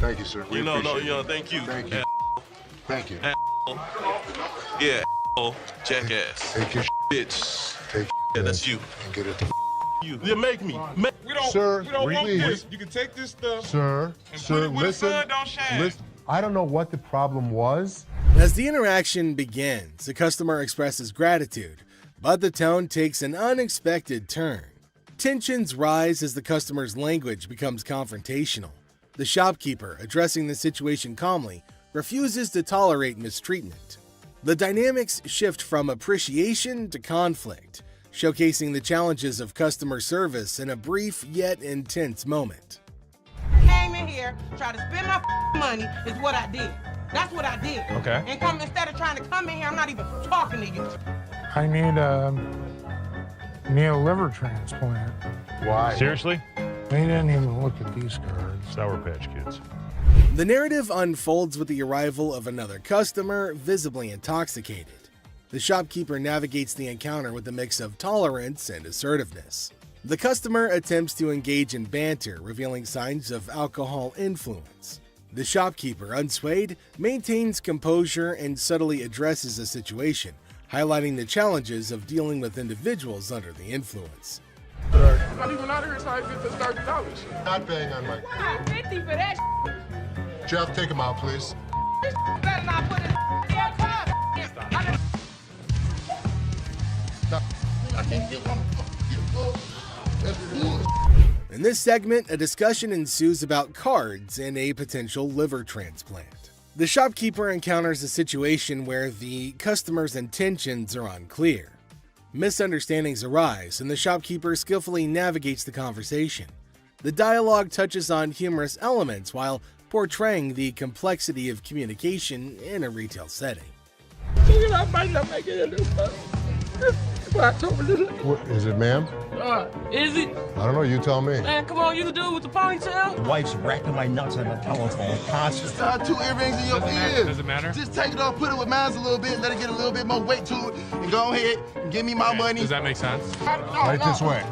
Thank you, sir. We appreciate Thank you. Thank you. Thank you. Yeah, jackass. Take your Bitch. take Yeah, that's you. and get it. You. Yeah, make me. Sir, we don't want please. this. You can take this stuff. Sir, And sir, put it where the listen. sun don't shine. Listen. I don't know what the problem was. As the interaction begins, the customer expresses gratitude, but the tone takes an unexpected turn. Tensions rise as the customer's language becomes confrontational. The shopkeeper, addressing the situation calmly, refuses to tolerate mistreatment. The dynamics shift from appreciation to conflict, showcasing the challenges of customer service in a brief yet intense moment. Came in here, tried to spend my money is what I did. That's what I did. Okay. And come instead of trying to come in here, I'm not even talking to you. I need a liver transplant. Why? Seriously? They didn't even look at these cards. Sour Patch Kids. The narrative unfolds with the arrival of another customer, visibly intoxicated. The shopkeeper navigates the encounter with a mix of tolerance and assertiveness. The customer attempts to engage in banter, revealing signs of alcohol influence. The shopkeeper, unswayed, maintains composure and subtly addresses the situation, highlighting the challenges of dealing with individuals under the influence. I'm not even out here trying to get this $30. Not bang on my. Wow, 50 for that Jeff, take him out, please. better not put it in your car. In this segment, a discussion ensues about cards and a potential liver transplant. The shopkeeper encounters a situation where the customer's intentions are unclear. Misunderstandings arise, and the shopkeeper skillfully navigates the conversation. The dialogue touches on humorous elements while portraying the complexity of communication in a retail setting. What, is it, ma'am? Is it? I don't know. You tell me. Man, come on, you the dude with the ponytail? Wife's racking my nuts on the telephone constantly. Two earrings in your ears. Does it matter? Just take it off, put it with mine a little bit, let it get a little bit more weight to it, and go ahead and give me my money. Does that make sense? Right this way.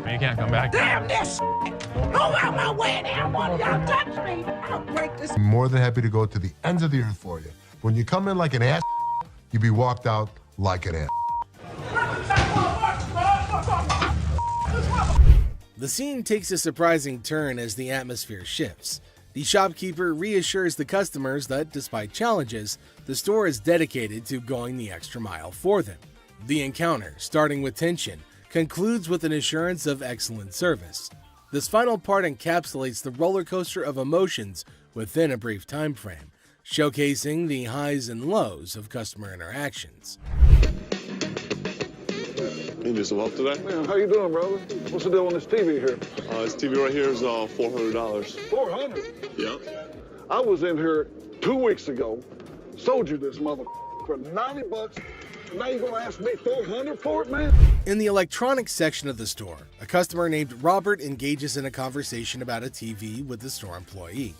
Man, you can't come back. Damn this! Go out my way and have one of y'all touch me! I'll break this. I'm more than happy to go to the ends of the earth for you. When you come in like an ass, you be walked out like an ass. The scene takes a surprising turn as the atmosphere shifts. The shopkeeper reassures the customers that, despite challenges, the store is dedicated to going the extra mile for them. The encounter, starting with tension, concludes with an assurance of excellent service. This final part encapsulates the roller coaster of emotions within a brief time frame, showcasing the highs and lows of customer interactions. You need some help today? Man, how you doing, brother? What's the deal on this TV here? This TV right here is $400. $400? Yeah. I was in here 2 weeks ago, sold you this mother for $90. Now you gonna ask me $400 for it, man? In the electronics section of the store, a customer named Robert engages in a conversation about a TV with the store employee.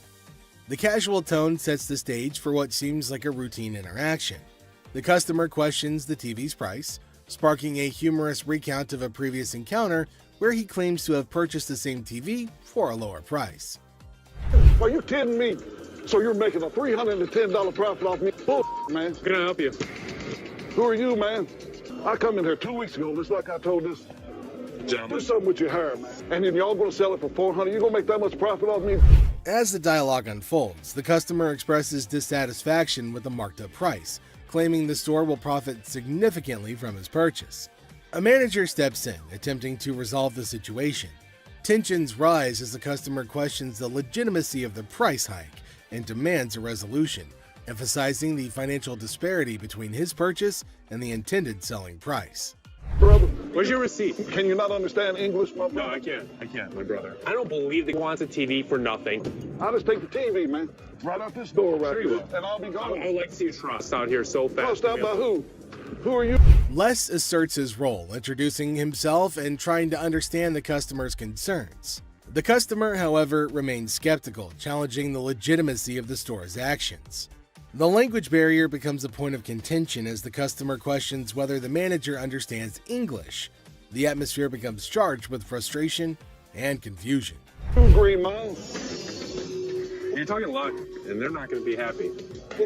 The casual tone sets the stage for what seems like a routine interaction. The customer questions the TV's price, sparking a humorous recount of a previous encounter where he claims to have purchased the same TV for a lower price. Are you kidding me? So you're making a $310 profit off me? Bull, man. Can I help you? Who are you, man? I come in here 2 weeks ago, just like I told this. Do Gentlemen. something with your hair, man. And then y'all gonna sell it for $400? You gonna make that much profit off me? As the dialogue unfolds, the customer expresses dissatisfaction with the marked up price, claiming the store will profit significantly from his purchase. A manager steps in, attempting to resolve the situation. Tensions rise as the customer questions the legitimacy of the price hike and demands a resolution, emphasizing the financial disparity between his purchase and the intended selling price. Brother, Where's your receipt? can you not understand English, my brother? No, I can't. I can't, my brother. I don't believe they want a TV for nothing. I'll just take the TV, man. Right out this door right Sure you here, will. and I'll be I gone. would like to see you trust out here so fast. Trust out by who? Who are you? Les asserts his role, introducing himself and trying to understand the customer's concerns. The customer, however, remains skeptical, challenging the legitimacy of the store's actions. The language barrier becomes a point of contention as the customer questions whether the manager understands English. The atmosphere becomes charged with frustration and confusion. Green Mile. You're talking luck, and they're not going to be happy. I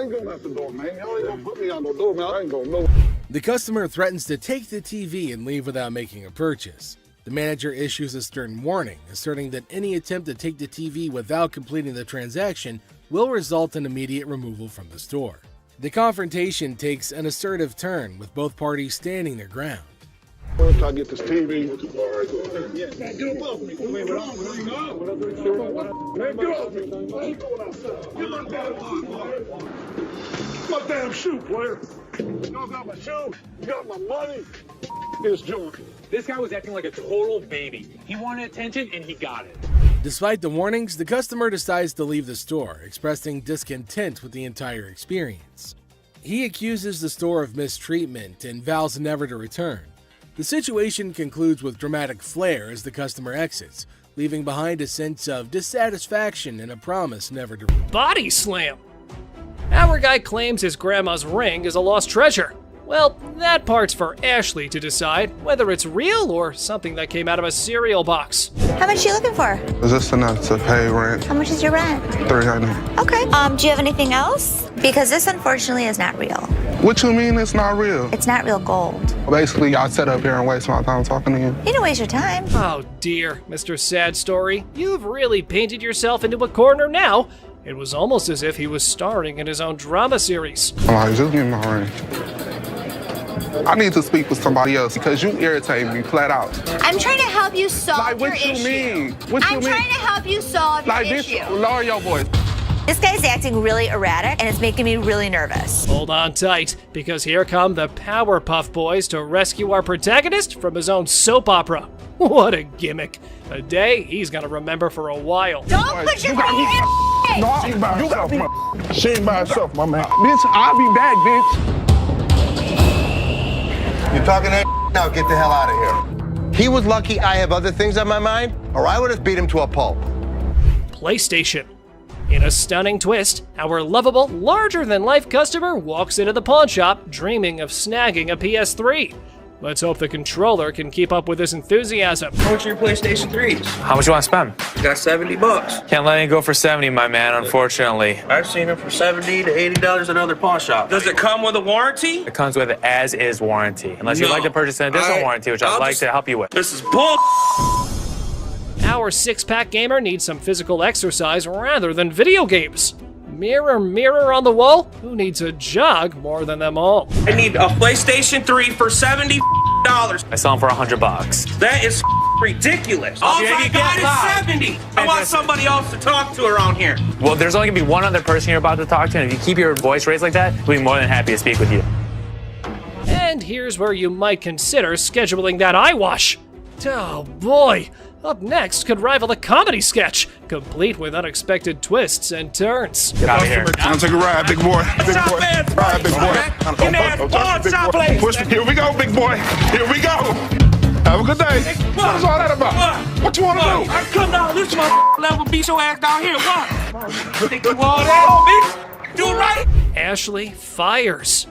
ain't going out the door, man. Y'all ain't gonna put me out the door, man. I ain't gonna know. The customer threatens to take the TV and leave without making a purchase. The manager issues a stern warning, asserting that any attempt to take the TV without completing the transaction will result in immediate removal from the store. The confrontation takes an assertive turn, with both parties standing their ground. Once I get this TV. My damn shoe, player. Y'all got my shoe. You got my money. It's junk. This guy was acting like a total baby. He wanted attention, and he got it. Despite the warnings, the customer decides to leave the store, expressing discontent with the entire experience. He accuses the store of mistreatment and vows never to return. The situation concludes with dramatic flair as the customer exits, leaving behind a sense of dissatisfaction and a promise never to Body slam! Our guy claims his grandma's ring is a lost treasure. Well, that part's for Ashley to decide whether it's real or something that came out of a cereal box. How much are you looking for? Is this enough to pay rent? How much is your rent? $300. Okay. Do you have anything else? Because this unfortunately is not real. What you mean it's not real? It's not real gold. Basically, y'all sit up here and waste my time talking to you. You don't waste your time. Oh dear, Mr. Sad Story. You've really painted yourself into a corner now. It was almost as if he was starring in his own drama series. I'm like, just give me my ring. I need to speak with somebody else because you irritate me flat out. I'm trying to help you solve your issue. What you mean? What you I'm mean? trying to help you solve your issue. Lower your voice. This guy's acting really erratic, and it's making me really nervous. Hold on tight, because here come the Powerpuff Boys to rescue our protagonist from his own soap opera. What a gimmick. A day he's gonna remember for a while. Don't put your finger in. No, she ain't by herself, man. She ain't by herself, my man. Bitch, I'll be back, bitch. You're talking that now, get the hell out of here. He was lucky I have other things on my mind, or I would have beat him to a pulp. PlayStation. In a stunning twist, our lovable, larger-than-life customer walks into the pawn shop dreaming of snagging a PS3. Let's hope the controller can keep up with his enthusiasm. How much are your PlayStation 3s? How much you want to spend? Got $70. Can't let you go for 70, my man, unfortunately. I've seen them for $70 to $80 at other pawn shops. Does it come with a warranty? It comes with an as-is warranty, unless you'd like to purchase an additional warranty, which I'd like to help you with. This is bull. Our six-pack gamer needs some physical exercise rather than video games. Mirror, mirror on the wall, who needs a jog more than them all? I need a PlayStation 3 for $70. I sell them for $100. That is ridiculous. Oh my God, it's 70. I want somebody else to talk to around here. Well, there's only gonna be one other person you're about to talk to, and if you keep your voice raised like that, we'll be more than happy to speak with you. And here's where you might consider scheduling that eye wash. Oh boy, up next could rival a comedy sketch, complete with unexpected twists and turns. Get out of here. I'll take a ride, big boy. Big boy. Ride, big boy. Push me. Here we go, big boy. Here we go. Have a good day. What's all that about? What you want to do? I come down this level, beat your ass down here. What? Think you all that, bitch? Do it right. Ashley fires.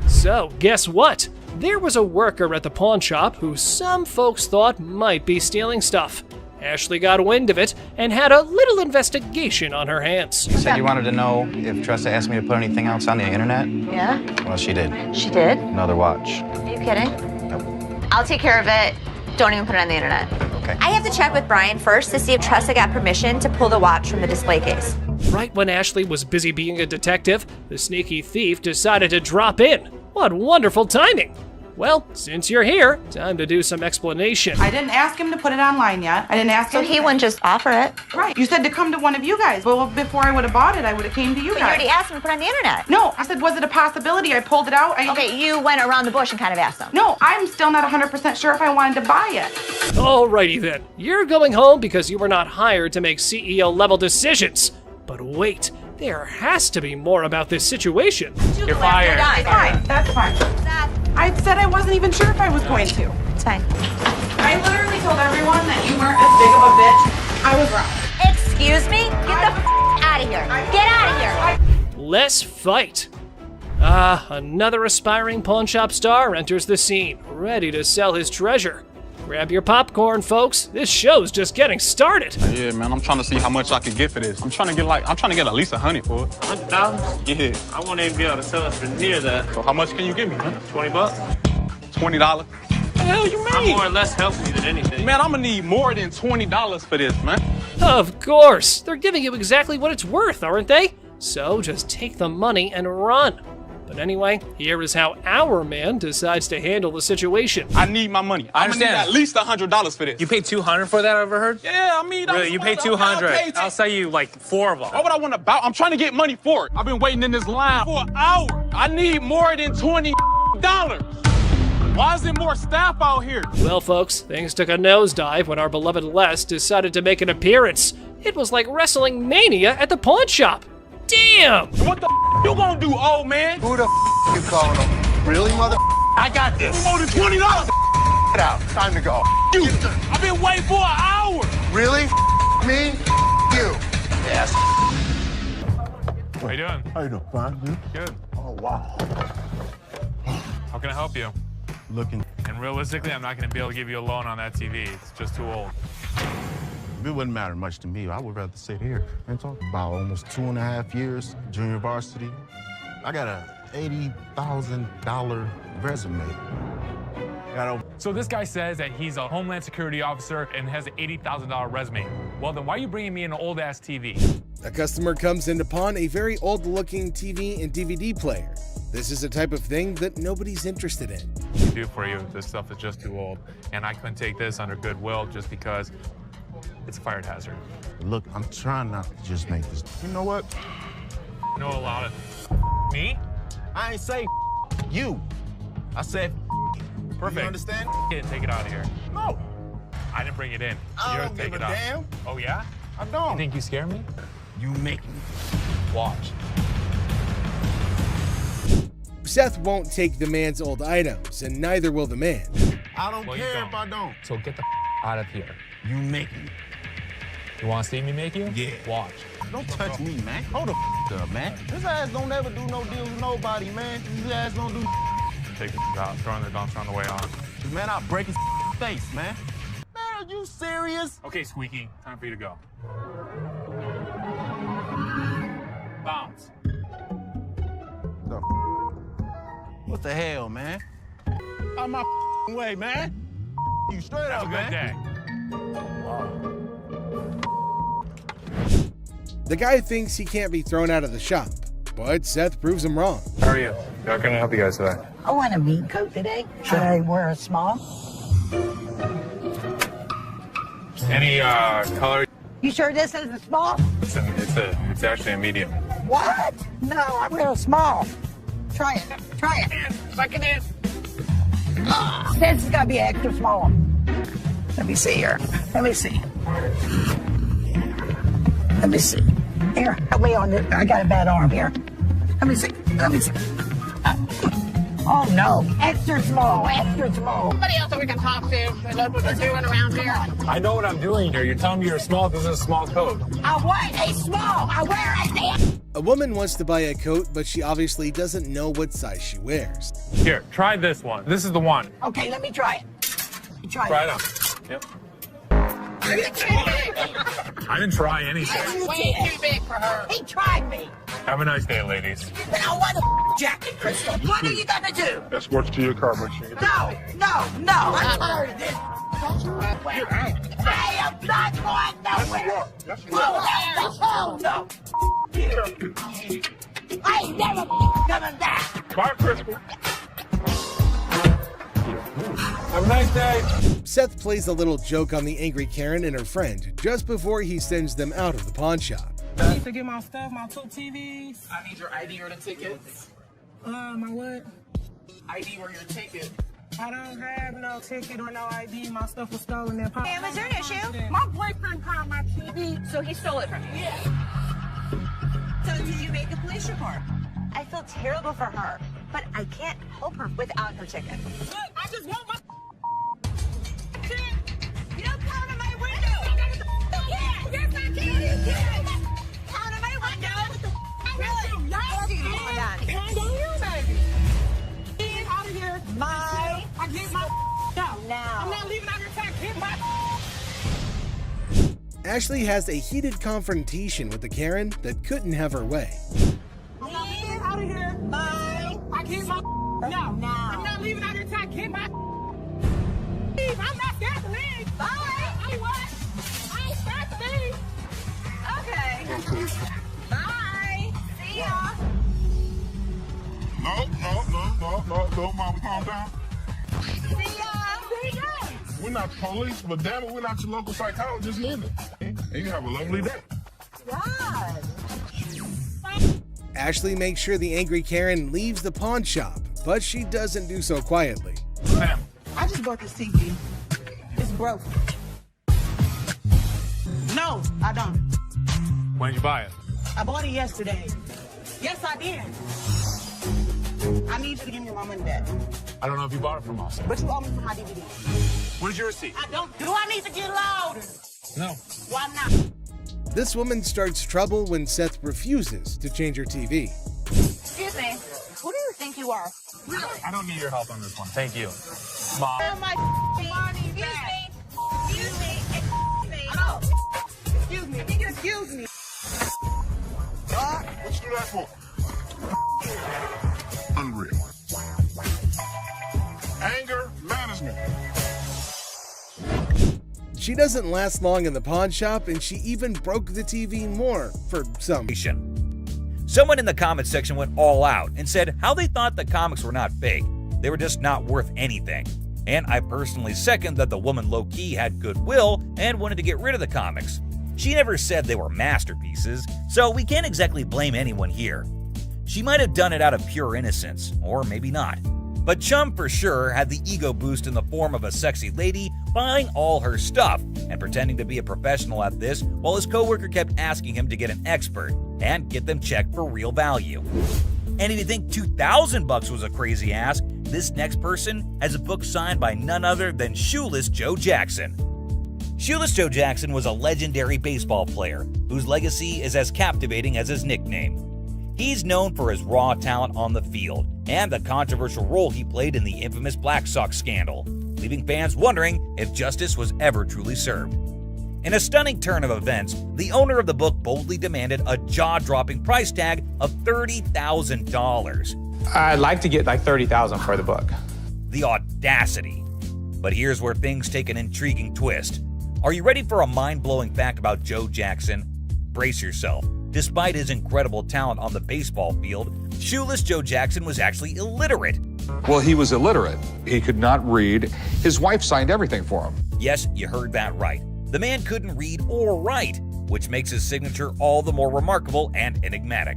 So, guess what? There was a worker at the pawn shop who some folks thought might be stealing stuff. Ashley got wind of it and had a little investigation on her hands. You said you wanted to know if Tressa asked me to put anything else on the internet? Yeah? Well, she did. She did? Another watch. Are you kidding? Nope. I'll take care of it. Don't even put it on the internet. Okay. I have to check with Brian first to see if Tressa got permission to pull the watch from the display case. Right when Ashley was busy being a detective, the sneaky thief decided to drop in. What wonderful timing! Well, since you're here, time to do some explanation. I didn't ask him to put it online yet. I didn't ask him. So he wouldn't just offer it? Right. You said to come to one of you guys. Well, before I would have bought it, I would have came to you But guys. you already asked him to put it on the internet. No, I said, was it a possibility? I pulled it out. Okay, you went around the bush and kind of asked him. No, I'm still not 100% sure if I wanted to buy it. Alrighty then. You're going home because you were not hired to make CEO-level decisions. But wait, there has to be more about this situation. You're fired. Fine, that's fine. I said I wasn't even sure if I was going to. It's fine. I literally told everyone that you weren't as big of a bitch. I was wrong. Excuse me? Get the out of here. Get out of here. Let's fight. Another aspiring pawn shop star enters the scene, ready to sell his treasure. Grab your popcorn, folks. This show's just getting started. Yeah, man, I'm trying to see how much I can get for this. I'm trying to get at least 100 for it. $100? Yeah. I won't even be able to sell it for near that. So how much can you give me, man? $20? $20? The hell you mean? I'm more or less helping you than anything. Man, I'm gonna need more than $20 for this, man. Of course. They're giving you exactly what it's worth, aren't they? So just take the money and run. But anyway, here is how our man decides to handle the situation. I need my money. I'm gonna need at least $100 for this. You paid $200 for that, I overheard? Yeah, I mean, really, you paid $200. I'll sell you like 4 of them. Why would I want to buy? I'm trying to get money for it. I've been waiting in this line for an hour. I need more than $20. Why is there more staff out here? Well, folks, things took a nosedive when our beloved Les decided to make an appearance. It was like wrestling mania at the pawn shop. Damn! What the you gonna do, old man? Who the you calling him? Really, mother? I got this. More than $20. Get out. Time to go. You. I've been waiting for an hour. Really? Me? You. Yes. How you doing? How you doing? Fine. You? Good. Oh, wow. How can I help you? Looking. And realistically, I'm not going to be able to give you a loan on that TV. It's just too old. It wouldn't matter much to me. I would rather sit here and talk about almost 2.5 years junior varsity. I got a $80,000 resume. So this guy says that he's a Homeland Security officer and has an $80,000 resume. Well, then why are you bringing me an old-ass TV? A customer comes in to pawn a very old-looking TV and DVD player. This is a type of thing that nobody's interested in. I do for you. This stuff is just too old, and I couldn't take this under goodwill just because it's a fire hazard. Look, I'm trying not to just make this. You know what? You know a lot of me? I ain't say you. I said perfect. You understand? Take it out of here. No. I didn't bring it in. I You're don't take give it a out. damn. Oh yeah? I don't. You think you scare me? You make me. Watch. Seth won't take the man's old items, and neither will the man. I don't care if I don't. So get the out of here. You make me. You want to see me make you? Yeah. Watch. Don't touch me, man. Hold the up, man. This ass don't ever do no deal with nobody, man. This ass don't do. Take it out. Throwing the dumpster on the way on. Man, I'll break his face, man. Man, are you serious? Okay, Squeaky. Time for you to go. Bounce. What the hell, man? Out my way, man. You straight Have up, a good man. day. The guy thinks he can't be thrown out of the shop, but Seth proves him wrong. How are you? How can I help you guys today? I want a meat coat today. Should I wear a small? Any color? You sure this is a small? It's actually a medium. What? No, I wear a small. Try it. Try it. Suck it in. This has got to be extra small. Let me see here. Let me see. Let me see. Here, help me on this. I got a bad arm here. Let me see. Let me see. Oh no, extra small, extra small. Somebody else that we can talk to. That's what they're doing around here. I know what I'm doing here. You're telling me you're small. This is a small coat. I want a small. I wear a damn. A woman wants to buy a coat, but she obviously doesn't know what size she wears. Here, try this one. This is the one. Okay, let me try it. Try it on. Yep. I didn't try anything. Way too big for her. He tried me. Have a nice day, ladies. Now what the jacket, Crystal? What are you gonna do? Escorts to your car, make sure you No. I'm tired of this. I am not going nowhere. Yes, you Oh, hell no. I ain't never coming back. Bye, Crystal. Have a nice day. Seth plays a little joke on the angry Karen and her friend just before he sends them out of the pawn shop. I need to get my stuff, my 2 TVs. I need your ID or the tickets. My what? ID or your ticket. I don't have no ticket or no ID. My stuff was stolen in Pop. Hey, was there an issue? My boyfriend found my TV. So he stole it from you? Yeah. So did you make a police report? I feel terrible for her, but I can't help her without her ticket. Look, I just want my You don't pound on my window! Yes, I can! Pound on my window! Really? Hold on. Pound on you, baby. Get out of here. My I get my out. now. I'm not leaving out here. Ashley has a heated confrontation with the Karen that couldn't have her way. Get out of here. Bye. I can't my no. I'm not leaving out here till I get my leave. I'm not scared to leave. Bye. I what? I ain't scared to leave. Okay. Bye. See ya. No, Mom, calm down. See ya. We're not the police, but damn it, we're not your local psychologist neither. And you have a lovely day. God. Ashley makes sure the angry Karen leaves the pawn shop, but she doesn't do so quietly. I just bought this TV. It's broke. No, I don't. When did you buy it? I bought it yesterday. Yes, I did. I need you to give me my money back. I don't know if you bought it from us. But you owe me for my DVD. Where's your receipt? I don't. Do I need to get louder? No. Why not? This woman starts trouble when Seth refuses to change her TV. Excuse me. Who do you think you are? I don't need your help on this one. Thank you. Mom. Oh my money back. Excuse me. Oh. Excuse me. Excuse me. What you do that for? Unreal. Anger management. She doesn't last long in the pawn shop, and she even broke the TV more for some reason. Someone in the comment section went all out and said how they thought the comics were not fake. They were just not worth anything. And I personally second that the woman low-key had goodwill and wanted to get rid of the comics. She never said they were masterpieces, so we can't exactly blame anyone here. She might have done it out of pure innocence, or maybe not. But Chum for sure had the ego boost in the form of a sexy lady buying all her stuff and pretending to be a professional at this while his coworker kept asking him to get an expert and get them checked for real value. And if you think $2,000 was a crazy ask, this next person has a book signed by none other than Shoeless Joe Jackson. Shoeless Joe Jackson was a legendary baseball player whose legacy is as captivating as his nickname. He's known for his raw talent on the field and the controversial role he played in the infamous Black Sox scandal, leaving fans wondering if justice was ever truly served. In a stunning turn of events, the owner of the book boldly demanded a jaw-dropping price tag of $30,000. I'd like to get like $30,000 for the book. The audacity. But here's where things take an intriguing twist. Are you ready for a mind-blowing fact about Joe Jackson? Brace yourself. Despite his incredible talent on the baseball field, Shoeless Joe Jackson was actually illiterate. Well, he was illiterate. He could not read. His wife signed everything for him. Yes, you heard that right. The man couldn't read or write, which makes his signature all the more remarkable and enigmatic.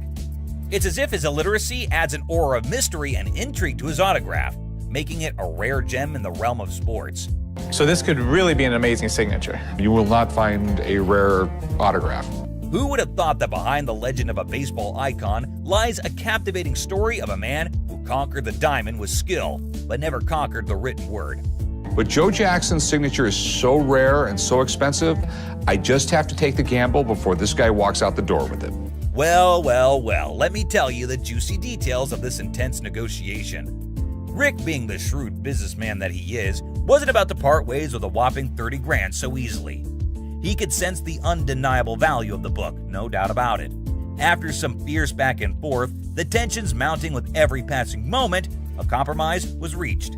It's as if his illiteracy adds an aura of mystery and intrigue to his autograph, making it a rare gem in the realm of sports. So this could really be an amazing signature. You will not find a rare autograph. Who would have thought that behind the legend of a baseball icon lies a captivating story of a man who conquered the diamond with skill, but never conquered the written word? But Joe Jackson's signature is so rare and so expensive, I just have to take the gamble before this guy walks out the door with it. Well, let me tell you the juicy details of this intense negotiation. Rick, being the shrewd businessman that he is, wasn't about to part ways with a whopping $30,000 so easily. He could sense the undeniable value of the book, no doubt about it. After some fierce back and forth, the tensions mounting with every passing moment, a compromise was reached.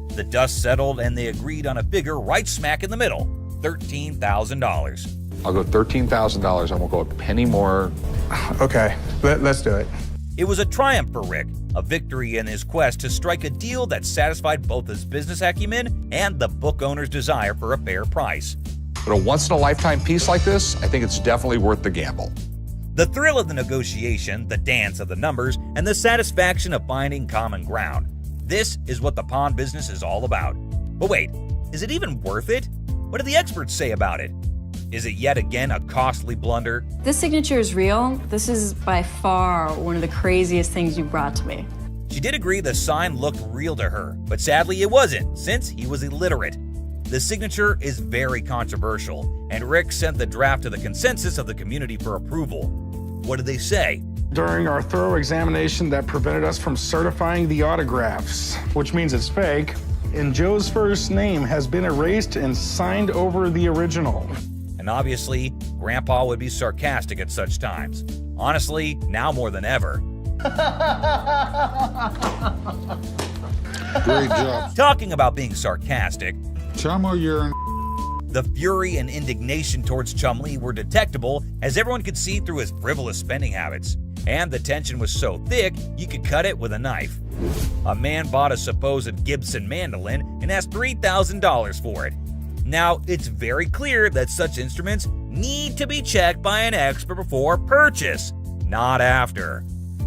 The dust settled and they agreed on a figure right smack in the middle, $13,000. I'll go $13,000. I won't go a penny more. Okay, let's do it. It was a triumph for Rick, a victory in his quest to strike a deal that satisfied both his business acumen and the book owner's desire for a fair price. But a once-in-a-lifetime piece like this, I think it's definitely worth the gamble. The thrill of the negotiation, the dance of the numbers, and the satisfaction of finding common ground. This is what the pawn business is all about. But wait, is it even worth it? What do the experts say about it? Is it yet again a costly blunder? This signature is real. This is by far one of the craziest things you brought to me. She did agree the sign looked real to her, but sadly it wasn't, since he was illiterate. The signature is very controversial, and Rick sent the draft to the consensus of the community for approval. What did they say? During our thorough examination that prevented us from certifying the autographs, which means it's fake, and Joe's first name has been erased and signed over the original. And obviously, Grandpa would be sarcastic at such times. Honestly, now more than ever. Great job. Talking about being sarcastic, Chumley, you're in. The fury and indignation towards Chumley were detectable as everyone could see through his frivolous spending habits. And the tension was so thick, you could cut it with a knife. A man bought a supposed Gibson mandolin and asked $3,000 for it. Now, it's very clear that such instruments need to be checked by an expert before purchase, not after.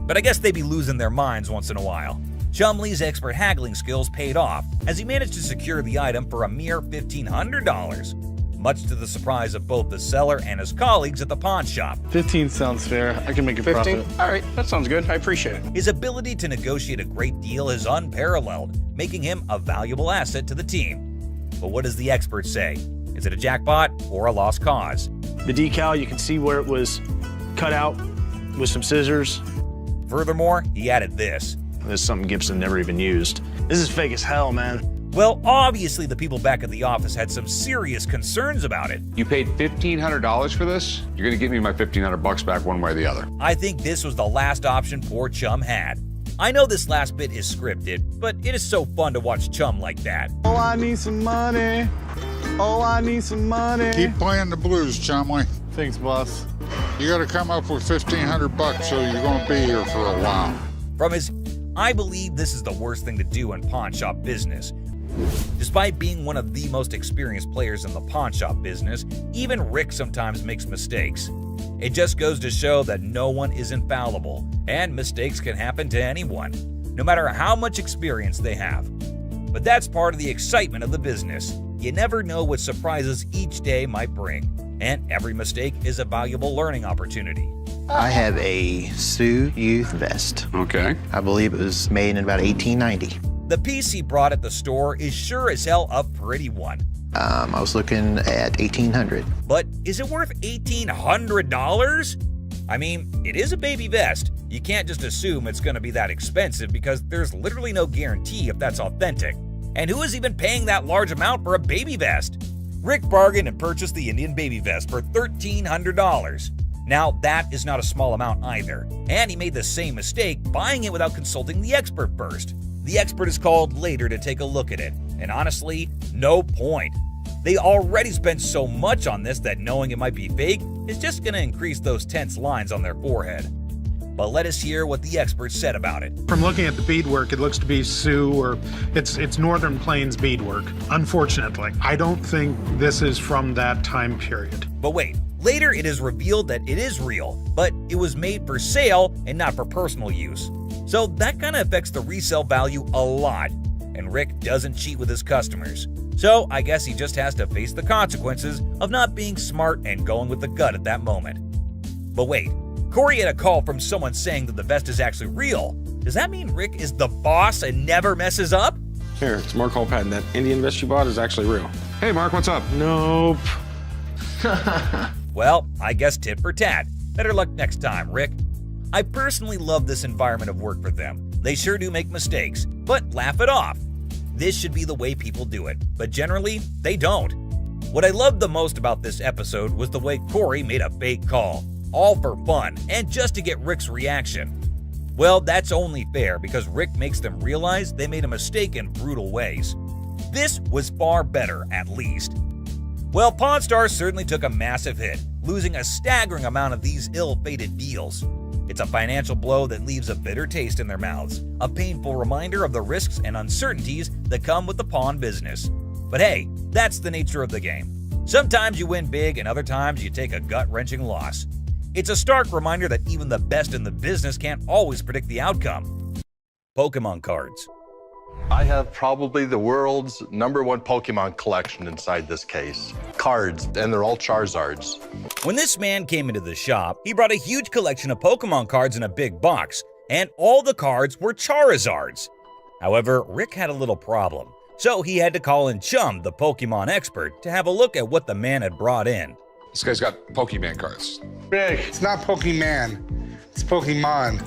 But I guess they'd be losing their minds once in a while. Chumley's expert haggling skills paid off as he managed to secure the item for a mere $1,500, much to the surprise of both the seller and his colleagues at the pawn shop. 15 sounds fair. I can make a 15? profit. All right, that sounds good. I appreciate it. His ability to negotiate a great deal is unparalleled, making him a valuable asset to the team. But what does the expert say? Is it a jackpot or a lost cause? The decal, you can see where it was cut out with some scissors. Furthermore, he added this. This is something Gibson never even used. This is fake as hell, man. Well, obviously the people back at the office had some serious concerns about it. You paid $1,500 for this? You're gonna give me my $1,500 back one way or the other. I think this was the last option poor Chum had. I know this last bit is scripted, but it is so fun to watch Chum like that. Oh, I need some money. Oh, I need some money. Keep playing the blues, Chumley. Thanks, boss. You got to come up with $1,500, so you're going to be here for a while. From his, I believe this is the worst thing to do in pawn shop business. Despite being one of the most experienced players in the pawn shop business, even Rick sometimes makes mistakes. It just goes to show that no one is infallible, and mistakes can happen to anyone, no matter how much experience they have. But that's part of the excitement of the business. You never know what surprises each day might bring, and every mistake is a valuable learning opportunity. I have a Sioux Youth vest. Okay. I believe it was made in about 1890. The piece he brought at the store is sure as hell a pretty one. I was looking at 1800. But is it worth $1,800? I mean, it is a baby vest. You can't just assume it's going to be that expensive because there's literally no guarantee if that's authentic. And who is even paying that large amount for a baby vest? Rick bargained and purchased the Indian baby vest for $1,300. Now, that is not a small amount either, and he made the same mistake buying it without consulting the expert first. The expert is called later to take a look at it, and honestly, no point. They already spent so much on this that knowing it might be fake is just going to increase those tense lines on their forehead. But let us hear what the expert said about it. From looking at the beadwork, it looks to be Sioux or it's Northern Plains beadwork. Unfortunately, I don't think this is from that time period. But wait, later it is revealed that it is real, but it was made for sale and not for personal use. So that kind of affects the resale value a lot, and Rick doesn't cheat with his customers. So I guess he just has to face the consequences of not being smart and going with the gut at that moment. But wait, Corey had a call from someone saying that the vest is actually real. Does that mean Rick is the boss and never messes up? Here, it's Mark Hall Patton. That Indian vest you bought is actually real. Hey, Mark, what's up? Nope. Well, I guess tit for tat. Better luck next time, Rick. I personally love this environment of work for them. They sure do make mistakes, but laugh it off. This should be the way people do it, but generally, they don't. What I loved the most about this episode was the way Corey made a fake call, all for fun and just to get Rick's reaction. Well, that's only fair because Rick makes them realize they made a mistake in brutal ways. This was far better, at least. Well, Pawn Stars certainly took a massive hit, losing a staggering amount of these ill-fated deals. It's a financial blow that leaves a bitter taste in their mouths, a painful reminder of the risks and uncertainties that come with the pawn business. But hey, that's the nature of the game. Sometimes you win big and other times you take a gut-wrenching loss. It's a stark reminder that even the best in the business can't always predict the outcome. Pokemon cards. I have probably the world's #1 Pokemon collection inside this case. Cards, and they're all Charizards. When this man came into the shop, he brought a huge collection of Pokemon cards in a big box, and all the cards were Charizards. However, Rick had a little problem, so he had to call in Chum, the Pokemon expert, to have a look at what the man had brought in. This guy's got Pokemon cards. Rick, it's not Pokemon. It's Pokemon.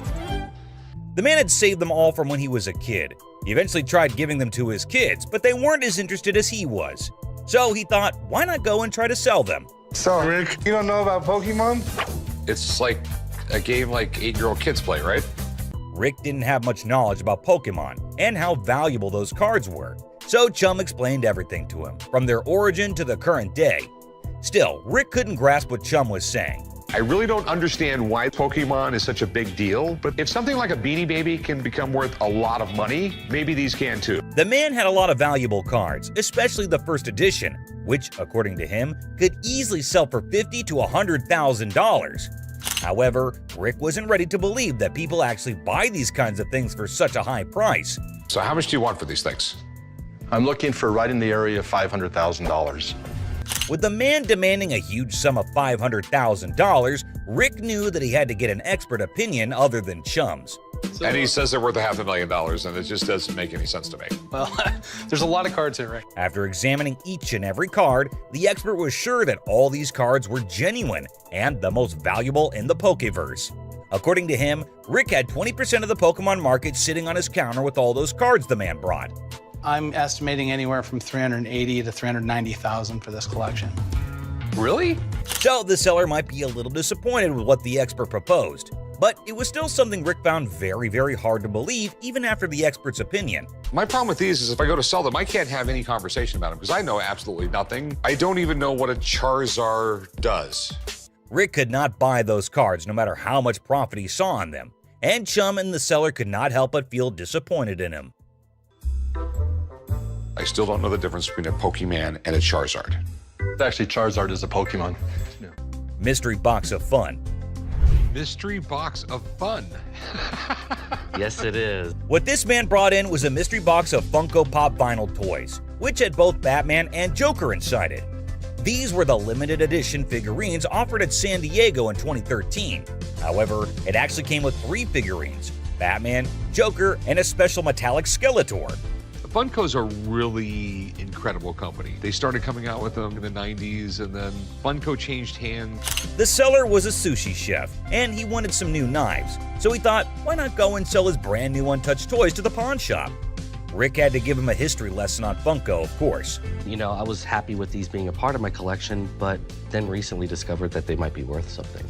The man had saved them all from when he was a kid. He eventually tried giving them to his kids, but they weren't as interested as he was. So he thought, why not go and try to sell them? So, Rick, you don't know about Pokemon? It's like a game like 8-year-old kids play, right? Rick didn't have much knowledge about Pokemon and how valuable those cards were, so Chum explained everything to him, from their origin to the current day. Still, Rick couldn't grasp what Chum was saying. I really don't understand why Pokemon is such a big deal, but if something like a Beanie Baby can become worth a lot of money, maybe these can too. The man had a lot of valuable cards, especially the first edition, which, according to him, could easily sell for $50,000 to $100,000. However, Rick wasn't ready to believe that people actually buy these kinds of things for such a high price. So how much do you want for these things? I'm looking for right in the area of $500,000. With the man demanding a huge sum of $500,000, Rick knew that he had to get an expert opinion other than Chum's. And he says they're worth $500,000, and it just doesn't make any sense to me. Well, there's a lot of cards here, Rick. After examining each and every card, the expert was sure that all these cards were genuine and the most valuable in the Pokeverse. According to him, Rick had 20% of the Pokemon market sitting on his counter with all those cards the man brought. I'm estimating anywhere from $380,000 to $390,000 for this collection. Really? So the seller might be a little disappointed with what the expert proposed, but it was still something Rick found very, very hard to believe even after the expert's opinion. My problem with these is if I go to sell them, I can't have any conversation about them because I know absolutely nothing. I don't even know what a Charizard does. Rick could not buy those cards no matter how much profit he saw on them, and Chum and the seller could not help but feel disappointed in him. I still don't know the difference between a Pokemon and a Charizard. Actually, Charizard is a Pokemon. Yeah. Mystery box of fun. Mystery box of fun. Yes, it is. What this man brought in was a mystery box of Funko Pop vinyl toys, which had both Batman and Joker inside it. These were the limited edition figurines offered at San Diego in 2013. However, it actually came with 3 figurines: Batman, Joker, and a special metallic Skeletor. Funko's a really incredible company. They started coming out with them in the 90s, and then Funko changed hands. The seller was a sushi chef, and he wanted some new knives, so he thought, why not go and sell his brand new untouched toys to the pawn shop? Rick had to give him a history lesson on Funko, of course. You know, I was happy with these being a part of my collection, but then recently discovered that they might be worth something.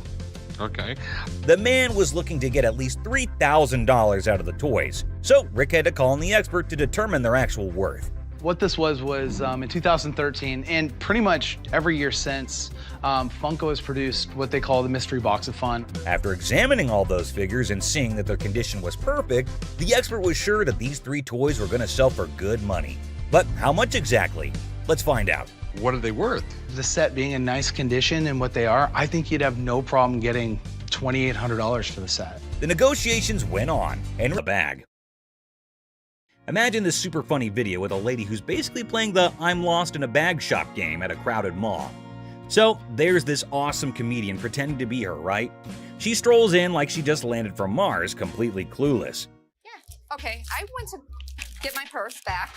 Okay. The man was looking to get at least $3,000 out of the toys, so Rick had to call in the expert to determine their actual worth. What this was in 2013, and pretty much every year since, Funko has produced what they call the Mystery Box of Fun. After examining all those figures and seeing that their condition was perfect, the expert was sure that these 3 toys were going to sell for good money. But how much exactly? Let's find out. What are they worth? The set being in nice condition and what they are, I think you'd have no problem getting $2,800 for the set. The negotiations went on, and the bag. Imagine this super funny video with a lady who's basically playing the I'm lost in a bag shop game at a crowded mall. So there's this awesome comedian pretending to be her, right? She strolls in like she just landed from Mars, completely clueless. Yeah, okay, I went to get my purse back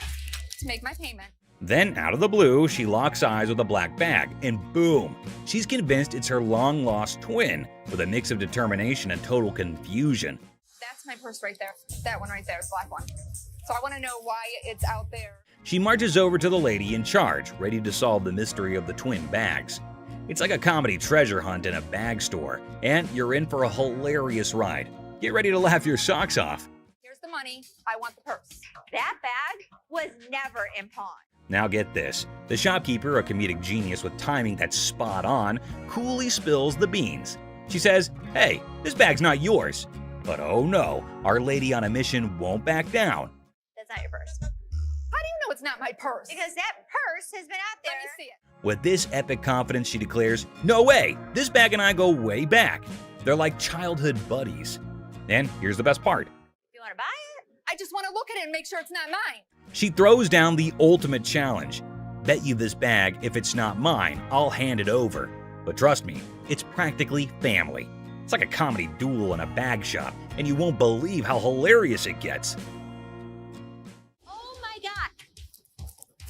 to make my payment. Then, out of the blue, she locks eyes with a black bag, and boom! She's convinced it's her long-lost twin, with a mix of determination and total confusion. That's my purse right there. That one right there, the black one. So I want to know why it's out there. She marches over to the lady in charge, ready to solve the mystery of the twin bags. It's like a comedy treasure hunt in a bag store, and you're in for a hilarious ride. Get ready to laugh your socks off. Here's the money. I want the purse. That bag was never in pawn. Now get this, the shopkeeper, a comedic genius with timing that's spot on, coolly spills the beans. She says, hey, this bag's not yours. But oh no, our lady on a mission won't back down. That's not your purse. How do you know it's not my purse? Because that purse has been out there. Let me see it. With this epic confidence, she declares, no way, this bag and I go way back. They're like childhood buddies. And here's the best part. You want to buy it? I just want to look at it and make sure it's not mine. She throws down the ultimate challenge. Bet you this bag, if it's not mine, I'll hand it over. But trust me, it's practically family. It's like a comedy duel in a bag shop, and you won't believe how hilarious it gets. Oh my God.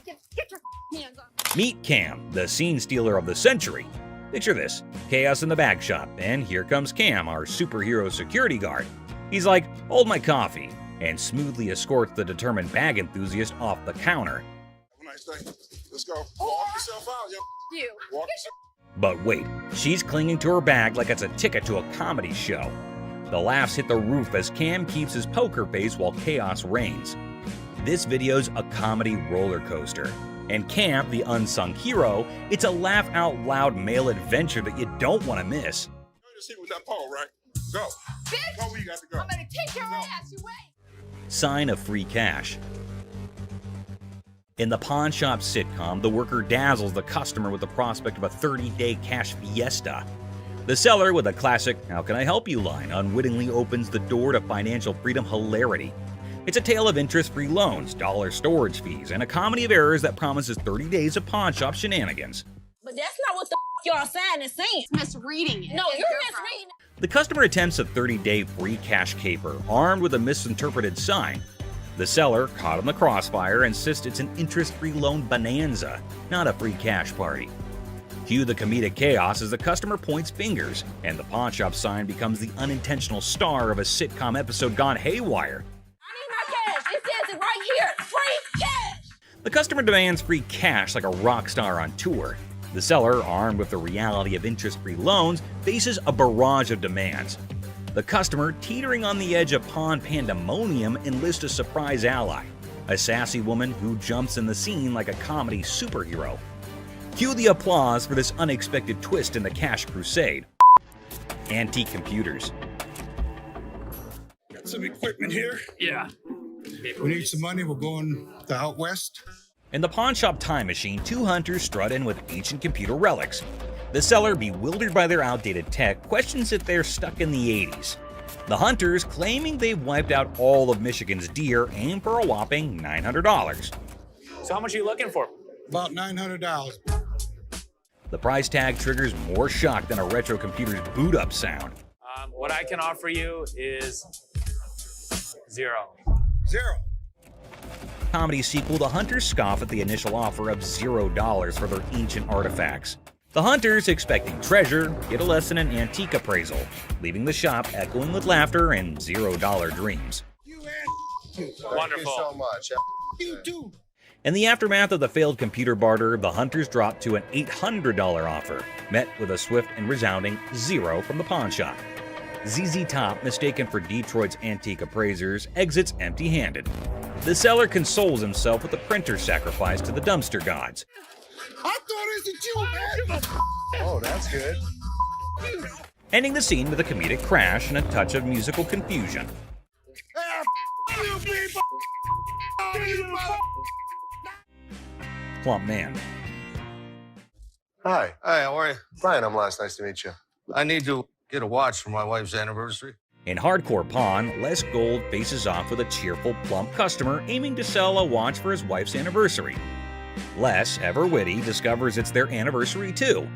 Get your hands on. Meet Cam, the scene stealer of the century. Picture this, chaos in the bag shop, and here comes Cam, our superhero security guard. He's like, hold my coffee, and smoothly escorts the determined bag enthusiast off the counter. Have a nice day. Let's go. Walk yourself out, yo. You. Walk yourself. But wait, she's clinging to her bag like it's a ticket to a comedy show. The laughs hit the roof as Cam keeps his poker face while chaos reigns. This video's a comedy roller coaster. And Cam, the unsung hero, it's a laugh-out-loud male adventure that you don't want to miss. Just hit with that pole, right? Go. Bitch! Go where you got to go. I'm gonna kick your ass, you wait! Sign of free cash. In the pawn shop sitcom, the worker dazzles the customer with the prospect of a 30-day cash fiesta. The seller, with a classic "How can I help you?" line, unwittingly opens the door to financial freedom hilarity. It's a tale of interest-free loans, dollar storage fees, and a comedy of errors that promises 30 days of pawn shop shenanigans. But that's not what the y'all saying and saying. Misreading it. No, you're misreading it. The customer attempts a 30-day free cash caper, armed with a misinterpreted sign. The seller, caught in the crossfire, insists it's an interest-free loan bonanza, not a free cash party. Cue the comedic chaos as the customer points fingers, and the pawn shop sign becomes the unintentional star of a sitcom episode gone haywire. I need my cash. It says it right here. Free cash. The customer demands free cash like a rock star on tour. The seller, armed with the reality of interest-free loans, faces a barrage of demands. The customer, teetering on the edge of pawn pandemonium, enlists a surprise ally, a sassy woman who jumps in the scene like a comedy superhero. Cue the applause for this unexpected twist in the cash crusade. Antique computers. Got some equipment here. Yeah. We need some money. We're going to out west. In the pawn shop time machine, two hunters strut in with ancient computer relics. The seller, bewildered by their outdated tech, questions if they're stuck in the 80s. The hunters, claiming they've wiped out all of Michigan's deer, aim for a whopping $900. So how much are you looking for? About $900. The price tag triggers more shock than a retro computer's boot-up sound. What I can offer you is zero. Zero. Comedy sequel, the hunters scoff at the initial offer of $0 for their ancient artifacts. The hunters, expecting treasure, get a lesson in antique appraisal, leaving the shop echoing with laughter and $0 dreams. Wonderful. Thank you so much. You too. In the aftermath of the failed computer barter, the hunters dropped to an $800 offer, met with a swift and resounding zero from the pawn shop. ZZ Top, mistaken for Detroit's antique appraisers, exits empty-handed. The seller consoles himself with a printer sacrifice to the dumpster gods. I thought it was you, man. Oh, that's good. Ending the scene with a comedic crash and a touch of musical confusion. Plump man. Hi. Hi, how are you? Brian, I'm Les. Nice to meet you. I need to get a watch for my wife's anniversary. In Hardcore Pawn, Les Gold faces off with a cheerful, plump customer aiming to sell a watch for his wife's anniversary. Les, ever witty, discovers it's their anniversary too.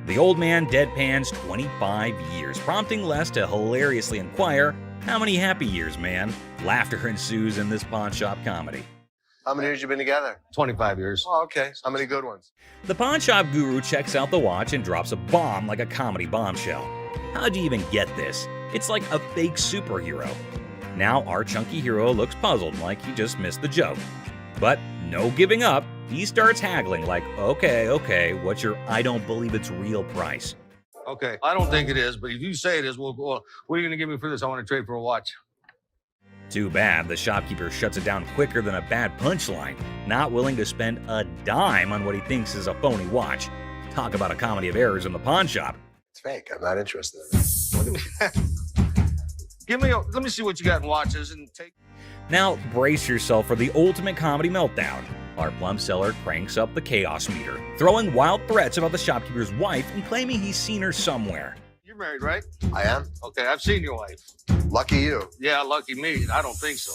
The old man deadpans 25 years, prompting Les to hilariously inquire, "How many happy years, man?" Laughter ensues in this pawn shop comedy. How many years you been together? 25 years. Oh, okay. How many good ones? The pawn shop guru checks out the watch and drops a bomb like a comedy bombshell. How'd you even get this? It's like a fake superhero. Now our chunky hero looks puzzled, like he just missed the joke. But no giving up, he starts haggling like, okay, what's your I don't believe it's real price? Okay, I don't think it is, but if you say it is, well, what are you going to give me for this? I want to trade for a watch. Too bad, the shopkeeper shuts it down quicker than a bad punchline, not willing to spend a dime on what he thinks is a phony watch. Talk about a comedy of errors in the pawn shop. It's fake. I'm not interested in it. Let me see what you got in watches and take. Now brace yourself for the ultimate comedy meltdown. Our plum seller cranks up the chaos meter, throwing wild threats about the shopkeeper's wife and claiming he's seen her somewhere. You're married, right? I am. Okay, I've seen your wife. Lucky you. Yeah, lucky me. I don't think so.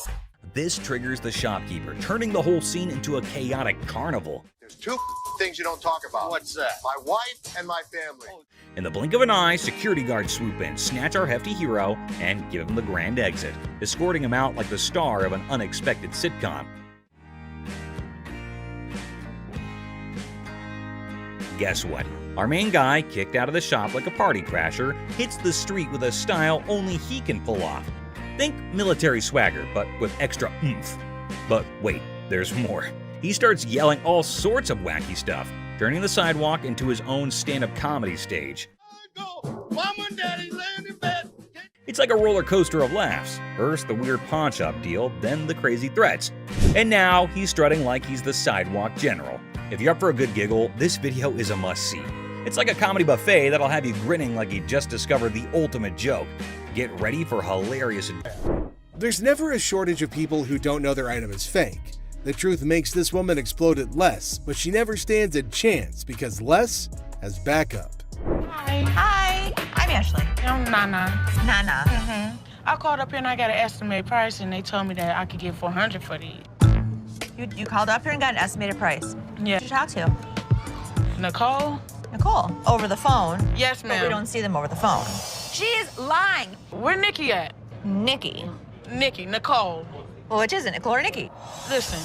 This triggers the shopkeeper, turning the whole scene into a chaotic carnival. There's two things you don't talk about. What's that? My wife and my family. In the blink of an eye, security guards swoop in, snatch our hefty hero, and give him the grand exit, escorting him out like the star of an unexpected sitcom. Guess what? Our main guy, kicked out of the shop like a party crasher, hits the street with a style only he can pull off. Think military swagger, but with extra oomph. But wait, there's more. He starts yelling all sorts of wacky stuff, turning the sidewalk into his own stand-up comedy stage. Mama and Daddy laying in bed. It's like a roller coaster of laughs. First, the weird pawn-shop deal, then the crazy threats. And now, he's strutting like he's the sidewalk general. If you're up for a good giggle, this video is a must-see. It's like a comedy buffet that'll have you grinning like you just discovered the ultimate joke. Get ready for hilarious. There's never a shortage of people who don't know their item is fake. The truth makes this woman explode at Les, but she never stands a chance because Les has backup. Hi, I'm Ashley. I'm Nana. Nana. I called up here and I got an estimated price, and they told me that I could get $400 for these. You called up here and got an estimated price. Yeah. Who did you talk to? Nicole? Nicole. Over the phone? Yes, ma'am. But we don't see them over the phone. She's lying. Where Nikki at? Nikki. Nicole. Well, which is it, Nicole or Nikki? Listen,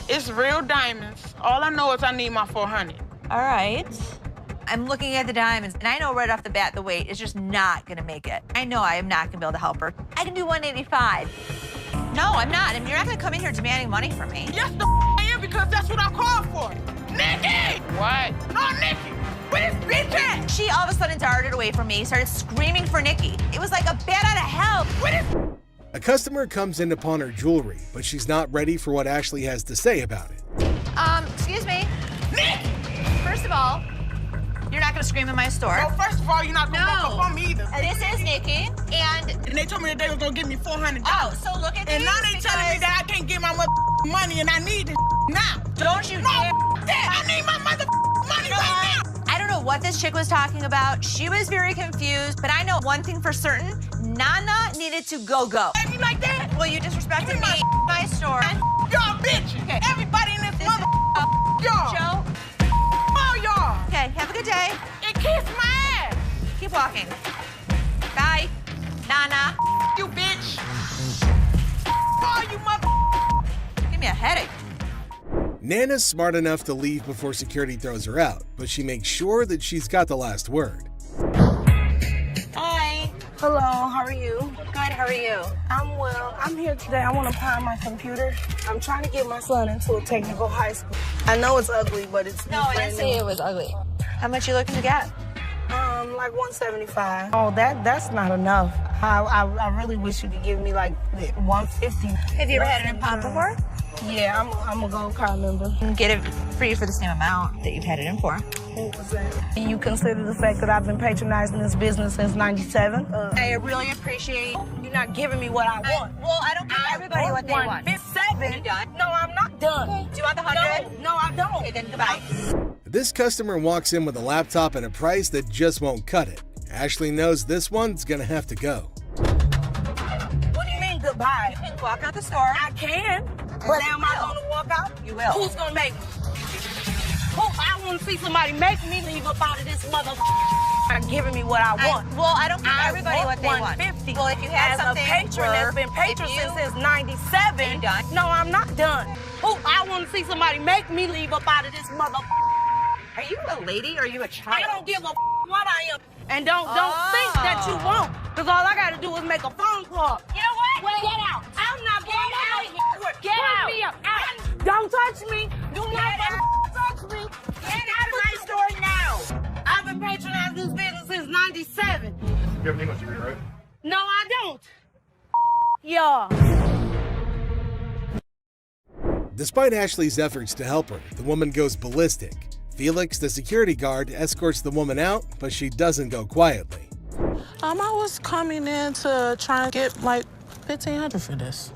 it's real diamonds. All I know is I need my $400. All right. I'm looking at the diamonds, and I know right off the bat the weight is just not gonna make it. I know I am not gonna be able to help her. I can do 185. No, I'm not. I mean, you're not gonna come in here demanding money from me. Yes, I am, because that's what I called for. Nikki! What? No, Nikki! Where this bitch at? She all of a sudden darted away from me, started screaming for Nikki. It was like a bat out of hell. Where this... A customer comes in to pawn her jewelry, but she's not ready for what Ashley has to say about it. Excuse me. Nikki! First of all, you're not gonna scream in my store. No, first of all, you're not gonna walk up on me either. This is Nikki, and they told me that they was gonna give me $400. Oh, so look at and these now they telling me that I can't get my money and I need this now. Don't you dare. I need my money right now. I don't know what this chick was talking about. She was very confused, but I know one thing for certain. Nana needed to go. You like that? Well, you disrespected me, my store. Y'all bitch. Okay. Everybody in this mother y'all. Joe. Oh, y'all. Okay, have a good day. And kiss my ass. Keep walking. Bye. Nana. You bitch. Oh, you mother. Give me a headache. Nana's smart enough to leave before security throws her out, but she makes sure that she's got the last word. Hi. Hello, how are you? Good, how are you? I'm well. I'm here today. I want to pawn my computer. I'm trying to get my son into a technical high school. I know it's ugly, but it's No, I didn't say it was ugly. How much you looking to get? Like 175. Oh, that's not enough. I really wish you could give me like 150. Have you ever had an impound before? Yeah, I'm a gold card member. Get it for you for the same amount that you've had it in for. What was that? You consider the fact that I've been patronizing this business since '97? I really appreciate you're not giving me what I want. Well, I don't give everybody what they want. 157? You done? No, I'm not done. Okay. Do you want the 100? No, I don't. Okay, then goodbye. This customer walks in with a laptop and a price that just won't cut it. Ashley knows this one's gonna have to go. What do you mean goodbye? You can walk out the store. I can. But am I going to walk out? You will. Who's going to make me? I want to see somebody make me leave up out of this motherfucker. Giving me what I want. I don't give everybody what they want. 150. Well, if you had as something a patron that's been patron since '97. Are you done? No, I'm not done. I want to see somebody make me leave up out of this motherfucker. Are you a lady or are you a child? I don't give a what I am. And don't think that you won't. Because all I got to do is make a phone call. You know what? Well, get out. I'm not going out of here. Get out. Me up. Don't touch me. Do not touch me. Get out of my store now. I've been patronizing this business since '97. You have an English degree, right? No, I don't. Yeah. Despite Ashley's efforts to help her, the woman goes ballistic. Felix, the security guard, escorts the woman out, but she doesn't go quietly. I was coming in to try and get like $1,500 for this.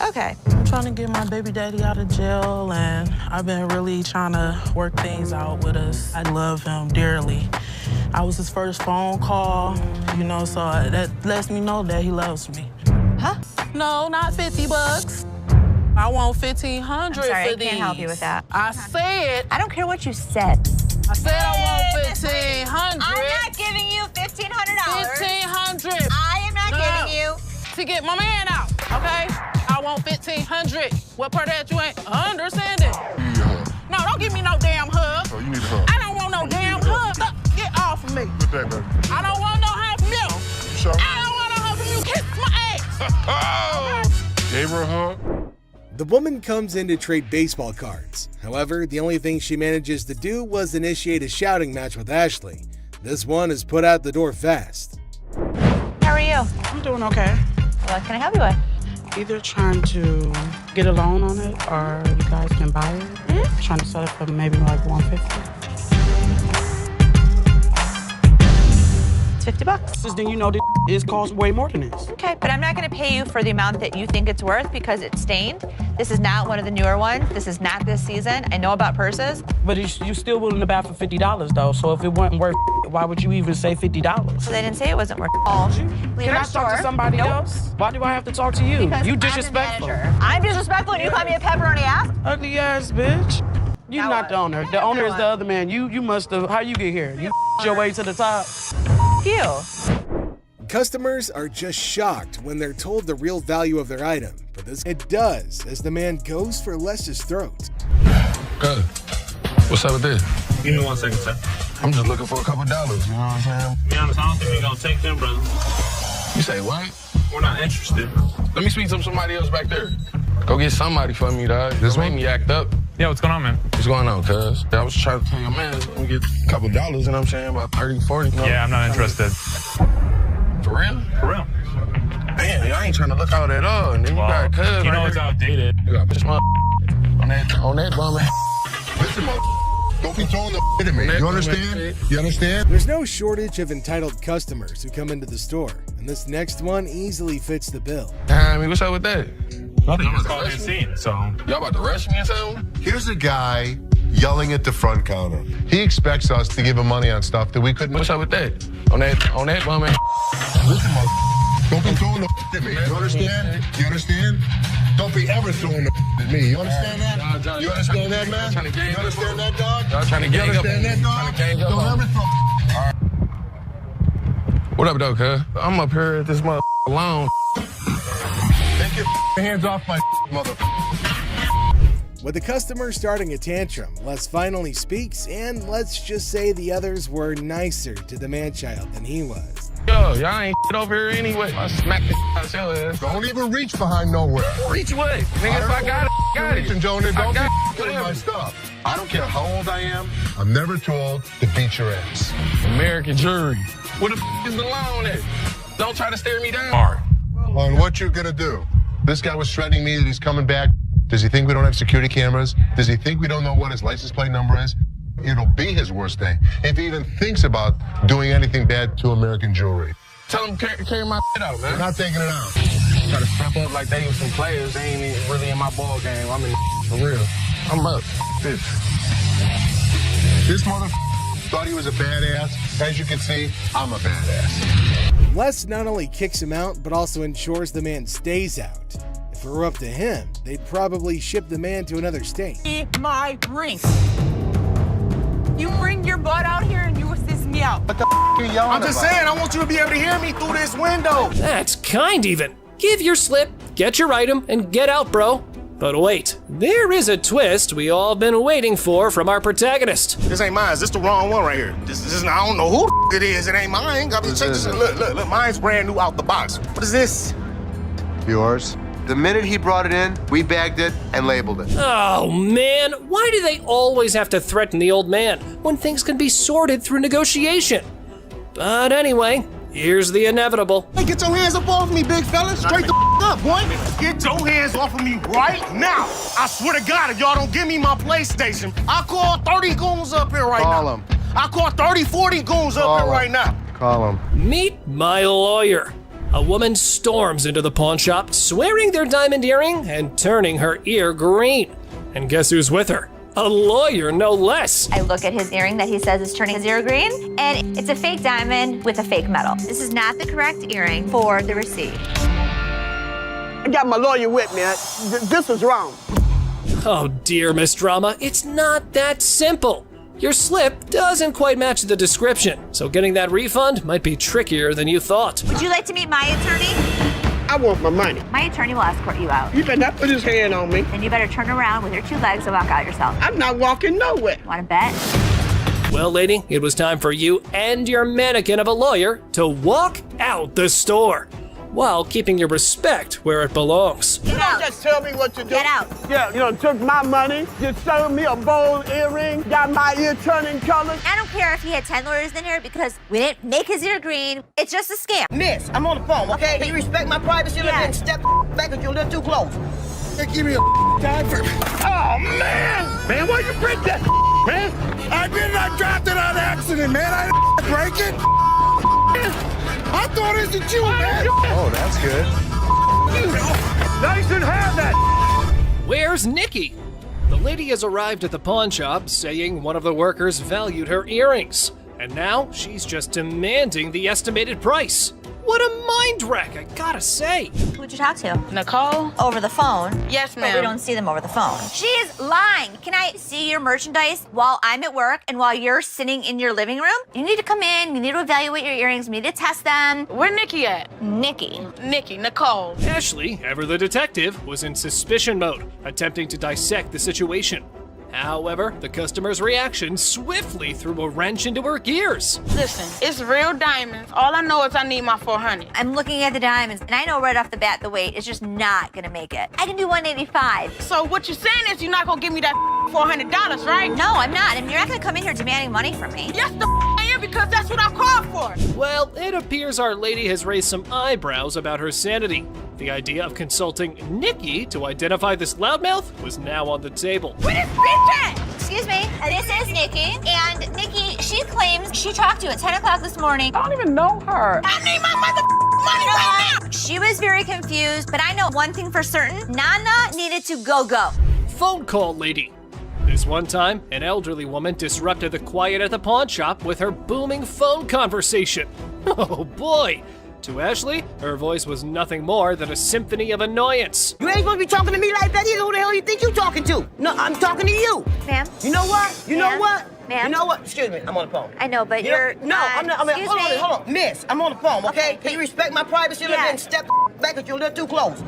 Okay. I'm trying to get my baby daddy out of jail, and I've been really trying to work things out with us. I love him dearly. I was his first phone call, so that lets me know that he loves me. Huh? No, not $50. I want $1,500 I'm sorry, for I these. can't help you with that. I said. I don't care what you said. I said I want $1,500. I'm not giving you $1,500. $1,500. I am not giving you. To get my man out, okay? I want $1,500. What part of that you ain't understanding? You need a hug. No, don't give me no damn hug. Oh, you need a hug. I don't want no damn hug. Get off of me. Put that baby. I don't want no hug from you. Sure. I don't want no hug from you. Kiss my ass. Gave her a hug. The woman comes in to trade baseball cards. However, the only thing she manages to do was initiate a shouting match with Ashley. This one is put out the door fast. How are you? I'm doing okay. What can I help you with? Either trying to get a loan on it or you guys can buy it. Mm-hmm. Trying to sell it for maybe like $150. It's $50. Then you know this is cost way more than this. Okay, but I'm not going to pay you for the amount that you think it's worth because it's stained. This is not one of the newer ones. This is not this season. I know about purses. But you still willing to buy for $50 though. So if it wasn't worth, why would you even say $50? So they didn't say it wasn't worth. Can I talk to somebody else? Why do I have to talk to you? Because You I'm the disrespectful. manager. I'm disrespectful and you call me a pepperoni ass? Ugly ass bitch. You're Now not what? the owner. The owner is the other man. You must have. How you get here? You your way to the top. You. Customers are just shocked when they're told the real value of their item, but this it does as the man goes for Les's throat. Good. What's up with this? Give me 1 second, sir. I'm just looking for a couple dollars, you know what I'm saying? To be honest, I don't think we're gonna take them, brother. You say what? We're not interested. Let me speak to somebody else back there. Go get somebody for me, dog. This make me act up. Yeah, what's going on, man? What's going on, cuz? I was trying to tell your man, let me get a couple dollars, you know what I'm saying? About 30, 40. You know? Yeah, I'm not interested. For real? For real. Man, I ain't trying to look out at all. And then you got cuz. You know it's outdated. You got bitch on that bum. Listen, don't be throwing the at me. You understand? You understand? There's no shortage of entitled customers who come into the store, and this next one easily fits the bill. I mean, what's up with that? Nothing. It's called insane, so. Y'all about to rush me or something? Here's a guy yelling at the front counter. He expects us to give him money on stuff that we couldn't. What's up with that? On that bum. Listen, don't be throwing the at me. You understand? You understand? Don't be ever throwing the at me. You understand that? You understand that, man? You understand that, dog? Y'all trying to gang up. You understand that, dog? Don't ever throw. What up, though, cuz? I'm up here at this mother alone. Take your hands off my mother. With the customer starting a tantrum, Les finally speaks, and let's just say the others were nicer to the man-child than he was. Yo, y'all ain't over here anyway. I smack the out your ass. Don't even reach behind nowhere. Reach what? Nigga, if I got it, got it. Reaching, Jonah, don't got be my stuff. I don't care how old I am. I'm never too old to beat your ass. American jury. What the is the loan at? Don't try to stare me down. Hard. On what you're gonna do? This guy was threatening me that he's coming back. Does he think we don't have security cameras? Does he think we don't know what his license plate number is? It'll be his worst day if he even thinks about doing anything bad to American jewelry. Tell him carry my shit out, man. We're not taking it out. Try to step up like they was some players. They ain't even really in my ball game. I'm in for real. I'm up. This mother thought he was a badass. As you can see, I'm a badass. Les not only kicks him out, but also ensures the man stays out. If it were up to him, they'd probably ship the man to another state. My ring. You bring your butt out here and you assist me out. What the are you yelling I'm just saying, I want you to be able to hear me through this window. That's kind even. Give your slip, get your item, and get out, bro. But wait, there is a twist we all been waiting for from our protagonist. This ain't mine. This the wrong one right here. This is, I don't know who it is. It ain't mine. I mean, check this. Look. Mine's brand new out the box. What is this? Yours. The minute he brought it in, we bagged it and labeled it. Oh man, why do they always have to threaten the old man when things can be sorted through negotiation? But anyway, here's the inevitable. Hey, get your hands up off me, big fella. Straight the up, boy. Get your hands off of me right now. I swear to God, if y'all don't give me my PlayStation, I'll call 30 goons up here right now. Call him. I'll call 30, 40 goons up here right now. Call him. Meet my lawyer. A woman storms into the pawn shop, swearing their diamond earring and turning her ear green. And guess who's with her? A lawyer, no less. I look at his earring that he says is turning his ear green, and it's a fake diamond with a fake metal. This is not the correct earring for the receipt. I got my lawyer with me. This is wrong. Oh dear, Miss Drama, it's not that simple. Your slip doesn't quite match the description, so getting that refund might be trickier than you thought. Would you like to meet my attorney? I want my money. My attorney will escort you out. You better not put his hand on me. Then you better turn around with your 2 legs and walk out yourself. I'm not walking nowhere. Want to bet? Well, lady, it was time for you and your mannequin of a lawyer to walk out the store. while keeping your respect where it belongs. You don't just tell me what to do. Get out. Yeah, you know, took my money, just sold me a bold earring, got my ear turning colors. I don't care if he had 10 lawyers in here because we didn't make his ear green. It's just a scam. Miss, I'm on the phone, okay? Can you respect my privacy a little bit and step back because you're a little too close? Hey, give me a time for... Oh, man! Man, why you break that, man? I did not drop it on accident, man. I didn't break it. I thought it was you, man. Oh, that's good. Nice and have that. Where's Nikki? The lady has arrived at the pawn shop saying one of the workers valued her earrings, and now she's just demanding the estimated price. What a mind wreck, I gotta say. Who'd you talk to? Nicole? Over the phone. Yes, But ma'am. we don't see them over the phone. She is lying. Can I see your merchandise while I'm at work and while you're sitting in your living room? You need to come in, you need to evaluate your earrings, we need to test them. Where Nikki at? Nikki. Nicole. Ashley, ever the detective, was in suspicion mode, attempting to dissect the situation. However, the customer's reaction swiftly threw a wrench into her gears. Listen, it's real diamonds. All I know is I need my 400. I'm looking at the diamonds, and I know right off the bat the weight is just not gonna make it. I can do 185. So what you're saying is you're not gonna give me that $400, right? No, I'm not. I mean, you're not gonna come in here demanding money from me. Yes, I am, because that's what I called for. Well, it appears our lady has raised some eyebrows about her sanity. The idea of consulting Nikki to identify this loudmouth was now on the table. Where this bitch at? Excuse me, this is Nikki, and Nikki, she claims she talked to you at 10 o'clock this morning. I don't even know her. I need my money right now. She was very confused, but I know one thing for certain. Nana needed to go. Phone call lady. This one time, an elderly woman disrupted the quiet at the pawn shop with her booming phone conversation. Oh boy! To Ashley, her voice was nothing more than a symphony of annoyance. You ain't supposed to be talking to me like that either. Who the hell you think you talking to? No, I'm talking to you. Ma'am? You know what? You know what? Ma'am? You know what? Excuse me, I'm on the phone. I know, but You you're know- No, I'm not. I mean, excuse me. hold on. Miss, I'm on the phone, okay? Okay. Can you respect my privacy a little bit and step back because you're a little too close?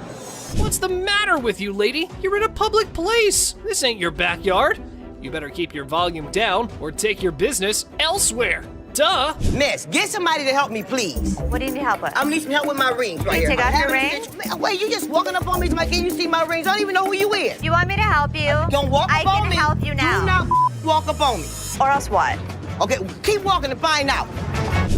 What's the matter with you, lady? You're in a public place. This ain't your backyard. You better keep your volume down or take your business elsewhere. Duh! Miss, get somebody to help me, please. What do you need help with? I need some help with my rings right Can you here. take off your I haven't ring? seen it. Wait, you just walking up on me like, can you see my rings? I don't even know who you is. You want me to help you? Don't walk I up on can me. help you now. Do not walk up on me. Or else what? Okay, keep walking to find out.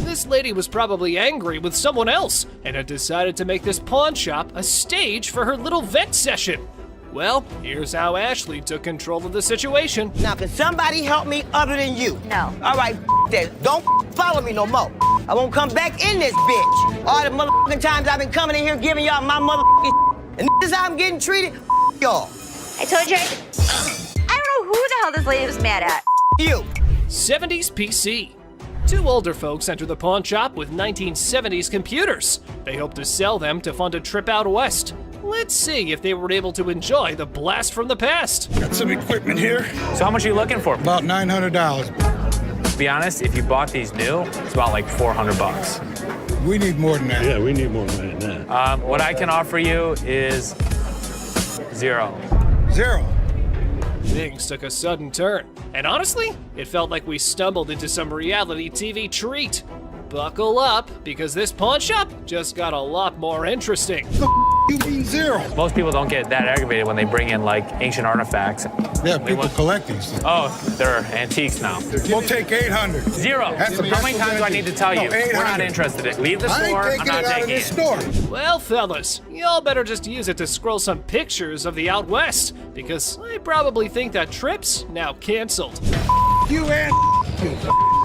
This lady was probably angry with someone else and had decided to make this pawn shop a stage for her little vent session. Well, here's how Ashley took control of the situation. Now, can somebody help me other than you? No. All right, that. Don't follow me no more. I won't come back in this bitch. All the motherfucking times I've been coming in here giving y'all my motherfucking and this is how I'm getting treated. Y'all. I told you. I don't know who the hell this lady was mad at. You. 70s PC. Two older folks enter the pawn shop with 1970s computers. They hope to sell them to fund a trip out west. Let's see if they were able to enjoy the blast from the past. Got some equipment here. So how much are you looking for? About $900. To be honest, if you bought these new, it's about like 400 bucks. We need more than that. Yeah, we need more money than that. What I can offer you is $0. Zero. Things took a sudden turn, and honestly, it felt like we stumbled into some reality TV treat. Buckle up, because this pawn shop just got a lot more interesting. You mean zero? Most people don't get that aggravated when they bring in like ancient artifacts. Yeah, people collect these. Oh, they're antiques now. We'll take 800. $0. That's the How best many we're times do gonna I need do. to tell you? No, We're not 800. interested in. Leave the I store. ain't I'm taking not it out of taking this it. store. Well, fellas, y'all better just use it to scroll some pictures of the out west, because I probably think that trip's now canceled. You and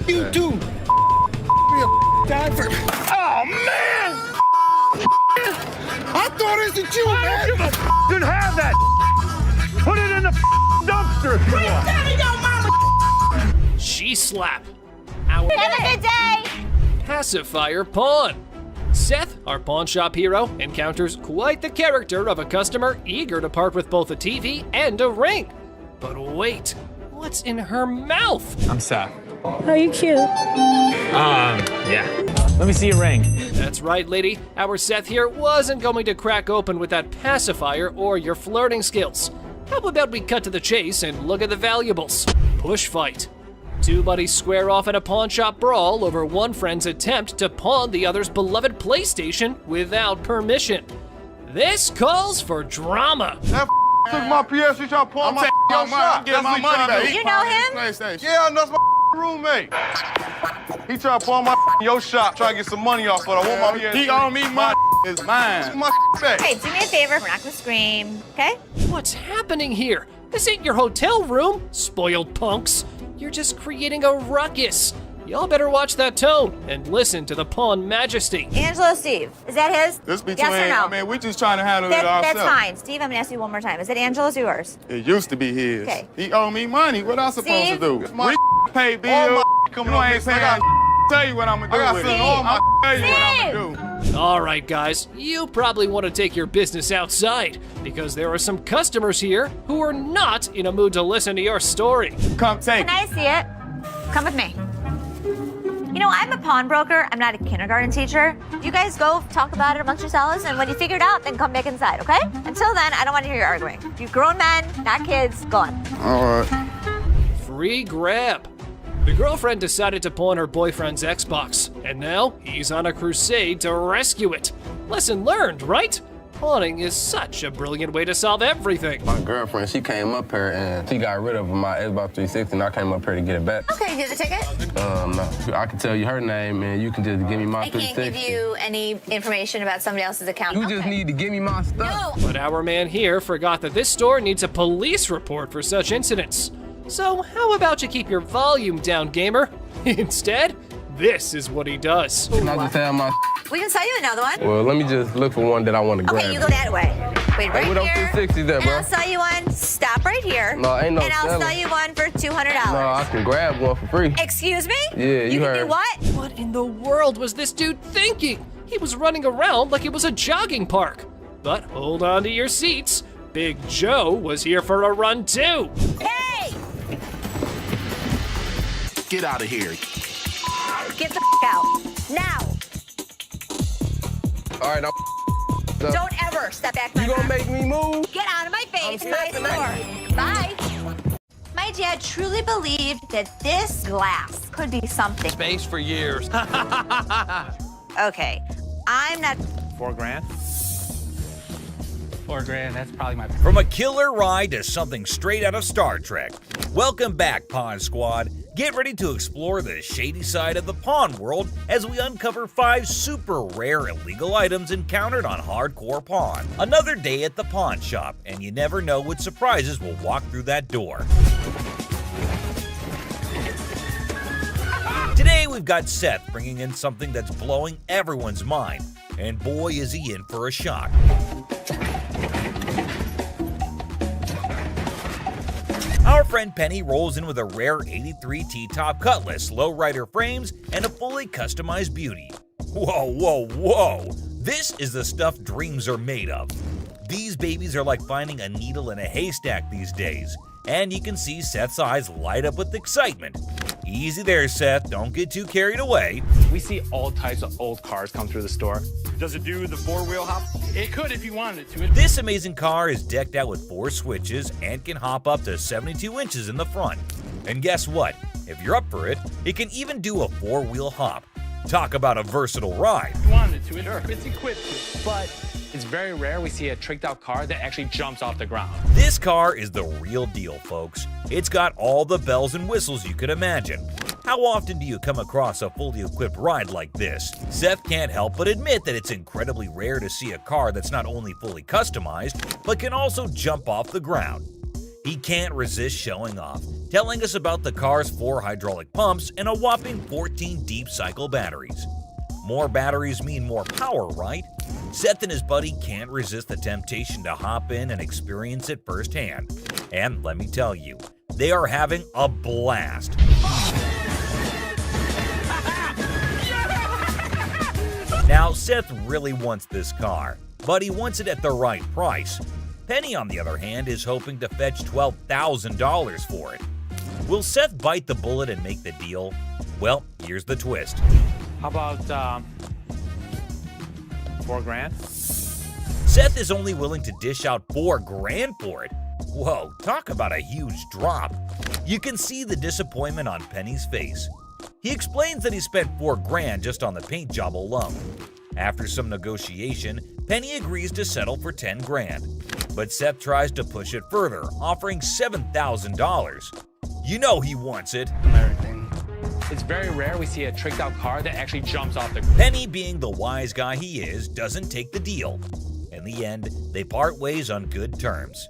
you too. Time for. Oh man! I thought it was you, man. Didn't have that. Put it in the dumpster if you want. She slap. Our Have a good day. pacifier pawn. Seth, our pawn shop hero, encounters quite the character of a customer eager to part with both a TV and a ring. But wait, what's in her mouth? I'm Seth. Oh, you cute. Yeah. Let me see your ring. That's right, lady. Our Seth here wasn't going to crack open with that pacifier or your flirting skills. How about we cut to the chase and look at the valuables? Push fight. Two buddies square off in a pawn shop brawl over one friend's attempt to pawn the other's beloved PlayStation without permission. This calls for drama. That took my PS, he trying to pawn my shop. I'm getting my money back. You know him? PlayStation. Yeah, that's my roommate. He trying to pawn my your shop, trying to get some money off, but I want my PS. He owe me money. It's mine. My back. Hey, do me a favor. We're not gonna scream, okay? What's happening here? This ain't your hotel room, spoiled punks. You're just creating a ruckus. Y'all better watch that tone and listen to the Pawn Majesty. Angelo, Steve, is that his? This between, yes or no? I mean, we just trying to handle it ourselves. That's fine. Steve, I'm gonna ask you one more time. Is it Angelo's or yours? It used to be his. Okay. He owe me money. What else supposed Steve? to do? My Pay bills. coming You on ain't this saying thing. tell you what I'm gonna do I got with to it. all my I'll tell you what I'm gonna do. All right, guys, you probably want to take your business outside because there are some customers here who are not in a mood to listen to your story. Come take Can I see it? Come with me. You know, I'm a pawnbroker. I'm not a kindergarten teacher. You guys go talk about it amongst yourselves, and when you figure it out, then come back inside, okay? Until then, I don't want to hear you arguing. You grown men, not kids, go on. All right. Free grab. The girlfriend decided to pawn her boyfriend's Xbox, and now he's on a crusade to rescue it. Lesson learned, right? Pawning is such a brilliant way to solve everything. My girlfriend, she came up here and she got rid of my Xbox 360 and I came up here to get it back. Okay, here's the ticket. No. I can tell you her name and you can just give me my I can't 360. give you any information about somebody else's account. You just need to give me my stuff. No. But our man here forgot that this store needs a police report for such incidents. So how about you keep your volume down, gamer? Instead, this is what he does. Can I just have my We can sell you another one. Well, let me just look for one that I want to grab. Okay, you go that way. Wait, right Hey, what here. else 360 there, And bro? I'll sell you one. Stop right here. No, ain't no And I'll selling. sell you one for $200. No, I can grab one for free. Excuse me? Yeah, you can heard. do what? What in the world was this dude thinking? He was running around like it was a jogging park. But hold on to your seats. Big Joe was here for a run too. Hey! Get out of here. Get the out. Now. All right, Don't ever step back. You gonna make me move? Get out of my face. My store. Bye. My dad truly believed that this glass could be something. Space for years. Okay, I'm not. $4 grand. $4 grand, that's probably my. From a killer ride to something straight out of Star Trek. Welcome back, Pawn Squad. Get ready to explore the shady side of the pawn world as we uncover 5 super rare illegal items encountered on Hardcore Pawn. Another day at the pawn shop, and you never know what surprises will walk through that door. Today we've got Seth bringing in something that's blowing everyone's mind, and boy is he in for a shock. Our friend Penny rolls in with a rare 83 T-top Cutlass, lowrider frames, and a fully customized beauty. Whoa, whoa, whoa! This is the stuff dreams are made of. These babies are like finding a needle in a haystack these days, and you can see Seth's eyes light up with excitement. Easy there, Seth, don't get too carried away. We see all types of old cars come through the store. Does it do the 4-wheel hop? It could if you wanted it to. This amazing car is decked out with 4 switches and can hop up to 72 inches in the front. And guess what? If you're up for it, it can even do a 4-wheel hop. Talk about a versatile ride. If you wanted to, it's equipped to. But it's very rare we see a tricked out car that actually jumps off the ground. This car is the real deal, folks. It's got all the bells and whistles you could imagine. How often do you come across a fully equipped ride like this? Seth can't help but admit that it's incredibly rare to see a car that's not only fully customized, but can also jump off the ground. He can't resist showing off, telling us about the car's 4 hydraulic pumps and a whopping 14 deep cycle batteries. More batteries mean more power, right? Seth and his buddy can't resist the temptation to hop in and experience it firsthand. And let me tell you, they are having a blast. Now, Seth really wants this car, but he wants it at the right price. Penny, on the other hand, is hoping to fetch $12,000 for it. Will Seth bite the bullet and make the deal? Well, here's the twist. How about $4 grand? Seth is only willing to dish out $4 grand for it. Whoa, talk about a huge drop. You can see the disappointment on Penny's face. He explains that he spent $4,000 just on the paint job alone. After some negotiation, Penny agrees to settle for $10,000. But Seth tries to push it further, offering $7,000. You know he wants it. It's very rare we see a tricked out car that actually jumps off the... Penny, being the wise guy he is, doesn't take the deal. In the end, they part ways on good terms.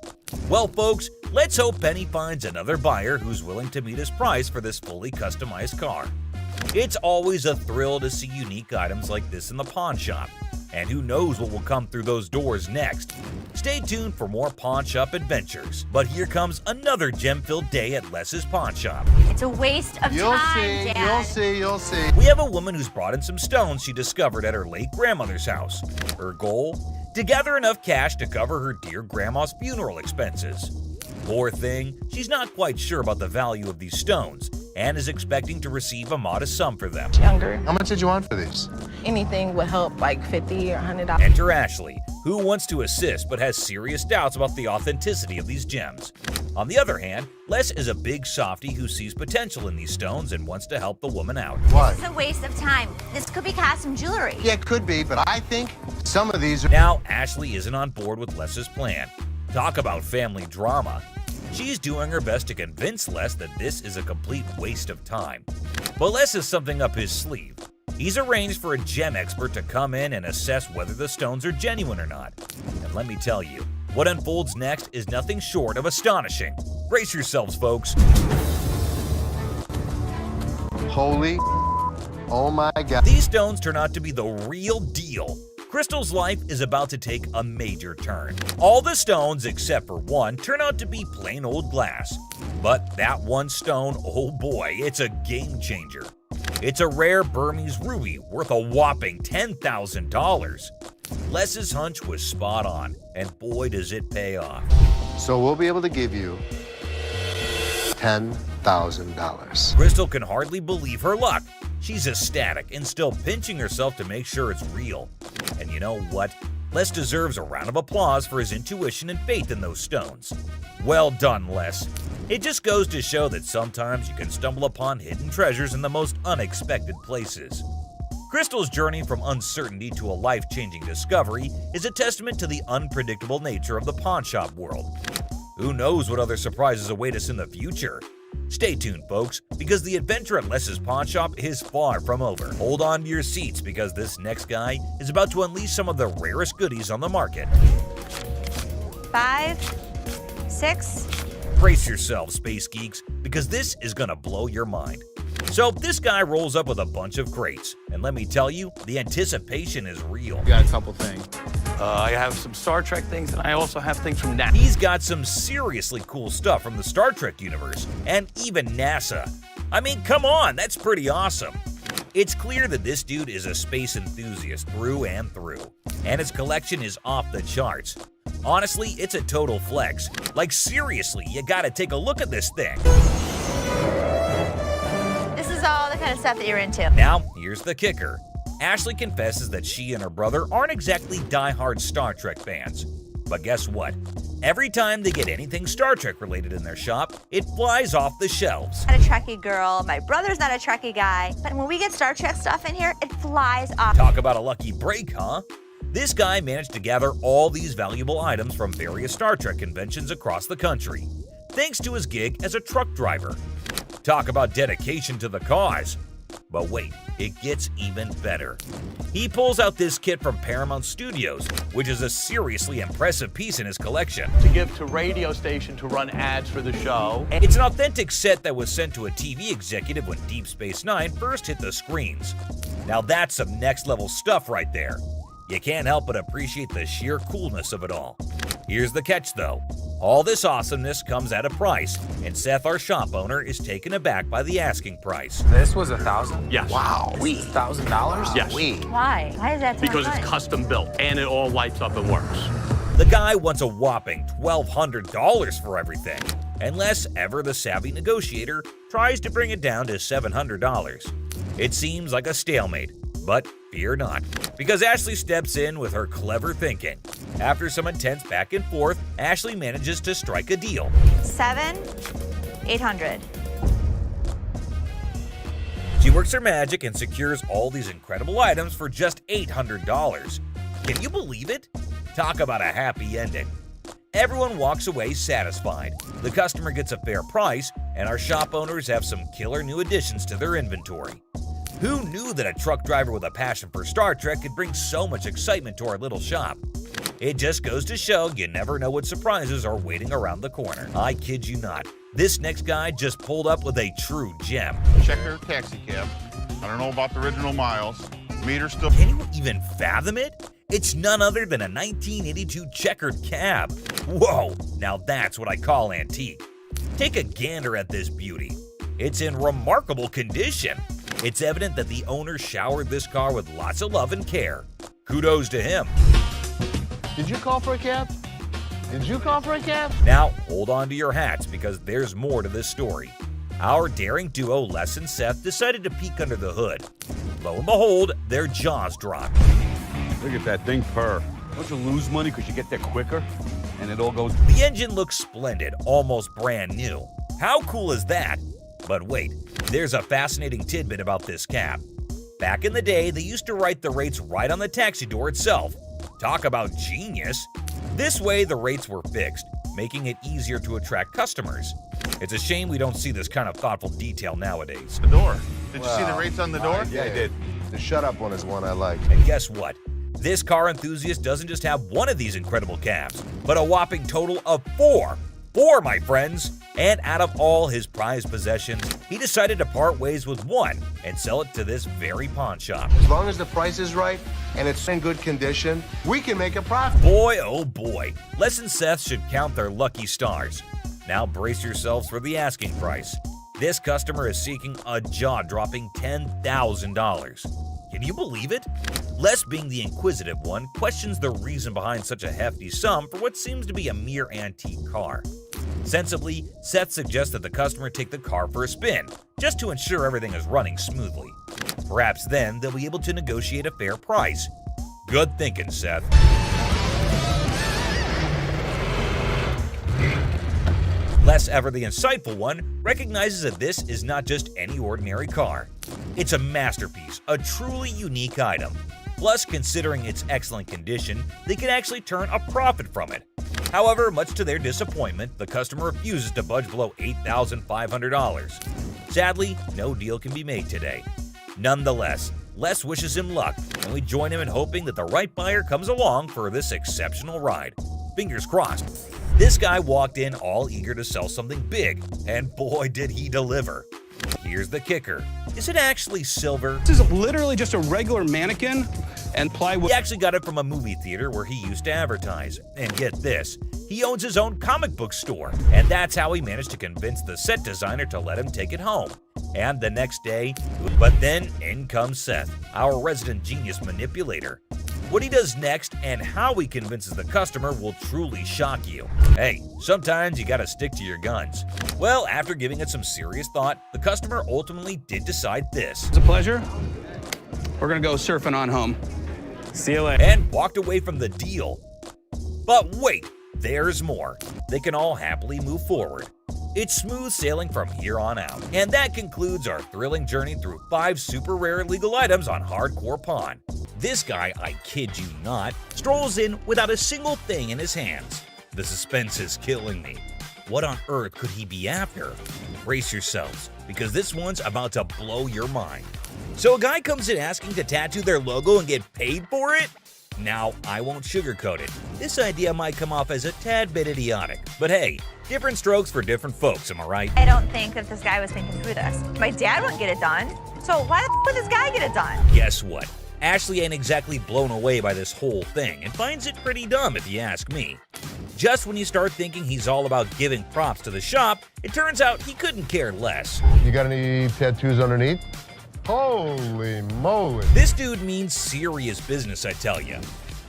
Well, folks, let's hope Penny finds another buyer who's willing to meet his price for this fully customized car. It's always a thrill to see unique items like this in the pawn shop. And who knows what will come through those doors next. Stay tuned for more pawn shop adventures. But here comes another gem-filled day at Les's pawn shop. It's a waste of time, Dad. You'll see. We have a woman who's brought in some stones she discovered at her late grandmother's house. Her goal? To gather enough cash to cover her dear grandma's funeral expenses. Poor thing, she's not quite sure about the value of these stones and is expecting to receive a modest sum for them. Younger. How much did you want for these? Anything would help, like $50 or $100. Enter Ashley, who wants to assist but has serious doubts about the authenticity of these gems. On the other hand, Les is a big softie who sees potential in these stones and wants to help the woman out. What? This is a waste of time. This could be custom jewelry. Yeah, it could be, but I think some of these are... Now, Ashley isn't on board with Les's plan. Talk about family drama. She's doing her best to convince Les that this is a complete waste of time. But Les has something up his sleeve. He's arranged for a gem expert to come in and assess whether the stones are genuine or not. And let me tell you, what unfolds next is nothing short of astonishing. Brace yourselves, folks. Holy... Oh my God. These stones turn out to be the real deal. Crystal's life is about to take a major turn. All the stones, except for one, turn out to be plain old glass. But that one stone, oh boy, it's a game changer. It's a rare Burmese ruby worth a whopping $10,000. Les's hunch was spot on, and boy does it pay off. So we'll be able to give you $10,000. Crystal can hardly believe her luck. She's ecstatic and still pinching herself to make sure it's real. And you know what? Les deserves a round of applause for his intuition and faith in those stones. Well done, Les. It just goes to show that sometimes you can stumble upon hidden treasures in the most unexpected places. Crystal's journey from uncertainty to a life-changing discovery is a testament to the unpredictable nature of the pawn shop world. Who knows what other surprises await us in the future? Stay tuned, folks, because the adventure at Les's pawn shop is far from over. Hold on to your seats because this next guy is about to unleash some of the rarest goodies on the market. 5, 6. Brace yourselves, space geeks, because this is gonna blow your mind. So this guy rolls up with a bunch of crates, and let me tell you, the anticipation is real. Got a couple things. I have some Star Trek things, and I also have things from NASA. He's got some seriously cool stuff from the Star Trek universe, and even NASA. I mean, come on, that's pretty awesome. It's clear that this dude is a space enthusiast through and through, and his collection is off the charts. Honestly, it's a total flex. Like seriously, you gotta take a look at this thing. This is all the kind of stuff that you're into. Now, here's the kicker. Ashley confesses that she and her brother aren't exactly die-hard Star Trek fans. But guess what? Every time they get anything Star Trek related in their shop, it flies off the shelves. I'm not a Trekkie girl, my brother's not a Trekkie guy, but when we get Star Trek stuff in here, it flies off. Talk about a lucky break, huh? This guy managed to gather all these valuable items from various Star Trek conventions across the country, thanks to his gig as a truck driver. Talk about dedication to the cause. But wait, it gets even better. He pulls out this kit from Paramount Studios, which is a seriously impressive piece in his collection. To give to radio station to run ads for the show. It's an authentic set that was sent to a TV executive when Deep Space Nine first hit the screens. Now that's some next level stuff right there. You can't help but appreciate the sheer coolness of it all. Here's the catch though. All this awesomeness comes at a price, and Seth, our shop owner, is taken aback by the asking price. This was $1,000? Yes. Wow. $1,000? Yes. Why? Why is that so Because much? it's custom built and it all lights up and works. The guy wants a whopping $1,200 for everything, unless ever the savvy negotiator tries to bring it down to $700. It seems like a stalemate, but fear not, because Ashley steps in with her clever thinking. After some intense back and forth, Ashley manages to strike a deal. 7, $800. She works her magic and secures all these incredible items for just $800. Can you believe it? Talk about a happy ending. Everyone walks away satisfied. The customer gets a fair price, and our shop owners have some killer new additions to their inventory. Who knew that a truck driver with a passion for Star Trek could bring so much excitement to our little shop? It just goes to show you never know what surprises are waiting around the corner. I kid you not. This next guy just pulled up with a true gem. Checker taxi cab. I don't know about the original miles. Meter still. Can you even fathom it? It's none other than a 1982 checkered cab. Whoa, now that's what I call antique. Take a gander at this beauty. It's in remarkable condition. It's evident that the owner showered this car with lots of love and care. Kudos to him. Did you call for a cab? Did you call for a cab? Now, hold on to your hats because there's more to this story. Our daring duo, Les and Seth, decided to peek under the hood. Lo and behold, their jaws dropped. Look at that thing purr. Don't you lose money because you get there quicker? And it all goes... The engine looks splendid, almost brand new. How cool is that? But wait, there's a fascinating tidbit about this cab. Back in the day, they used to write the rates right on the taxi door itself. Talk about genius! This way, the rates were fixed, making it easier to attract customers. It's a shame we don't see this kind of thoughtful detail nowadays. The door. Did you see the rates on the door? Yeah, I did. The shut up one is one I like. And guess what? This car enthusiast doesn't just have one of these incredible cabs, but a whopping total of 4. 4, my friends! And out of all his prized possessions, he decided to part ways with one and sell it to this very pawn shop. As long as the price is right and it's in good condition, we can make a profit. Boy, oh boy, Les and Seth should count their lucky stars. Now brace yourselves for the asking price. This customer is seeking a jaw-dropping $10,000. Can you believe it? Les, being the inquisitive one, questions the reason behind such a hefty sum for what seems to be a mere antique car. Sensibly, Seth suggests that the customer take the car for a spin, just to ensure everything is running smoothly. Perhaps then they'll be able to negotiate a fair price. Good thinking, Seth. Les, ever the insightful one, recognizes that this is not just any ordinary car. It's a masterpiece, a truly unique item. Plus, considering its excellent condition, they can actually turn a profit from it. However, much to their disappointment, the customer refuses to budge below $8,500. Sadly, no deal can be made today. Nonetheless, Les wishes him luck, and we join him in hoping that the right buyer comes along for this exceptional ride. Fingers crossed. This guy walked in all eager to sell something big, and boy did he deliver. Here's the kicker. Is it actually silver? This is literally just a regular mannequin and plywood. He actually got it from a movie theater where he used to advertise. And get this, he owns his own comic book store. And that's how he managed to convince the set designer to let him take it home. And the next day, but then in comes Seth, our resident genius manipulator. What he does next and how he convinces the customer will truly shock you. Hey, sometimes you gotta stick to your guns. Well, after giving it some serious thought, the customer ultimately did decide this. It's a pleasure. We're gonna go surfing on home. See you later. And walked away from the deal. But wait, there's more. They can all happily move forward. It's smooth sailing from here on out. And that concludes our thrilling journey through 5 super rare illegal items on Hardcore Pawn. This guy, I kid you not, strolls in without a single thing in his hands. The suspense is killing me. What on earth could he be after? Brace yourselves, because this one's about to blow your mind. So a guy comes in asking to tattoo their logo and get paid for it? Now, I won't sugarcoat it. This idea might come off as a tad bit idiotic. But hey, different strokes for different folks, am I right? I don't think that this guy was thinking through this. My dad wouldn't get it done. So why the f would this guy get it done? Guess what? Ashley ain't exactly blown away by this whole thing and finds it pretty dumb if you ask me. Just when you start thinking he's all about giving props to the shop, it turns out he couldn't care less. You got any tattoos underneath? Holy moly. This dude means serious business, I tell you.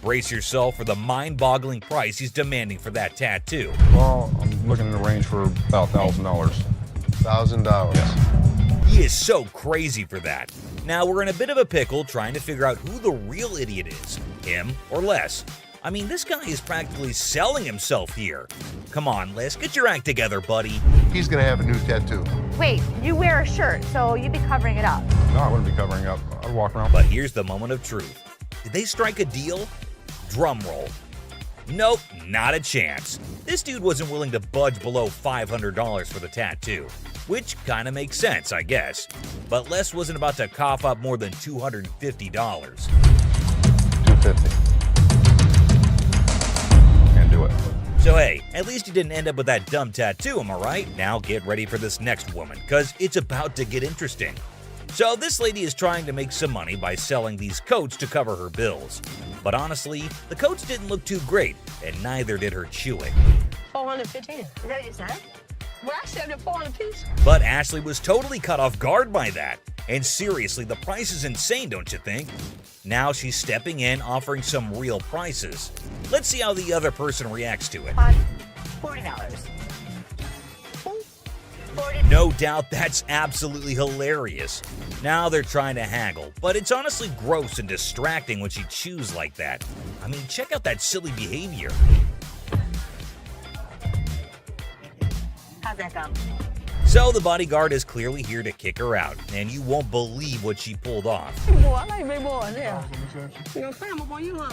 Brace yourself for the mind-boggling price he's demanding for that tattoo. Well, I'm looking in the range for about $1,000. $1,000. Yeah. He is so crazy for that. Now we're in a bit of a pickle trying to figure out who the real idiot is, him or Les. I mean, this guy is practically selling himself here. Come on, Les, get your act together, buddy. He's gonna have a new tattoo. Wait, you wear a shirt, so you'd be covering it up. No, I wouldn't be covering up. I'd walk around. But here's the moment of truth. Did they strike a deal? Drum roll. Nope, not a chance. This dude wasn't willing to budge below $500 for the tattoo, which kind of makes sense, I guess. But Les wasn't about to cough up more than $250. $250. Can't do it. So hey, at least you didn't end up with that dumb tattoo, am I right? Now get ready for this next woman, cause it's about to get interesting. So this lady is trying to make some money by selling these coats to cover her bills. But honestly, the coats didn't look too great, and neither did her chewing. 415. Is that what you said? Well, I said it 400 piece. But Ashley was totally caught off guard by that. And seriously, the price is insane, don't you think? Now she's stepping in, offering some real prices. Let's see how the other person reacts to it. $40. No doubt that's absolutely hilarious. Now they're trying to haggle, but it's honestly gross and distracting when she chews like that. I mean, check out that silly behavior. How's that come? So the bodyguard is clearly here to kick her out, and you won't believe what she pulled off. Big boy, I like big boys, yeah. You know, Sam, up on you, huh?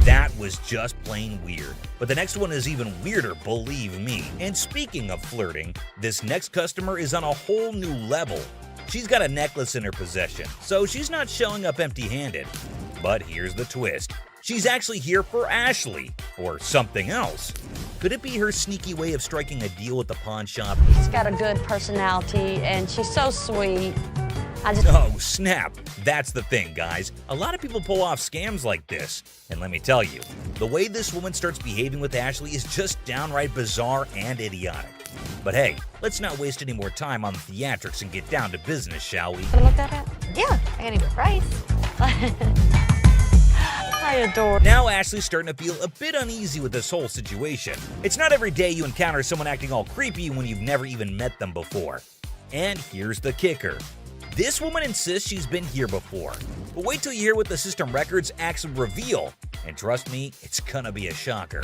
That was just plain weird. But the next one is even weirder, believe me. And speaking of flirting, this next customer is on a whole new level. She's got a necklace in her possession, so she's not showing up empty-handed. But here's the twist. She's actually here for Ashley, or something else. Could it be her sneaky way of striking a deal with the pawn shop? She's got a good personality, and she's so sweet. Oh, snap. That's the thing, guys. A lot of people pull off scams like this. And let me tell you, the way this woman starts behaving with Ashley is just downright bizarre and idiotic. But hey, let's not waste any more time on the theatrics and get down to business, shall we? Can I look that up? Yeah, I got a good price. I adore. Now Ashley's starting to feel a bit uneasy with this whole situation. It's not every day you encounter someone acting all creepy when you've never even met them before. And here's the kicker. This woman insists she's been here before. But wait till you hear what the system records actually reveal. And trust me, it's gonna be a shocker.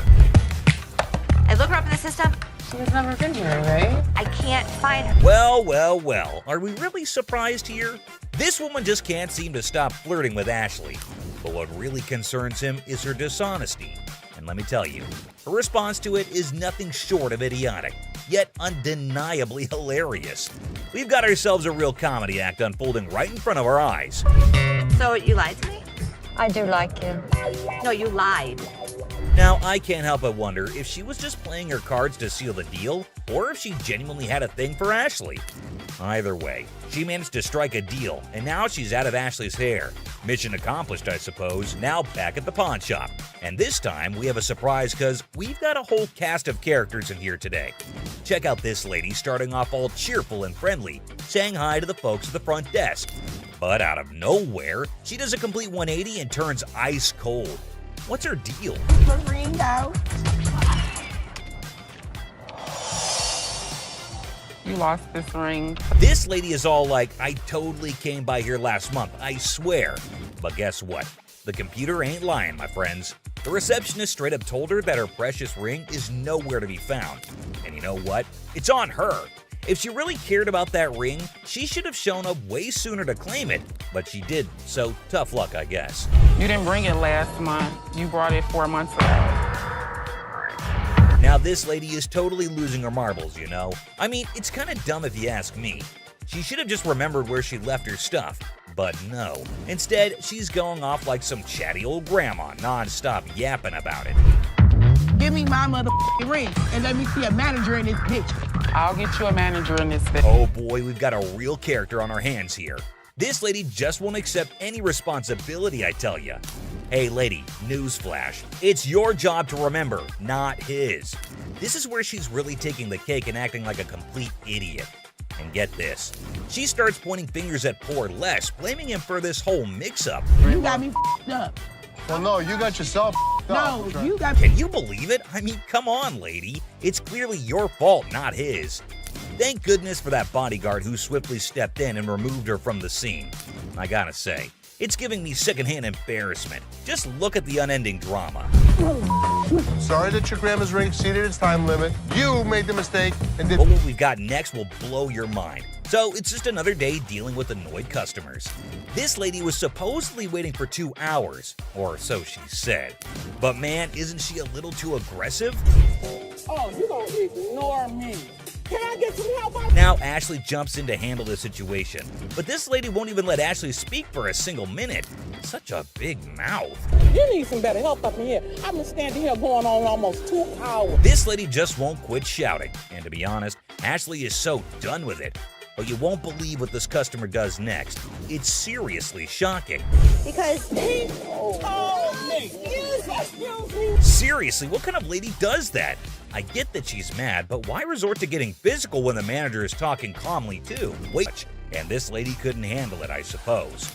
I look her up in the system. She's never been here, right? I can't find her. Well, well, well. Are we really surprised here? This woman just can't seem to stop flirting with Ashley. But what really concerns him is her dishonesty. And let me tell you, her response to it is nothing short of idiotic, yet undeniably hilarious. We've got ourselves a real comedy act unfolding right in front of our eyes. So you lied to me? I do like you. No, you lied. Now, I can't help but wonder if she was just playing her cards to seal the deal, or if she genuinely had a thing for Ashley. Either way, she managed to strike a deal, and now she's out of Ashley's hair. Mission accomplished, I suppose, now back at the pawn shop. And this time, we have a surprise because we've got a whole cast of characters in here today. Check out this lady starting off all cheerful and friendly, saying hi to the folks at the front desk. But out of nowhere, she does a complete 180 and turns ice cold. What's her deal? Ringo. You lost this ring. This lady is all like, I totally came by here last month, I swear. But guess what? The computer ain't lying, my friends. The receptionist straight up told her that her precious ring is nowhere to be found. And you know what? It's on her. If she really cared about that ring, she should have shown up way sooner to claim it, but she didn't, so tough luck, I guess. You didn't bring it last month. You brought it 4 months ago. Now this lady is totally losing her marbles, you know? I mean, it's kind of dumb if you ask me. She should have just remembered where she left her stuff, but no. Instead, she's going off like some chatty old grandma, non-stop yapping about it. Give me my motherfucking ring and let me see a manager in this bitch. I'll get you a manager in this bitch. Oh boy, we've got a real character on our hands here. This lady just won't accept any responsibility, I tell ya. Hey lady, newsflash. It's your job to remember, not his. This is where she's really taking the cake and acting like a complete idiot. And get this, she starts pointing fingers at poor Les, blaming him for this whole mix-up. You got me up. Well, no, you got yourself No, up. you got. Can you believe it? I mean, come on, lady. It's clearly your fault, not his. Thank goodness for that bodyguard who swiftly stepped in and removed her from the scene. I gotta say, It's giving me secondhand embarrassment. Just look at the unending drama. Sorry that your grandma's ring exceeded its time limit. You made the mistake and did. But what we've got next will blow your mind. So it's just another day dealing with annoyed customers. This lady was supposedly waiting for 2 hours, or so she said. But man, isn't she a little too aggressive? Oh, you gonna ignore me. Can I get some help? Now Ashley jumps in to handle the situation, but this lady won't even let Ashley speak for a single minute. Such a big mouth. You need some better help up in here. I've been standing here going on almost 2 hours. This lady just won't quit shouting, and to be honest, Ashley is so done with it. But you won't believe what this customer does next. It's seriously shocking. Because he told me. Excuse me. Seriously, what kind of lady does that? I get that she's mad, but why resort to getting physical when the manager is talking calmly too? Wait, and this lady couldn't handle it, I suppose.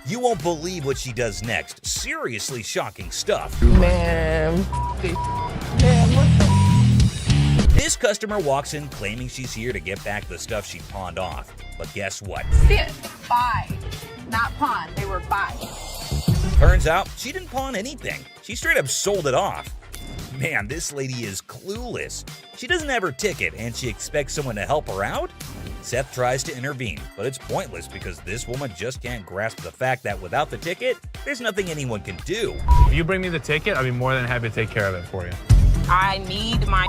You won't believe what she does next. Seriously shocking stuff. Man, what the? This customer walks in claiming she's here to get back the stuff she pawned off. But guess what? Sit. Buy. Not pawn. They were buy. Turns out she didn't pawn anything. She straight up sold it off. Man, this lady is clueless. She doesn't have her ticket and she expects someone to help her out? Seth tries to intervene, but it's pointless because this woman just can't grasp the fact that without the ticket, there's nothing anyone can do. If you bring me the ticket, I'll be more than happy to take care of it for you. I need my.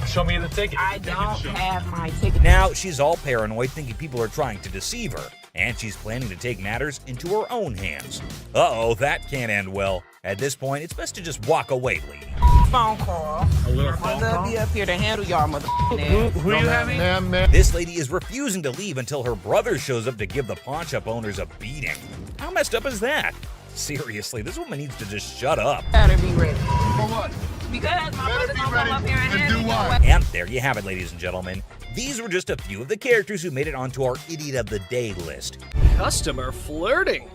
Show me the ticket. I don't have my ticket. Now she's all paranoid, thinking people are trying to deceive her, and she's planning to take matters into her own hands. Uh-oh, that can't end well. At this point, it's best to just walk away, lady. Phone call. A little phone call? I'll be up here to handle y'all mother. Who are you having? This lady is refusing to leave until her brother shows up to give the pawn shop owners a beating. How messed up is that? Seriously, this woman needs to just shut up. Better be ready. For what? Because my brother's gonna come up here and do what? And there you have it, ladies and gentlemen. These were just a few of the characters who made it onto our Idiot of the Day list. Customer flirting.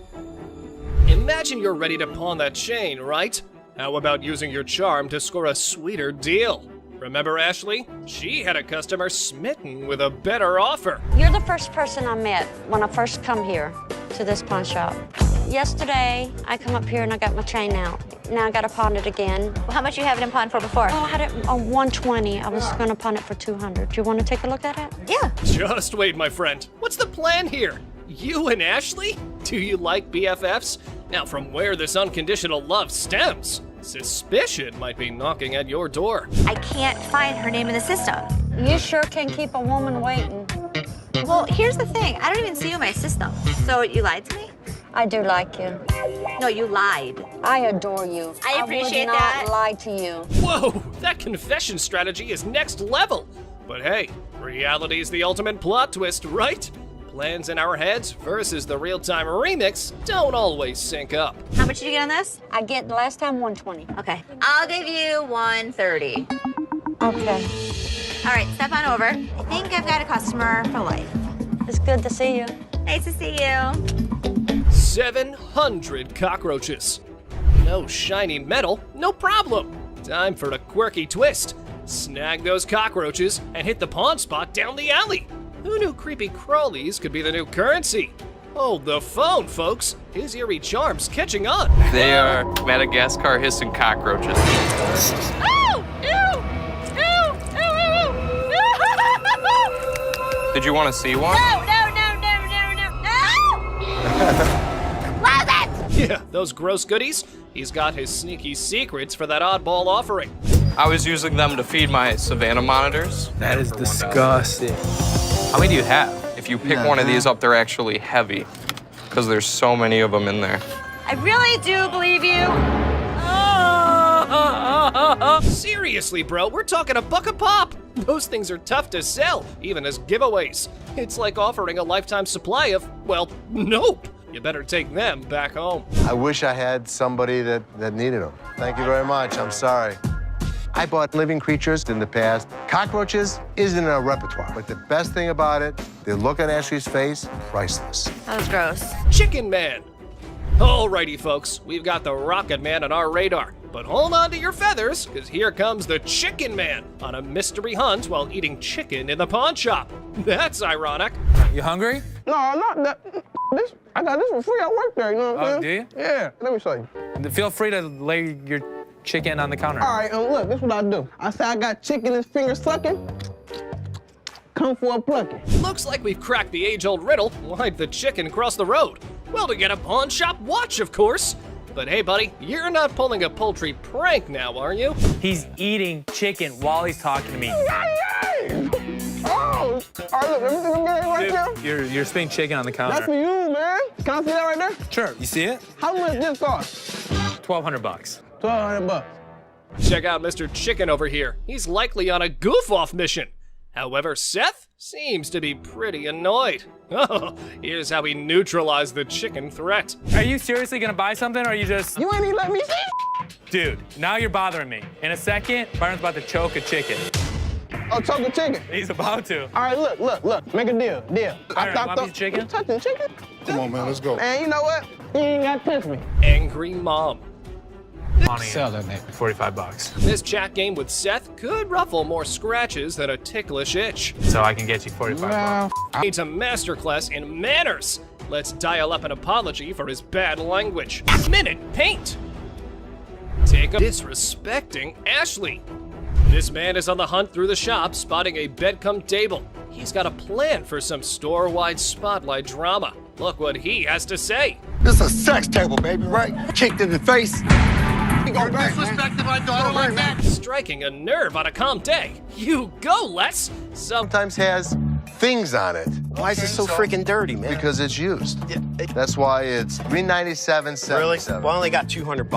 Imagine you're ready to pawn that chain, right? How about using your charm to score a sweeter deal? Remember Ashley? She had a customer smitten with a better offer. You're the first person I met when I first come here to this pawn shop. Yesterday, I come up here and I got my chain out. Now I gotta pawn it again. Well, how much you have it in pawn for before? Oh, I had it on 120. I was gonna pawn it for 200. Do you wanna take a look at it? Yeah. Just wait, my friend. What's the plan here? You and Ashley? Do you like BFFs? Now, from where this unconditional love stems, suspicion might be knocking at your door. I can't find her name in the system. You sure can keep a woman waiting. Well, here's the thing. I don't even see you in my system. So you lied to me? I do like you. No, you lied. I adore you. I appreciate would not that. lie to you. Whoa, that confession strategy is next level. But hey, reality's the ultimate plot twist, right? Plans in our heads versus the real-time remix don't always sync up. How much did you get on this? I get last time 120. Okay. I'll give you 130. Okay. All right, step on over. I think I've got a customer for life. It's good to see you. Nice to see you. 700 cockroaches. No shiny metal, no problem. Time for a quirky twist. Snag those cockroaches and hit the pawn spot down the alley. Who knew creepy crawlies could be the new currency? Hold the phone, folks. His eerie charm's catching on. They are Madagascar hissing cockroaches. Oh! Ew! Ew! Ew! Ew! Ew! Did you want to see one? No! Close it! Yeah, those gross goodies. He's got his sneaky secrets for that oddball offering. I was using them to feed my Savannah monitors. That is disgusting. How many do you have? If you pick one of these up, they're actually heavy because there's so many of them in there. I really do believe you. Seriously, bro, we're talking a buck a pop. Those things are tough to sell, even as giveaways. It's like offering a lifetime supply of, well, nope. You better take them back home. I wish I had somebody that needed them. Thank you very much. I'm sorry. I bought living creatures in the past. Cockroaches isn't in our repertoire, but the best thing about it, the look on Ashley's face, priceless. That was gross. Chicken Man. Alrighty, folks, we've got the Rocket Man on our radar. But hold on to your feathers, because here comes the Chicken Man on a mystery hunt while eating chicken in the pawn shop. That's ironic. You hungry? No, not that. I got this for free. I work there, you know what I'm Oh, saying? do you? Yeah, let me show you. Feel free to lay your chicken on the counter. All right, look, this is what I do. I say I got chicken and finger sucking. Come for a plucking. Looks like we've cracked the age-old riddle. Why'd the chicken cross the road? Well, to get a pawn shop watch, of course. But hey, buddy, you're not pulling a poultry prank now, are you? He's eating chicken while he's talking to me. Oh, all right, look, let me see them get right there. You're spitting chicken on the counter. That's for you, man. Can I see that right there? Sure. You see it? How much this cost? $1,200. $1,200. Check out Mr. Chicken over here. He's likely on a goof-off mission. However, Seth seems to be pretty annoyed. Oh, here's how he neutralized the chicken threat. Are you seriously gonna buy something, or are you just... You ain't even let me see. Dude, now you're bothering me. In a second, Byron's about to choke a chicken. Oh, choke a chicken? He's about to. All right, look. Make a deal. Byron, you want me chicken? You touching chicken? Come on, man, let's go. Man, you know what? You ain't got to touch me. Angry mom. Sell that, Nick. $45. This chat game with Seth could ruffle more scratches than a ticklish itch. So I can get you $45. Needs a masterclass in manners. Let's dial up an apology for his bad language. Minute Paint. Take a disrespecting Ashley. This man is on the hunt through the shop, spotting a bed-cum table. He's got a plan for some store-wide spotlight drama. Look what he has to say. This is a sex table, baby, right? Kicked in the face. Don't disrespect my daughter like that. Striking a nerve on a calm day. You go, Les. Sometimes has things on it. Why is it so freaking dirty, man? Because it's used. That's why it's $397.77. Really? Well, I only got $200.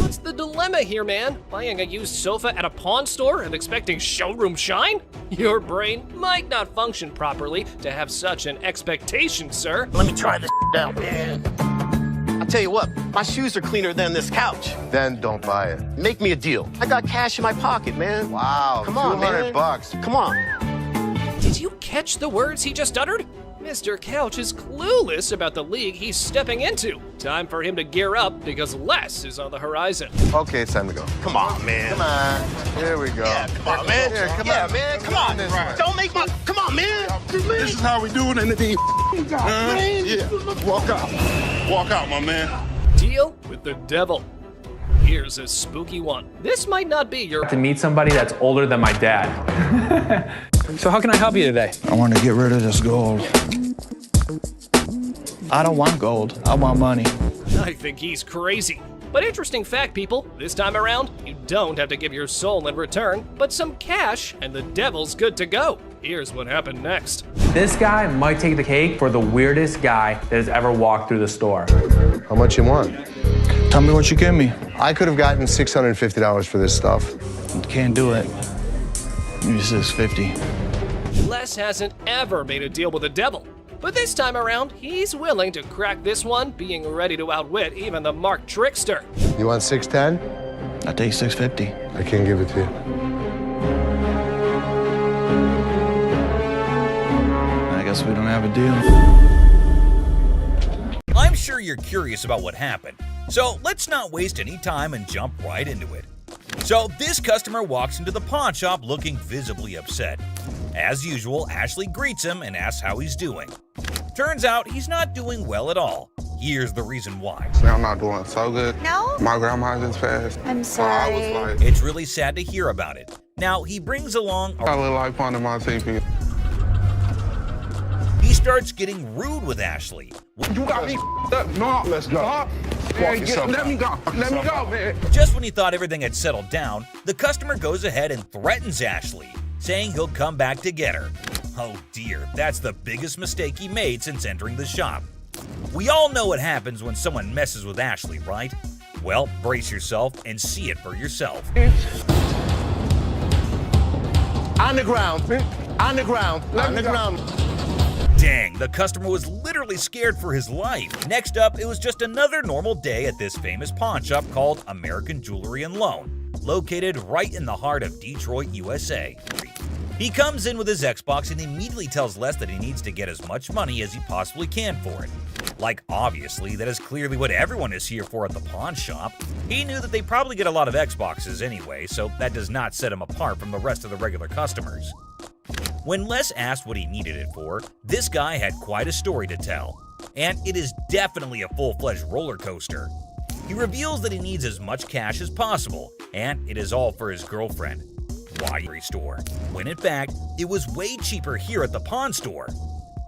What's the dilemma here, man? Buying a used sofa at a pawn store and expecting showroom shine? Your brain might not function properly to have such an expectation, sir. Let me try this out, man. I'll tell you what, my shoes are cleaner than this couch. Then don't buy it. Make me a deal. I got cash in my pocket, man. Wow, Come on, man. $200. Come on. Did you catch the words he just uttered? Mr. Couch is clueless about the league he's stepping into. Time for him to gear up because Les is on the horizon. Okay, it's time to go. Come on, man. Come on. Here we go. Yeah, come on, man. Here, come yeah, on. man. Come on. Right. Don't make my... Come on, man. This is how we do it in the D. Man. Yeah, walk out. Walk out, my man. Deal with the devil. Here's a spooky one. This might not be your... To meet somebody that's older than my dad. So how can I help you today? I want to get rid of this gold. I don't want gold. I want money. I think he's crazy. But interesting fact, people, this time around, you don't have to give your soul in return, but some cash, and the devil's good to go. Here's what happened next. This guy might take the cake for the weirdest guy that has ever walked through the store. How much you want? Tell me what you give me. I could have gotten $650 for this stuff. Can't do it. Maybe $650. Les hasn't ever made a deal with the devil. But this time around, he's willing to crack this one, being ready to outwit even the Mark Trickster. You want $610? I take $650. I can't give it to you. I guess we don't have a deal. I'm sure you're curious about what happened, so let's not waste any time and jump right into it. So this customer walks into the pawn shop looking visibly upset. As usual, Ashley greets him and asks how he's doing. Turns out he's not doing well at all. Here's the reason why. I'm not doing so good. No? My grandma just passed. I'm sorry. I was like, It's really sad to hear about it. Now, he brings along I look like fun in my TV. He starts getting rude with Ashley. You got me up. No, let's go. Man, let me go. Let me go, man. Just when he thought everything had settled down, the customer goes ahead and threatens Ashley, saying he'll come back to get her. Oh dear, that's the biggest mistake he made since entering the shop. We all know what happens when someone messes with Ashley, right? Well, brace yourself and see it for yourself. On the ground. On the ground. On the ground. Dang, the customer was literally scared for his life. Next up, it was just another normal day at this famous pawn shop called American Jewelry and Loan, located right in the heart of Detroit, USA. He comes in with his Xbox and immediately tells Les that he needs to get as much money as he possibly can for it. Like, obviously, that is clearly what everyone is here for at the pawn shop. He knew that they probably get a lot of Xboxes anyway, so that does not set him apart from the rest of the regular customers. When Les asked what he needed it for, this guy had quite a story to tell. And it is definitely a full-fledged roller coaster. He reveals that he needs as much cash as possible, and it is all for his girlfriend. Why store? When in fact, it was way cheaper here at the pawn store.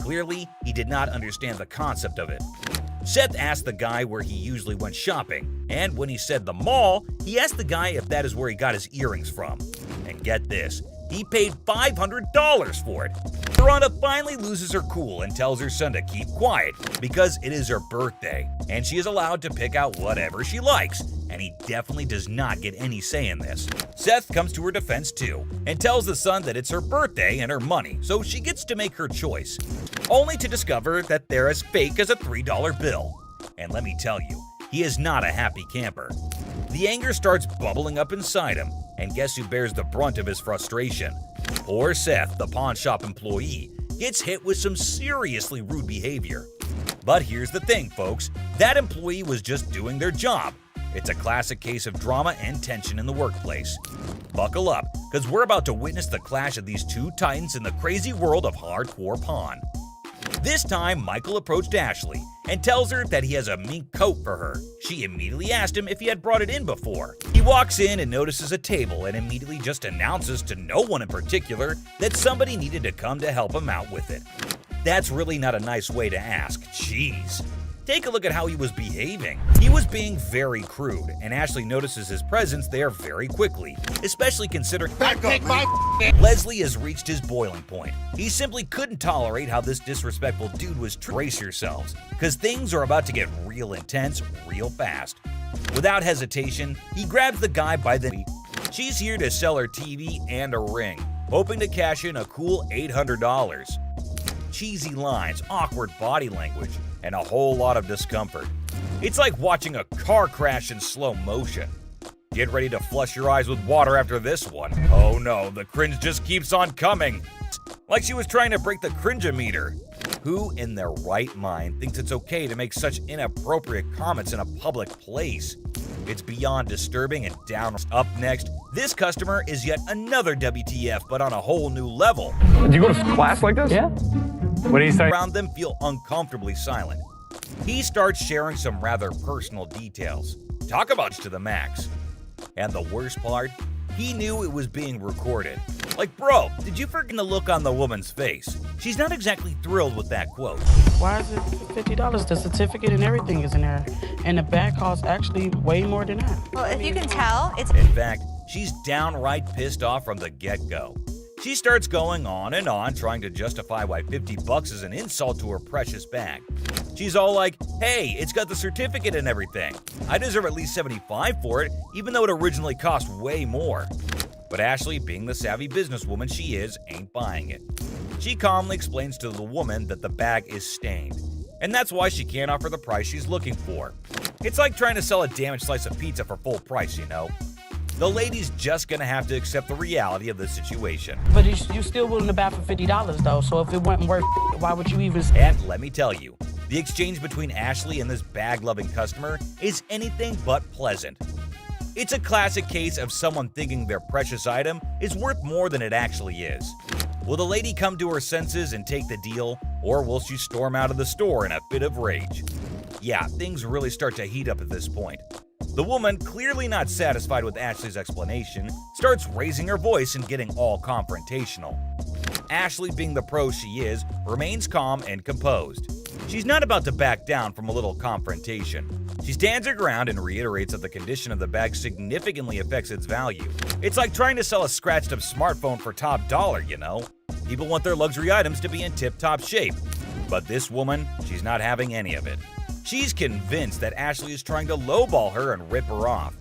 Clearly, he did not understand the concept of it. Seth asked the guy where he usually went shopping, and when he said the mall, he asked the guy if that is where he got his earrings from. And get this, he paid $500 for it. Rhonda finally loses her cool and tells her son to keep quiet because it is her birthday, and she is allowed to pick out whatever she likes, and he definitely does not get any say in this. Seth comes to her defense too, and tells the son that it's her birthday and her money, so she gets to make her choice, only to discover that they're as fake as a $3 bill. And let me tell you, he is not a happy camper. The anger starts bubbling up inside him, and guess who bears the brunt of his frustration? Poor Seth, the pawn shop employee, gets hit with some seriously rude behavior. But here's the thing, folks, that employee was just doing their job. It's a classic case of drama and tension in the workplace. Buckle up, because we're about to witness the clash of these two titans in the crazy world of hardcore pawn. This time, Michael approached Ashley and tells her that he has a mink coat for her. She immediately asked him if he had brought it in before. He walks in and notices a table and immediately just announces to no one in particular that somebody needed to come to help him out with it. That's really not a nice way to ask. Jeez. Take a look at how he was behaving. He was being very crude, and Ashley notices his presence there very quickly, especially considering Leslie has reached his boiling point. He simply couldn't tolerate how this disrespectful dude was Brace yourselves, because things are about to get real intense real fast. Without hesitation, he grabs the guy by the knee. She's here to sell her TV and a ring, hoping to cash in a cool $800. Cheesy lines, awkward body language, and a whole lot of discomfort. It's like watching a car crash in slow motion. Get ready to flush your eyes with water after this one. Oh no, the cringe just keeps on coming. Like she was trying to break the cringe-o-meter. Who in their right mind thinks it's okay to make such inappropriate comments in a public place? It's beyond disturbing and down. Up next, this customer is yet another WTF, but on a whole new level. Did you go to class like this? Yeah. What do you say? Around them feel uncomfortably silent. He starts sharing some rather personal details. Talk about to the max. And the worst part, he knew it was being recorded. Like, bro, did you forget the look on the woman's face? She's not exactly thrilled with that quote. Why is it $50? The certificate and everything is in there. And the bag costs actually way more than that. Well, if you can tell, it's... In fact, she's downright pissed off from the get-go. She starts going on and on, trying to justify why $50 is an insult to her precious bag. She's all like, hey, it's got the certificate and everything. I deserve at least $75 for it, even though it originally cost way more. But Ashley, being the savvy businesswoman she is, ain't buying it. She calmly explains to the woman that the bag is stained, and that's why she can't offer the price she's looking for. It's like trying to sell a damaged slice of pizza for full price, you know? The lady's just gonna have to accept the reality of the situation. But you still willing to buy for $50 though, so if it wasn't worth it, why would you even... And let me tell you, the exchange between Ashley and this bag-loving customer is anything but pleasant. It's a classic case of someone thinking their precious item is worth more than it actually is. Will the lady come to her senses and take the deal, or will she storm out of the store in a fit of rage? Yeah, things really start to heat up at this point. The woman, clearly not satisfied with Ashley's explanation, starts raising her voice and getting all confrontational. Ashley, being the pro she is, remains calm and composed. She's not about to back down from a little confrontation. She stands her ground and reiterates that the condition of the bag significantly affects its value. It's like trying to sell a scratched-up smartphone for top dollar, you know? People want their luxury items to be in tip-top shape. But this woman, she's not having any of it. She's convinced that Ashley is trying to lowball her and rip her off.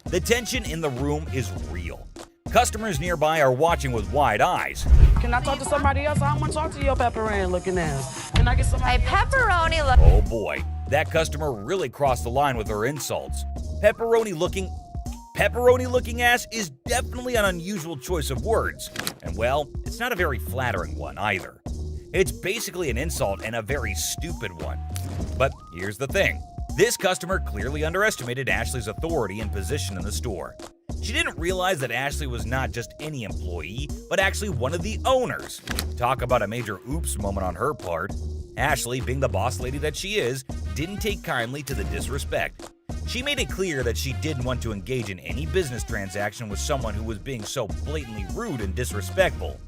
The tension in the room is real. Customers nearby are watching with wide eyes. Can I talk to somebody else? I don't want to talk to your pepperoni looking ass. Can I get somebody? My pepperoni look... Oh boy, that customer really crossed the line with her insults. Pepperoni looking ass is definitely an unusual choice of words. And well, it's not a very flattering one either. It's basically an insult and a very stupid one. But here's the thing. This customer clearly underestimated Ashley's authority and position in the store. She didn't realize that Ashley was not just any employee, but actually one of the owners. Talk about a major oops moment on her part. Ashley, being the boss lady that she is, didn't take kindly to the disrespect. She made it clear that she didn't want to engage in any business transaction with someone who was being so blatantly rude and disrespectful.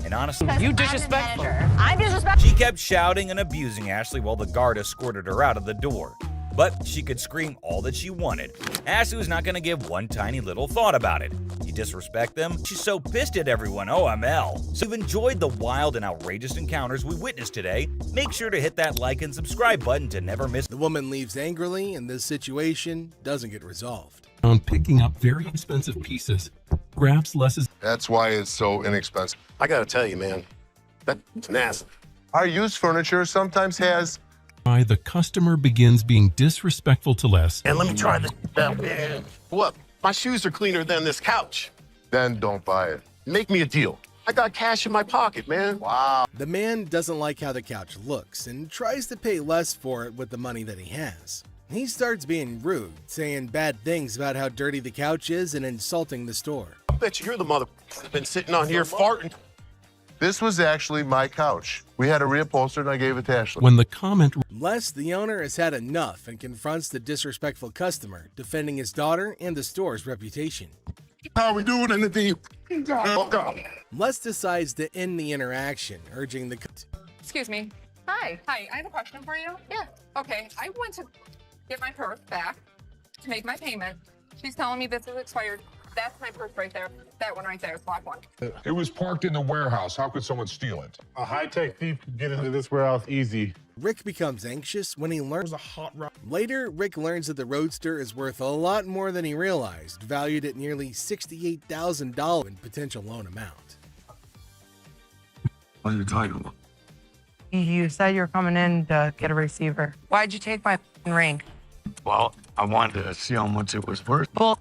And honestly, You disrespectful. I'm disrespectful. she kept shouting and abusing Ashley while the guard escorted her out of the door. But she could scream all that she wanted. Ashley was not going to give one tiny little thought about it. You disrespect them? She's so pissed at everyone, OML. So if you've enjoyed the wild and outrageous encounters we witnessed today, make sure to hit that like and subscribe button to never miss. The woman leaves angrily and this situation doesn't get resolved. On picking up very expensive pieces, grabs less. That's why it's so inexpensive. I gotta tell you, man, that's nasty. Our used furniture sometimes has. The customer begins being disrespectful to Les. And let me try this out, man. What? My shoes are cleaner than this couch. Then don't buy it. Make me a deal. I got cash in my pocket, man. Wow. The man doesn't like how the couch looks and tries to pay less for it with the money that he has. He starts being rude, saying bad things about how dirty the couch is and insulting the store. I bet you're the mother that's been sitting on here farting. This was actually my couch. We had a reupholster and I gave it to Ashley. When the comment... Les, the owner, has had enough and confronts the disrespectful customer, defending his daughter and the store's reputation. How are we doing in the deep? Les decides to end the interaction, urging the... Excuse me. Hi. Hi, I have a question for you. Yeah. Okay, I went to get my purse back to make my payment. She's telling me this is expired. That's my purse right there. That one right there is black one. It was parked in the warehouse. How could someone steal it? A high-tech thief could get into this warehouse easy. Rick becomes anxious when he learns a hot rod. Later, Rick learns that the Roadster is worth a lot more than he realized, valued at nearly $68,000 in potential loan amount. What are you talking about? You said you're coming in to get a receiver. Why'd you take my ring? Well, I wanted to see how much it was worth. Bull.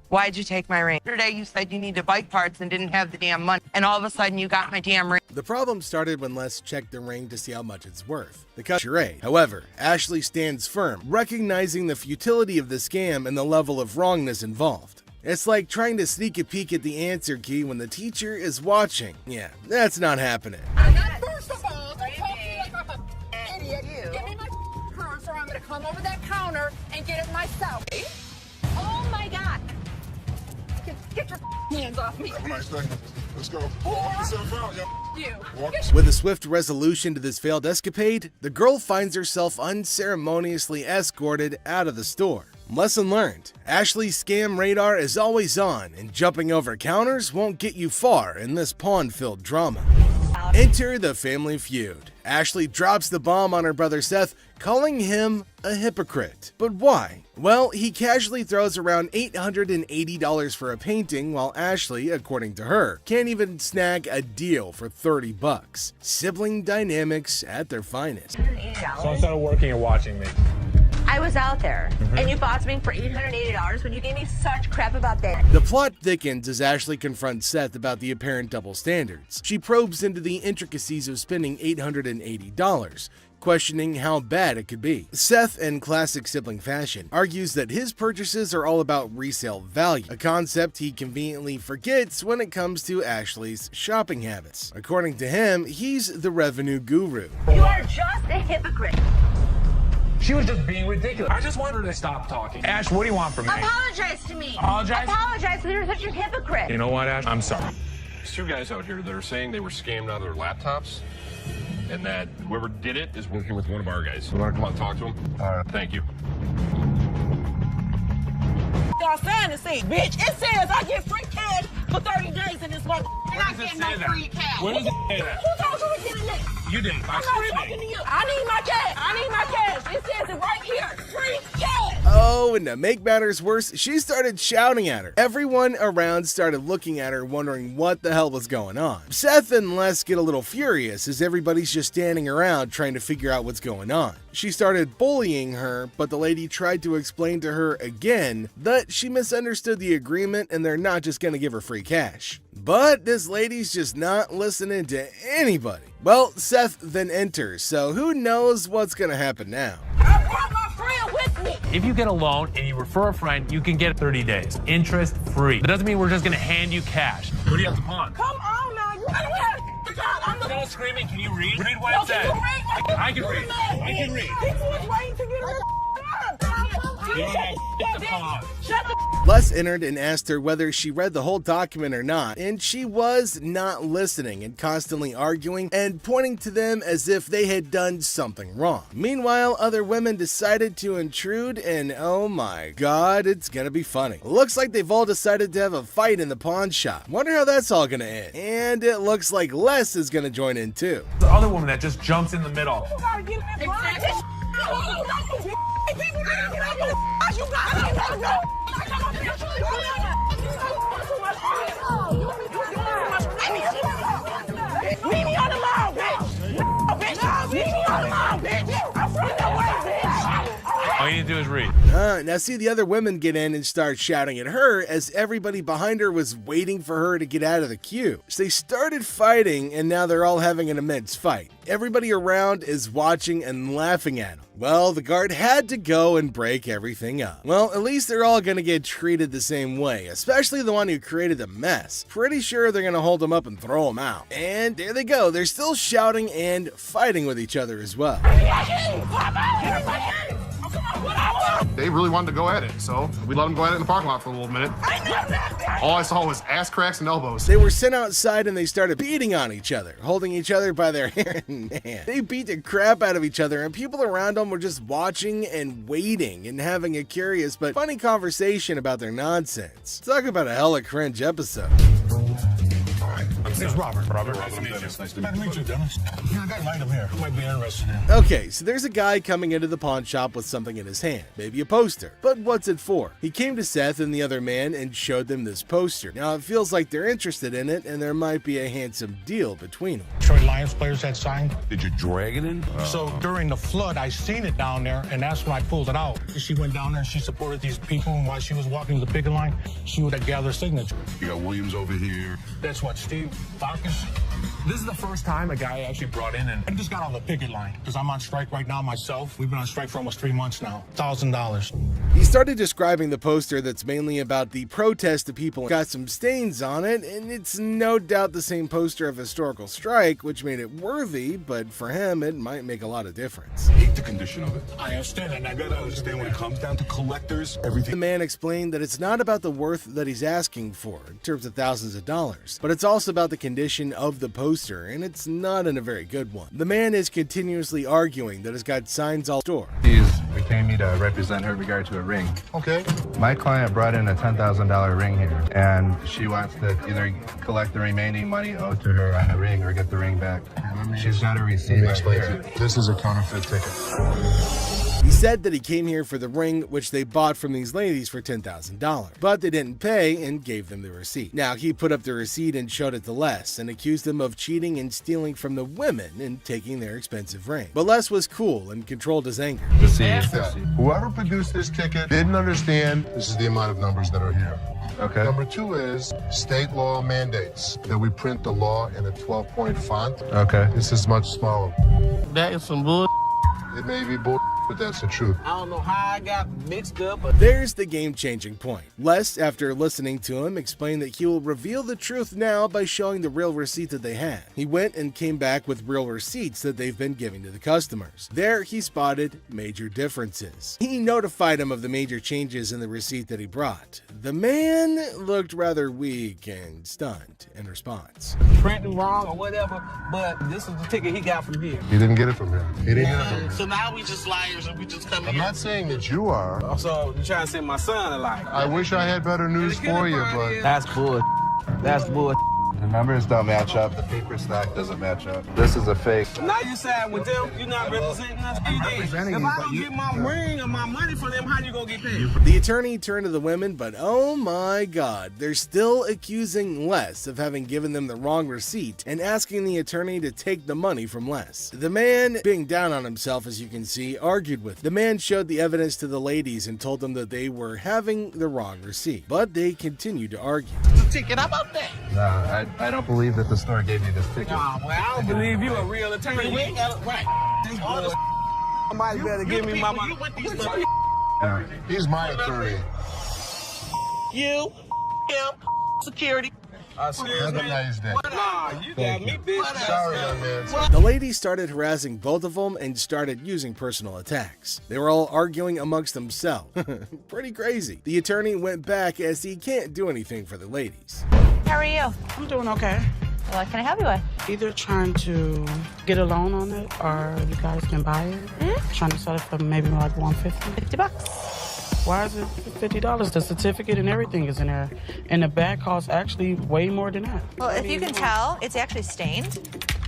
Why'd you take my ring? Yesterday you said you needed bike parts and didn't have the damn money, and all of a sudden you got my damn ring. The problem started when Les checked the ring to see how much it's worth. The charade. However, Ashley stands firm, recognizing the futility of the scam and the level of wrongness involved. It's like trying to sneak a peek at the answer key when the teacher is watching. Yeah, that's not happening. First of all, I told you like I'm an idiot. Give me my purse or I'm gonna come over that counter and get it myself. Oh my God. Get your hands off me. Nice thing. Let's go. You. With a swift resolution to this failed escapade, the girl finds herself unceremoniously escorted out of the store. Lesson learned. Ashley's scam radar is always on, and jumping over counters won't get you far in this pawn-filled drama. Enter the family feud. Ashley drops the bomb on her brother Seth, calling him a hypocrite. But why? Well, he casually throws around $880 for a painting, while Ashley, according to her, can't even snag a deal for $30. Sibling dynamics at their finest. So instead of working and watching me. I was out there, and you bought me for $880 when you gave me such crap about that. The plot thickens as Ashley confronts Seth about the apparent double standards. She probes into the intricacies of spending $880, questioning how bad it could be. Seth, in classic sibling fashion, argues that his purchases are all about resale value, a concept he conveniently forgets when it comes to Ashley's shopping habits. According to him, he's the revenue guru. You are just a hypocrite. She was just being ridiculous. I just wanted her to stop talking. Ash, what do you want from me? Apologize to me. Apologize? Apologize because you're such a hypocrite. You know what, Ash? I'm sorry. There's two guys out here that are saying they were scammed out of their laptops, and that whoever did it is working with one of our guys. You want to come out and talk to him? All right. Thank you. Y'all saying to say, bitch, it says I get free cash for 30 days in this month. Where does it say that? Free cash. Where does it say that? Who told you to get it? You didn't. I'm not talking to you. I need my cash. I need my cash. It says it right here. Free cash. Oh, and to make matters worse, she started shouting at her. Everyone around started looking at her, wondering what the hell was going on. Seth and Les get a little furious as everybody's just standing around trying to figure out what's going on. She started bullying her, but the lady tried to explain to her again that she misunderstood the agreement and they're not just gonna give her free cash. But this lady's just not listening to anybody. Well, Seth then enters, so who knows what's gonna happen now. I brought my friend with me. If you get a loan and you refer a friend, you can get 30 days, interest free. That doesn't mean we're just gonna hand you cash. What do you have to pawn? Come on now, you gotta have Instead of screaming, can you read? Read what it says. I can read. I can read. People was waiting to get her. Shut the Les entered and asked her whether she read the whole document or not, and she was not listening and constantly arguing and pointing to them as if they had done something wrong. Meanwhile, other women decided to intrude, and oh my god, it's gonna be funny. Looks like they've all decided to have a fight in the pawn shop. Wonder how that's all gonna end. And it looks like Les is gonna join in too. The other woman that just jumps in the middle. You gotta get this right. People gotta get out your ass. You gotta go. Leave me on the lawn, bitch. Leave me on the lawn, bitch. I'm from the way, bitch. All you need to do is read. Now see the other women get in and start shouting at her as everybody behind her was waiting for her to get out of the queue. So they started fighting, and now they're all having an immense fight. Everybody around is watching and laughing at them. Well, the guard had to go and break everything up. Well, at least they're all gonna get treated the same way, especially the one who created the mess. Pretty sure they're gonna hold him up and throw him out. And there they go, they're still shouting and fighting with each other as well. They really wanted to go at it, so we let them go at it in the parking lot for a little minute. All I saw was ass cracks and elbows. They were sent outside and they started beating on each other, holding each other by their hair. Man, they beat the crap out of each other, and people around them were just watching and waiting and having a curious but funny conversation about their nonsense. Talk about a hella cringe episode. It's Robert. Robert, nice to meet you. Nice to meet you, Dennis. Yeah, I got an item here. You might be interested in. Okay, so there's a guy coming into the pawn shop with something in his hand, maybe a poster. But what's it for? He came to Seth and the other man and showed them this poster. Now it feels like they're interested in it, and there might be a handsome deal between them. Detroit Lions players had signed. Did you drag it in? So during the flood, I seen it down there, and that's when I pulled it out. She went down there and she supported these people, and while she was walking to the picket line, she would gather signatures. You got Williams over here. That's what, Steve Falcons? This is the first time a guy actually brought in, and I just got on the picket line because I'm on strike right now myself. We've been on strike for almost 3 months now. $1,000. He started describing the poster that's mainly about the protest of people. Got some stains on it, and it's no doubt the same poster of historical strike, which made it worthy, but for him, it might make a lot of difference. I hate the condition of it. I understand, and I gotta understand When it comes down to collectors, everything. The man explained that it's not about the worth that he's asking for in terms of thousands of dollars, but it's also about the condition of the poster, and it's not in a very good one. The man is continuously arguing that it's got signs all store. She's retained me to represent her in regard to a ring. Okay. My client brought in a $10,000 ring here, and she wants to either collect the remaining money owed to her on the ring or get the ring back. She's got a receipt. Let me explain to you. This is a counterfeit ticket. He said that he came here for the ring, which they bought from these ladies for $10,000, but they didn't pay and gave them the receipt. Now, he put up the receipt and showed it to Les and accused them of cheating and stealing from the women and taking their expensive ring. But Les was cool and controlled his anger. Whoever produced this ticket didn't understand this is the amount of numbers that are here. Okay. Number 2 is state law mandates that we print the law in a 12-point font. Okay. This is much smaller. That is some bull. It may be bull, but that's the truth. I don't know how I got mixed up, but There's the game-changing point. Les, after listening to him, explained that he will reveal the truth now by showing the real receipt that they had. He went and came back with real receipts that they've been giving to the customers. There, he spotted major differences. He notified him of the major changes in the receipt that he brought. The man looked rather weak and stunned in response. printing wrong or whatever, but this is the ticket he got from here. He didn't get it from him. He didn't get it from him. So now we just liars and we just come I'm not saying that you are. So you trying to send my son a liar? I wish I had better news for you, but That's bull. That's bull. The numbers don't match up. The paper stock doesn't match up. This is a fake. Now you side with them. You're not representing us. If I don't get my ring or my money from them, how you gonna get paid? The attorney turned to the women, but oh my god, they're still accusing Les of having given them the wrong receipt and asking the attorney to take the money from Les. The man, being down on himself as you can see, argued with them. The man showed the evidence to the ladies and told them that they were having the wrong receipt, but they continued to argue. Ticket, how about that? No, I don't believe that the store gave you this ticket. Nah, well, I don't believe you a real attorney. We ain't got it right. Somebody better give me my money. He's my attorney. You, him, security. Have a nice day. Nah, you got me, bitch. Sorry, young man. The lady started harassing both of them and started using personal attacks. They were all arguing amongst themselves. Pretty crazy. The attorney went back as he can't do anything for the ladies. How are you? I'm doing okay. What can I help you with? Either trying to get a loan on it or you guys can buy it. Trying to sell it for maybe like $150. $50. Why is it $50? The certificate and everything is in there. And the bag costs actually way more than that. Well, if you can tell, it's actually stained.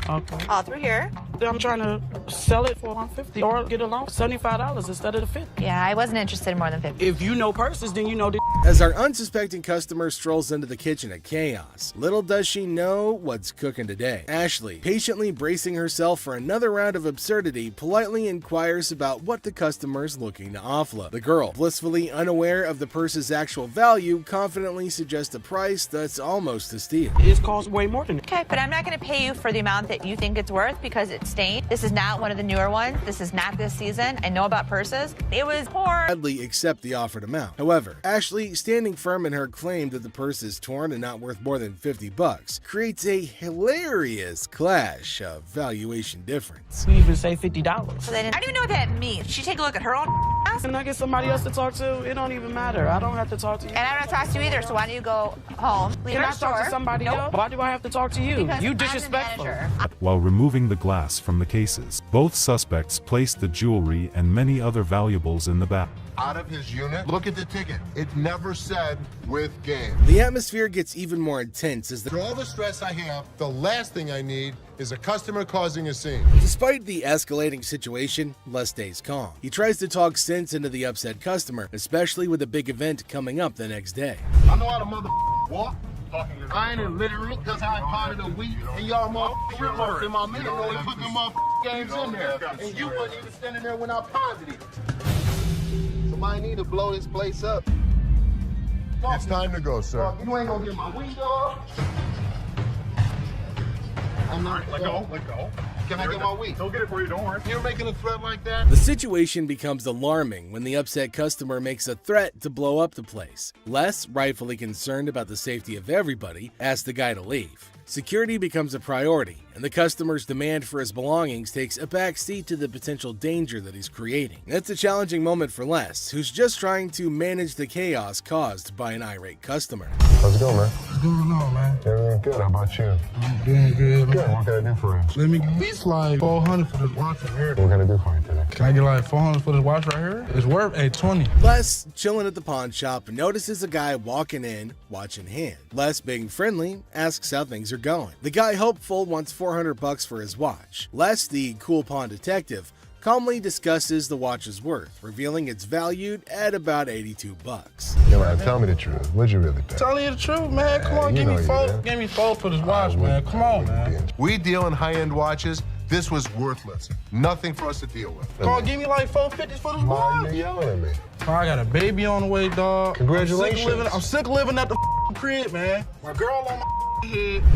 Okay. All through here. I'm trying to sell it for $150 or get a loan for $75 instead of the $50. Yeah, I wasn't interested in more than 50. If you know purses, then you know the. As our unsuspecting customer strolls into the kitchen at chaos, little does she know what's cooking today. Ashley, patiently bracing herself for another round of absurdity, politely inquires about what the customer's looking to offload. The girl, blissfully unaware of the purse's actual value, confidently suggests a price that's almost a steal. It costs way more than that. Okay, but I'm not going to pay you for the amount that you think it's worth because it's stained. This is not one of the newer ones. This is not this season. I know about purses. It was poor. Gladly accept the offered amount. However, Ashley, standing firm in her claim that the purse is torn and not worth more than $50, creates a hilarious clash of valuation difference. We even say $50. So I don't even know what that means. She take a look at her own ass. Can I get somebody else to talk to? It don't even matter. I don't have to talk to you. And I don't talk to you either, so why don't you go home? Leave Can our I talk store. to somebody Nope. else? Why do I have to talk to you? Because You I'm the disrespectful. manager. While removing the glass from the cases, both suspects placed the jewelry and many other valuables in the bag. Out of his unit, look at the ticket. It never said with game. The atmosphere gets even more intense as For all the stress I have, the last thing I need is a customer causing a scene. Despite the escalating situation, Les stays calm. He tries to talk sense into the upset customer, especially with a big event coming up the next day. I know how to walk. I ain't illiterate because I ain't part of the week. And y'all motherfuckers in my middle know they put them games in there. And you wasn't even standing there when I positive. Somebody need to blow this place up. It's time to go, sir. You ain't gonna get my weed off. I'm not. Let go. Can I get my weed? He'll get it for you, don't worry. You're making a threat like that? The situation becomes alarming when the upset customer makes a threat to blow up the place. Les, rightfully concerned about the safety of everybody, asks the guy to leave. Security becomes a priority, and the customer's demand for his belongings takes a back seat to the potential danger that he's creating. It's a challenging moment for Les, who's just trying to manage the chaos caused by an irate customer. How's it going, man? What's going on, man? Everything good. How about you? I'm doing good. Good. What can I do for you? Let me at least like $400 for this watch right here. What can I do for you today? Can I get like $400 for this watch right here? It's worth $20. Les, chilling at the pawn shop, notices a guy walking in, watch in hand. Les, being friendly, asks how things are going. The guy, hopeful, wants $400 for his watch. Les, the cool pawn detective, calmly discusses the watch's worth, revealing it's valued at about $82. Yeah, man, tell me the truth. What'd you really pay? Telling you the truth, man. Come on, you give me know you four. did. Give me four for this watch, man. Come on, man. We deal in high-end watches. This was worthless. Nothing for us to deal with. Come on, give me like $450 for this Why watch. are you yelling at me? I got a baby on the way, dog. Congratulations. I'm sick of living at the crib, man. My girl on my head.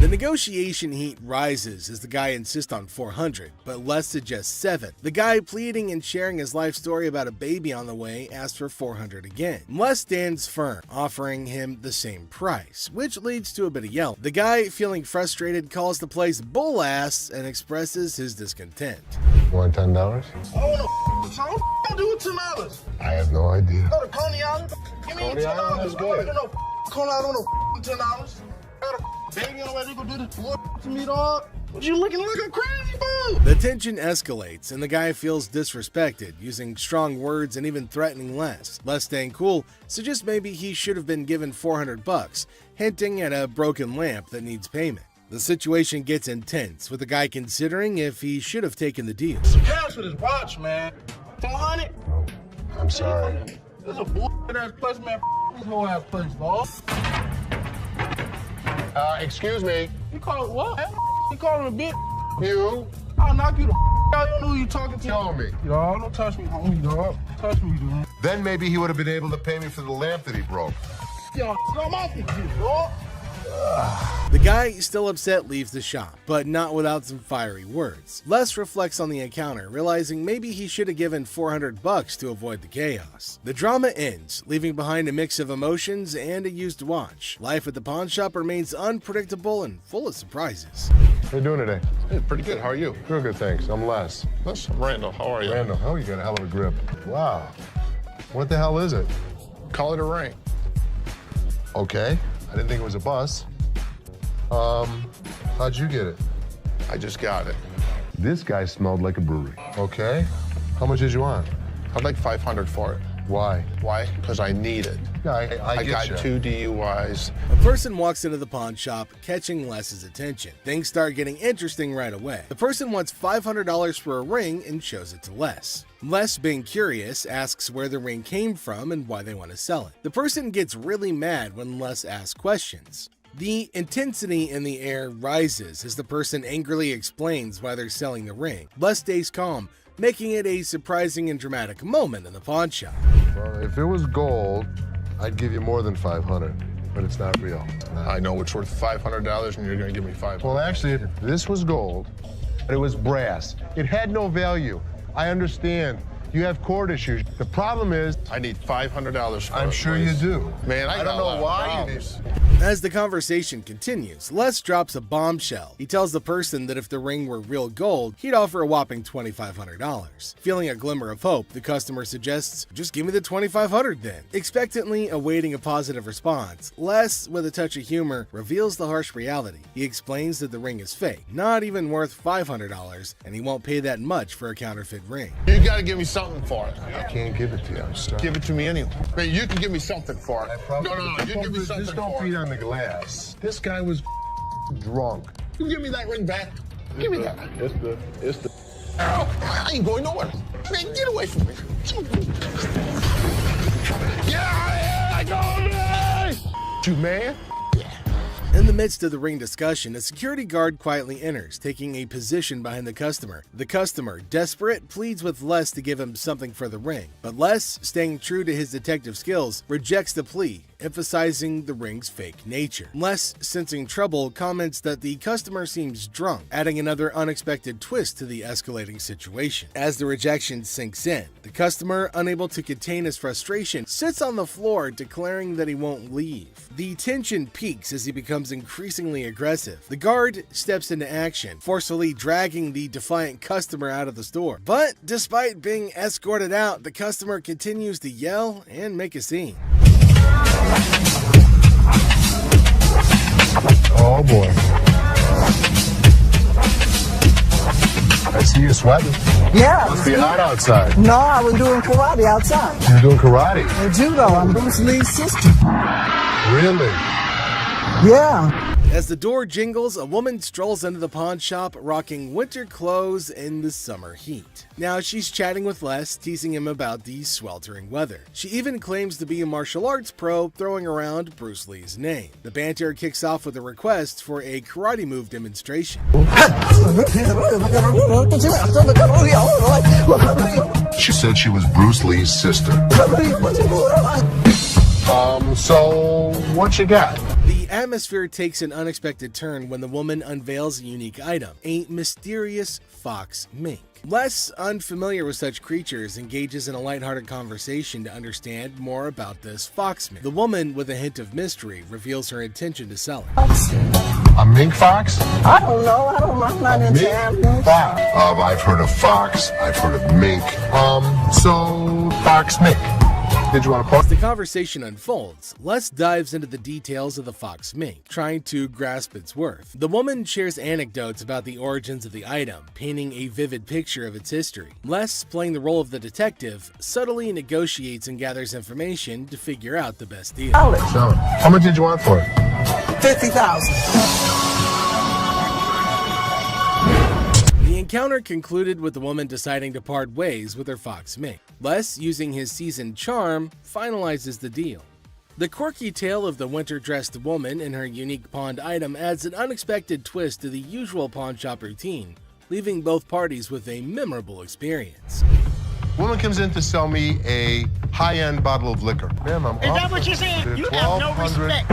The negotiation heat rises as the guy insists on $400, but Les suggests $7. The guy, pleading and sharing his life story about a baby on the way, asks for $400 again. Les stands firm, offering him the same price, which leads to a bit of yelling. The guy, feeling frustrated, calls the place bull ass and expresses his discontent. You want $10? I don't know. What do with $10? I have no idea. Go to Coney Island. Give me Coney Island is $10. good. Coney Island, $10. Got a baby on the way. They gonna do this to me, dog. What you looking like a crazy fool? The tension escalates, and the guy feels disrespected, using strong words and even threatening Les. Les, staying cool, suggests maybe he should have been given $400, hinting at a broken lamp that needs payment. The situation gets intense, with the guy considering if he should have taken the deal. Some cash for this watch, man. 400? I'm sorry. This is a bullshit-ass place, man. This whole ass place, dog. Excuse me. You call it what? You call him a bitch? You? I'll knock you the out. You don't know who you talking to. Tell me. Dog, don't touch me, homie, dog. Touch me, dog. Then maybe he would have been able to pay me for the lamp that he broke. Yo, I'm off with you, dog. The guy, still upset, leaves the shop, but not without some fiery words. Les reflects on the encounter, realizing maybe he should have given $400 to avoid the chaos. The drama ends, leaving behind a mix of emotions and a used watch. Life at the pawn shop remains unpredictable and full of surprises. How you doing today? Hey, pretty good. How are you? Real good, thanks. I'm Les. Les, I'm Randall. How are you? Randall, you got a hell of a grip. Wow. What the hell is it? Call it a ring. Okay. I didn't think it was a bus. How'd you get it? I just got it. This guy smelled like a brewery. Okay. How much did you want? I'd like $500 for it. Why? Why? Because I need it. Yeah, I got you. 2 DUIs. A person walks into the pawn shop, catching Les's attention. Things start getting interesting right away. The person wants $500 for a ring and shows it to Les. Les, being curious, asks where the ring came from and why they want to sell it. The person gets really mad when Les asks questions. The intensity in the air rises as the person angrily explains why they're selling the ring. Les stays calm, making it a surprising and dramatic moment in the pawn shop. Well, if it was gold, I'd give you more than $500, but it's not real. I know it's worth $500 and you're gonna give me $500. Well, actually, if this was gold, but it was brass. It had no value. I understand. You have court issues. The problem is, I need $500 for it. I'm sure you do. Man, I don't know why you need. As the conversation continues, Les drops a bombshell. He tells the person that if the ring were real gold, he'd offer a whopping $2,500. Feeling a glimmer of hope, the customer suggests, just give me the $2,500 then. Expectantly awaiting a positive response, Les, with a touch of humor, reveals the harsh reality. He explains that the ring is fake, not even worth $500, and he won't pay that much for a counterfeit ring. You gotta give me something for it. I can't give it to you. I'm sorry. Give it to me anyway. Man, you can give me something for it. No, you give me something Just don't for feed it. on the glass. This guy was drunk. You give me that ring back. Give me that. It's the. I ain't going nowhere. Man, get away from me. Yeah, I go. You man. In the midst of the ring discussion, a security guard quietly enters, taking a position behind the customer. The customer, desperate, pleads with Les to give him something for the ring, but Les, staying true to his detective skills, rejects the plea, emphasizing the ring's fake nature. Les, sensing trouble, comments that the customer seems drunk, adding another unexpected twist to the escalating situation. As the rejection sinks in, the customer, unable to contain his frustration, sits on the floor, declaring that he won't leave. The tension peaks as he becomes increasingly aggressive. The guard steps into action, forcefully dragging the defiant customer out of the store. But despite being escorted out, the customer continues to yell and make a scene. Oh boy. I see you sweating. Yeah. Must be hot outside. No, I was doing karate outside. You're doing karate? And judo. I'm Bruce Lee's sister. Really? Yeah. As the door jingles, a woman strolls into the pawn shop rocking winter clothes in the summer heat. Now she's chatting with Les, teasing him about the sweltering weather. She even claims to be a martial arts pro, throwing around Bruce Lee's name. The banter kicks off with a request for a karate move demonstration. She said she was Bruce Lee's sister. So what you got? The atmosphere takes an unexpected turn when the woman unveils a unique item, a mysterious fox mink. Les, unfamiliar with such creatures, engages in a lighthearted conversation to understand more about this fox mink. The woman, with a hint of mystery, reveals her intention to sell it. A mink fox? I don't know. I'm not into animals. Fox. I've heard of fox. I've heard of mink. So fox mink. Did you want to As the conversation unfolds, Les dives into the details of the fox mink, trying to grasp its worth. The woman shares anecdotes about the origins of the item, painting a vivid picture of its history. Les, playing the role of the detective, subtly negotiates and gathers information to figure out the best deal. Sell it. How much did you want for it? $50,000. The encounter concluded with the woman deciding to part ways with her fox mink. Les, using his seasoned charm, finalizes the deal. The quirky tale of the winter-dressed woman and her unique pawned item adds an unexpected twist to the usual pawn shop routine, leaving both parties with a memorable experience. Woman comes in to sell me a high-end bottle of liquor. Ma'am, I'm Is that what you're saying? You have no respect.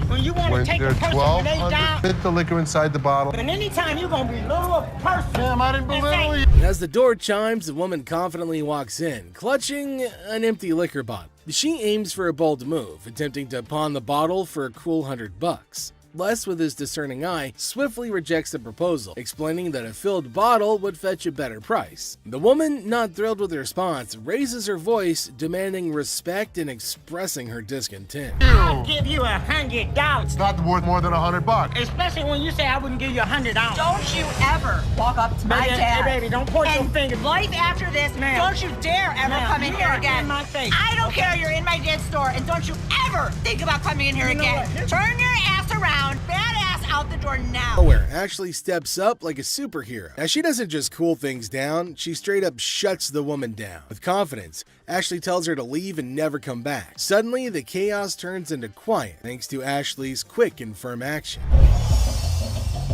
when you want to take a they're person when they $1,200, down. fit the liquor inside the bottle. And anytime you're gonna belittle a person. Damn, I didn't belittle you. As the door chimes, the woman confidently walks in, clutching an empty liquor bottle. She aims for a bold move, attempting to pawn the bottle for a cool $100. Les, with his discerning eye, swiftly rejects the proposal, explaining that a filled bottle would fetch a better price. The woman, not thrilled with the response, raises her voice, demanding respect and expressing her discontent. I'll give you $100. It's not worth more than $100. Especially when you say I wouldn't give you $100. Don't you ever walk up to my Baby, dad. hey, baby, don't point your finger. Life after this, Ma'am. don't you dare ever Ma'am, come in you here are again. in my face. I don't care, you're in my dad's store, and don't you ever think about coming in here You know again. what? Turn your ass around, badass out the door now. Where Ashley steps up like a superhero. Now, she doesn't just cool things down, she straight up shuts the woman down. With confidence, Ashley tells her to leave and never come back. Suddenly, the chaos turns into quiet thanks to Ashley's quick and firm action.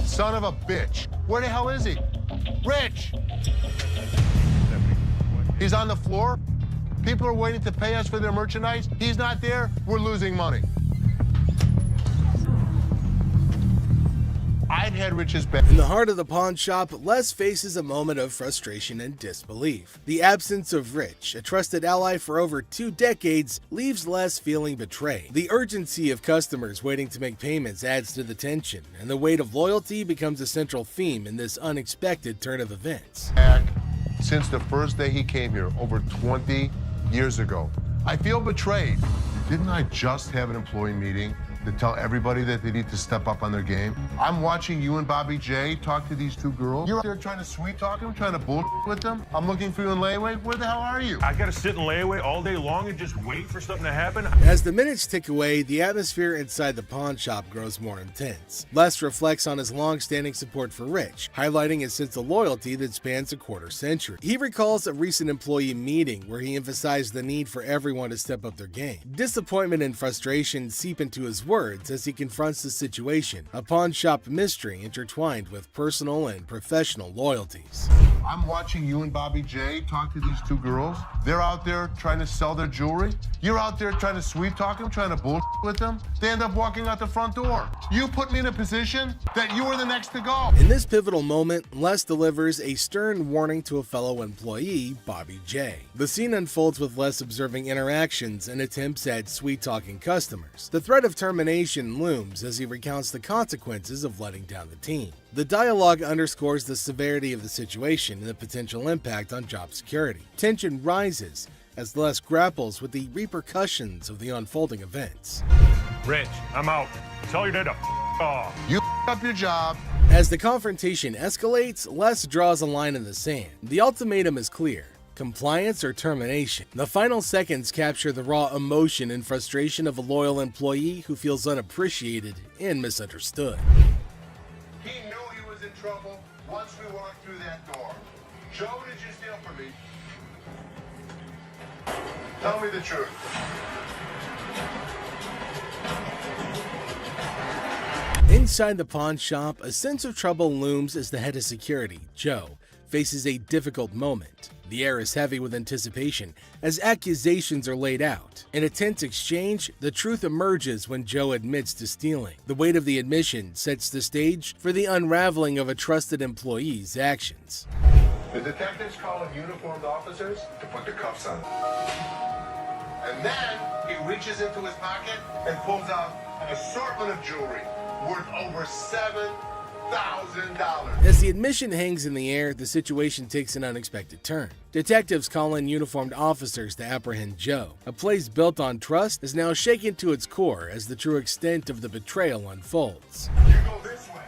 Son of a bitch. Where the hell is he? Rich! He's on the floor. People are waiting to pay us for their merchandise. He's not there. We're losing money. I've had Rich's back. In the heart of the pawn shop, Les faces a moment of frustration and disbelief. The absence of Rich, a trusted ally for over 2 decades, leaves Les feeling betrayed. The urgency of customers waiting to make payments adds to the tension, and the weight of loyalty becomes a central theme in this unexpected turn of events. Back since the first day he came here, over 20 years ago. I feel betrayed. Didn't I just have an employee meeting to tell everybody that they need to step up on their game? I'm watching you and Bobby J talk to these 2 girls. You're out there trying to sweet talk them, trying to bull with them. I'm looking for you in layaway. Where the hell are you? I gotta sit in layaway all day long and just wait for something to happen. As the minutes tick away, the atmosphere inside the pawn shop grows more intense. Les reflects on his long-standing support for Rich, highlighting his sense of loyalty that spans a quarter century. He recalls a recent employee meeting where he emphasized the need for everyone to step up their game. Disappointment and frustration seep into his words as he confronts the situation, a pawn shop mystery intertwined with personal and professional loyalties. I'm watching you and Bobby J talk to these 2 girls. They're out there trying to sell their jewelry. You're out there trying to sweet talk them, trying to bull with them. They end up walking out the front door. You put me in a position that you were the next to go. In this pivotal moment, Les delivers a stern warning to a fellow employee, Bobby J. The scene unfolds with Les observing interactions and attempts at sweet-talking customers. The threat of termination looms as he recounts the consequences of letting down the team. The dialogue underscores the severity of the situation and the potential impact on job security. Tension rises as Les grapples with the repercussions of the unfolding events. Rich, I'm out. Tell your dad to off. You up your job. As the confrontation escalates, Les draws a line in the sand. The ultimatum is clear: compliance or termination. The final seconds capture the raw emotion and frustration of a loyal employee who feels unappreciated and misunderstood. He knew he was in trouble once we walked through that door. Joe, did you steal from me? Tell me the truth. Inside the pawn shop, a sense of trouble looms as the head of security, Joe, faces a difficult moment. The air is heavy with anticipation as accusations are laid out. In a tense exchange, the truth emerges when Joe admits to stealing. The weight of the admission sets the stage for the unraveling of a trusted employee's actions. The detectives call in uniformed officers to put the cuffs on. And then he reaches into his pocket and pulls out an assortment of jewelry worth over $7,000. As the admission hangs in the air, the situation takes an unexpected turn. Detectives call in uniformed officers to apprehend Joe. A place built on trust is now shaken to its core as the true extent of the betrayal unfolds. You go this way.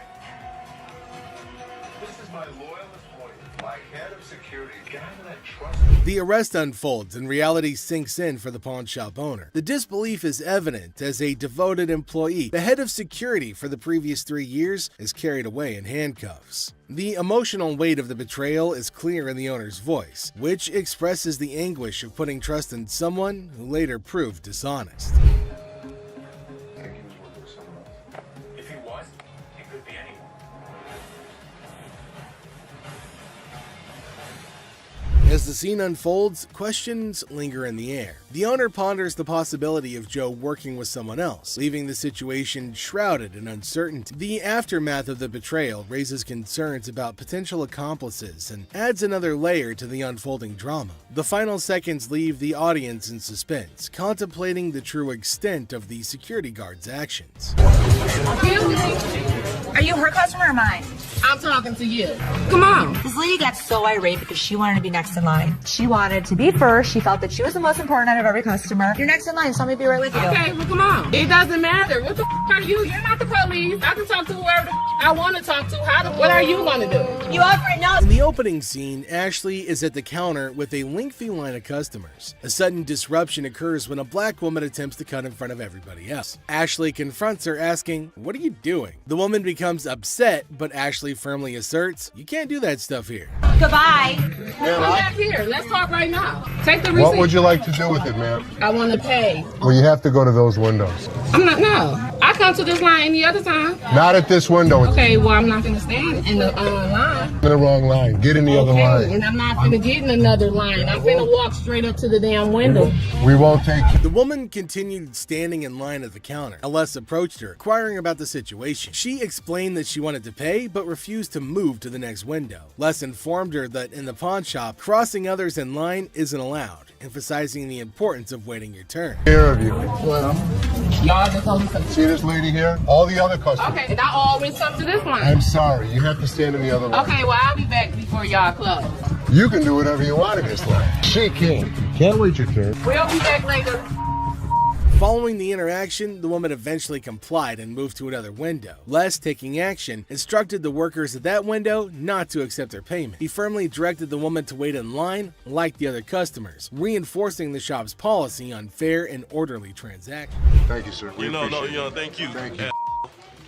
This is my loyalist point, my head of security, guy that trusts me. The arrest unfolds and reality sinks in for the pawn shop owner. The disbelief is evident as a devoted employee, the head of security for the previous 3 years, is carried away in handcuffs. The emotional weight of the betrayal is clear in the owner's voice, which expresses the anguish of putting trust in someone who later proved dishonest. If he was, he could be anyone. As As the scene unfolds, questions linger in the air. The owner ponders the possibility of Joe working with someone else, leaving the situation shrouded in uncertainty. The aftermath of the betrayal raises concerns about potential accomplices and adds another layer to the unfolding drama. The final seconds leave the audience in suspense, contemplating the true extent of the security guard's actions. Are you her customer or mine? I'm talking to you. Come on. This lady got so irate because she wanted to be next in line. She wanted to be first. She felt that she was the most important out of every customer. You're next in line, so let me be right with you. Okay, well, come on. It doesn't matter. What the are you? You're not the police. I can talk to whoever I want to talk to. What are you going to do? You already know. In the opening scene, Ashley is at the counter with a lengthy line of customers. A sudden disruption occurs when a black woman attempts to cut in front of everybody else. Ashley confronts her, asking, "What are you doing?" The woman becomes upset, but Ashley firmly asserts, "You can't do that stuff here." Goodbye. Come back here. Let's talk right now. Take the receipt. What would you like to do with it, ma'am? I want to pay. Well, you have to go to those windows. No. I come to this line any other time. Not at this window. Okay, well, I'm not going to stand in the line. In the wrong line. Get in the other line. And I'm not going to get in another line. I'm going to walk straight up to the damn window. We won't take you. The woman continued standing in line at the counter. Les approached her, inquiring about the situation. She explained that she wanted to pay, but refused to move to the next window. Les informed her that in the pawn shop, crossing others in line isn't allowed, emphasizing the importance of waiting your turn. Care of you. Well, y'all just told me something. See this lady here? All the other customers. Okay, and I always come to this line. I'm sorry. You have to stand in the other line. Okay, well, I'll be back before y'all close. You can do whatever you want in this line. She can't. Can't wait your turn. We'll be back later. Following the interaction, the woman eventually complied and moved to another window. Les, taking action, instructed the workers at that window not to accept their payment. He firmly directed the woman to wait in line like the other customers, reinforcing the shop's policy on fair and orderly transactions. Thank you, sir. Thank you. Thank you.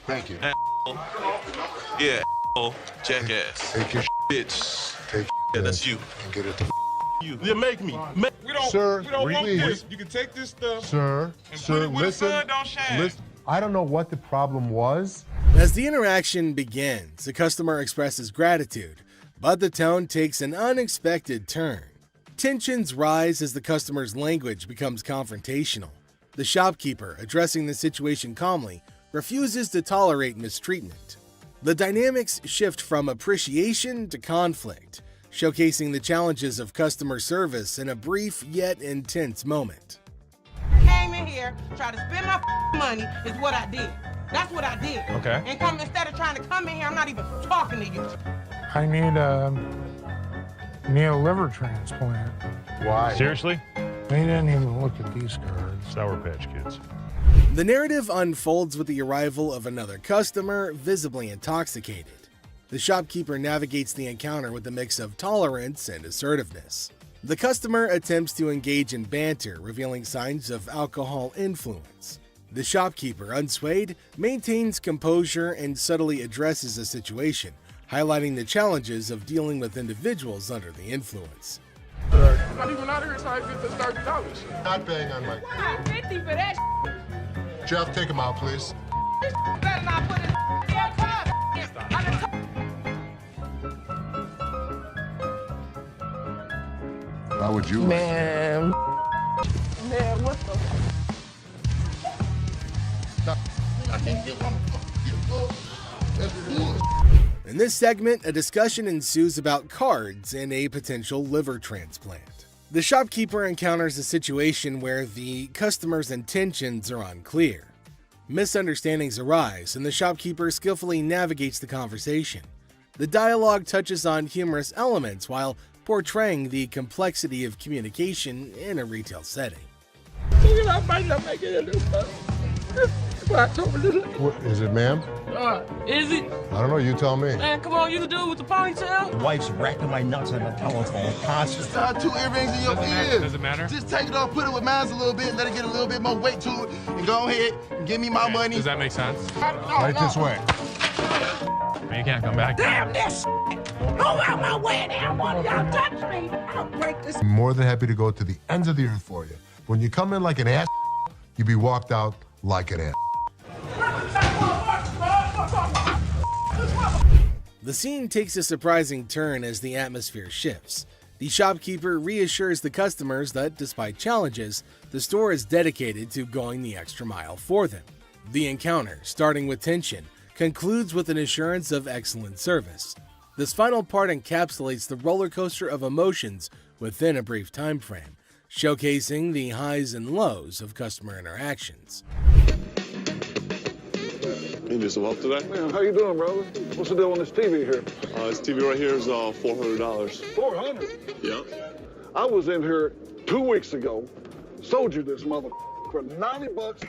Thank you. Yeah, jackass. Take your Bitch. Take Yeah, that's you. and get it. You make me. We don't, Sir, we don't want please. this. You can take this stuff. Sir, And sir, put it where the listen. sun don't shine. Listen. I don't know what the problem was. As the interaction begins, the customer expresses gratitude, but the tone takes an unexpected turn. Tensions rise as the customer's language becomes confrontational. The shopkeeper, addressing the situation calmly, refuses to tolerate mistreatment. The dynamics shift from appreciation to conflict, showcasing the challenges of customer service in a brief yet intense moment. Came in here, tried to spend my money, is what I did. That's what I did. Okay. And come instead of trying to come in here, I'm not even talking to you. I need a liver transplant. Why? Seriously? They didn't even look at these cards. Sour Patch Kids. The narrative unfolds with the arrival of another customer, visibly intoxicated. The shopkeeper navigates the encounter with a mix of tolerance and assertiveness. The customer attempts to engage in banter, revealing signs of alcohol influence. The shopkeeper, unswayed, maintains composure and subtly addresses the situation, highlighting the challenges of dealing with individuals under the influence. I'm not even out here so I get the $30. Not paying on my. $50 for that. Jeff, take him out, please. Better not put it in your car. How would you? Man, what the? In this segment, a discussion ensues about cards and a potential liver transplant. The shopkeeper encounters a situation where the customer's intentions are unclear. Misunderstandings arise, and the shopkeeper skillfully navigates the conversation. The dialogue touches on humorous elements while portraying the complexity of communication in a retail setting. What, is it, ma'am? Is it? I don't know. You tell me. Man, come on, you the dude with the ponytail? The wife's racking my nuts on the telephone constantly. Just 2 earrings in your ears. Does it matter? Just take it off, put it with mine a little bit, let it get a little bit more weight to it, and go ahead and give me my money. Does that make sense? Right this way. You can't come back. Damn this! Go out my way, damn one of y'all touch me! I'll break this. I'm more than happy to go to the ends of the earth for you. When you come in like an ass, you be walked out like an ass. The scene takes a surprising turn as the atmosphere shifts. The shopkeeper reassures the customers that despite challenges, the store is dedicated to going the extra mile for them. The encounter, starting with tension, concludes with an assurance of excellent service. This final part encapsulates the roller coaster of emotions within a brief time frame, showcasing the highs and lows of customer interactions. You need some help today? Man, how you doing, brother? What's the deal on this TV here? This TV right here is $400. $400? Yeah. I was in here 2 weeks ago, sold you this mother for $90.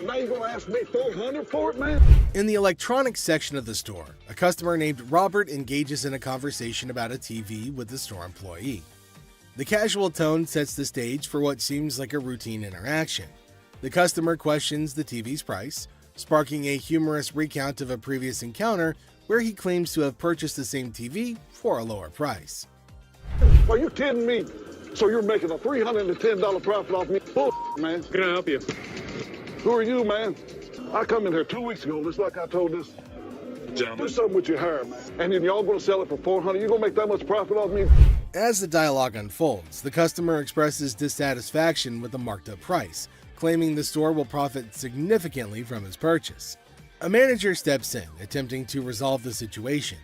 Now you're gonna ask me $400 for it, man? In the electronics section of the store, a customer named Robert engages in a conversation about a TV with the store employee. The casual tone sets the stage for what seems like a routine interaction. The customer questions the TV's price, sparking a humorous recount of a previous encounter where he claims to have purchased the same TV for a lower price. Are you kidding me? So you're making a $310 profit off me? Bull, man. Can I help you? Who are you, man? I come in here 2 weeks ago, just like I told this gentleman. Do something with your hair, man. And then y'all gonna sell it for $400? You gonna make that much profit off me? As the dialogue unfolds, the customer expresses dissatisfaction with the marked up price, claiming the store will profit significantly from his purchase. A manager steps in, attempting to resolve the situation.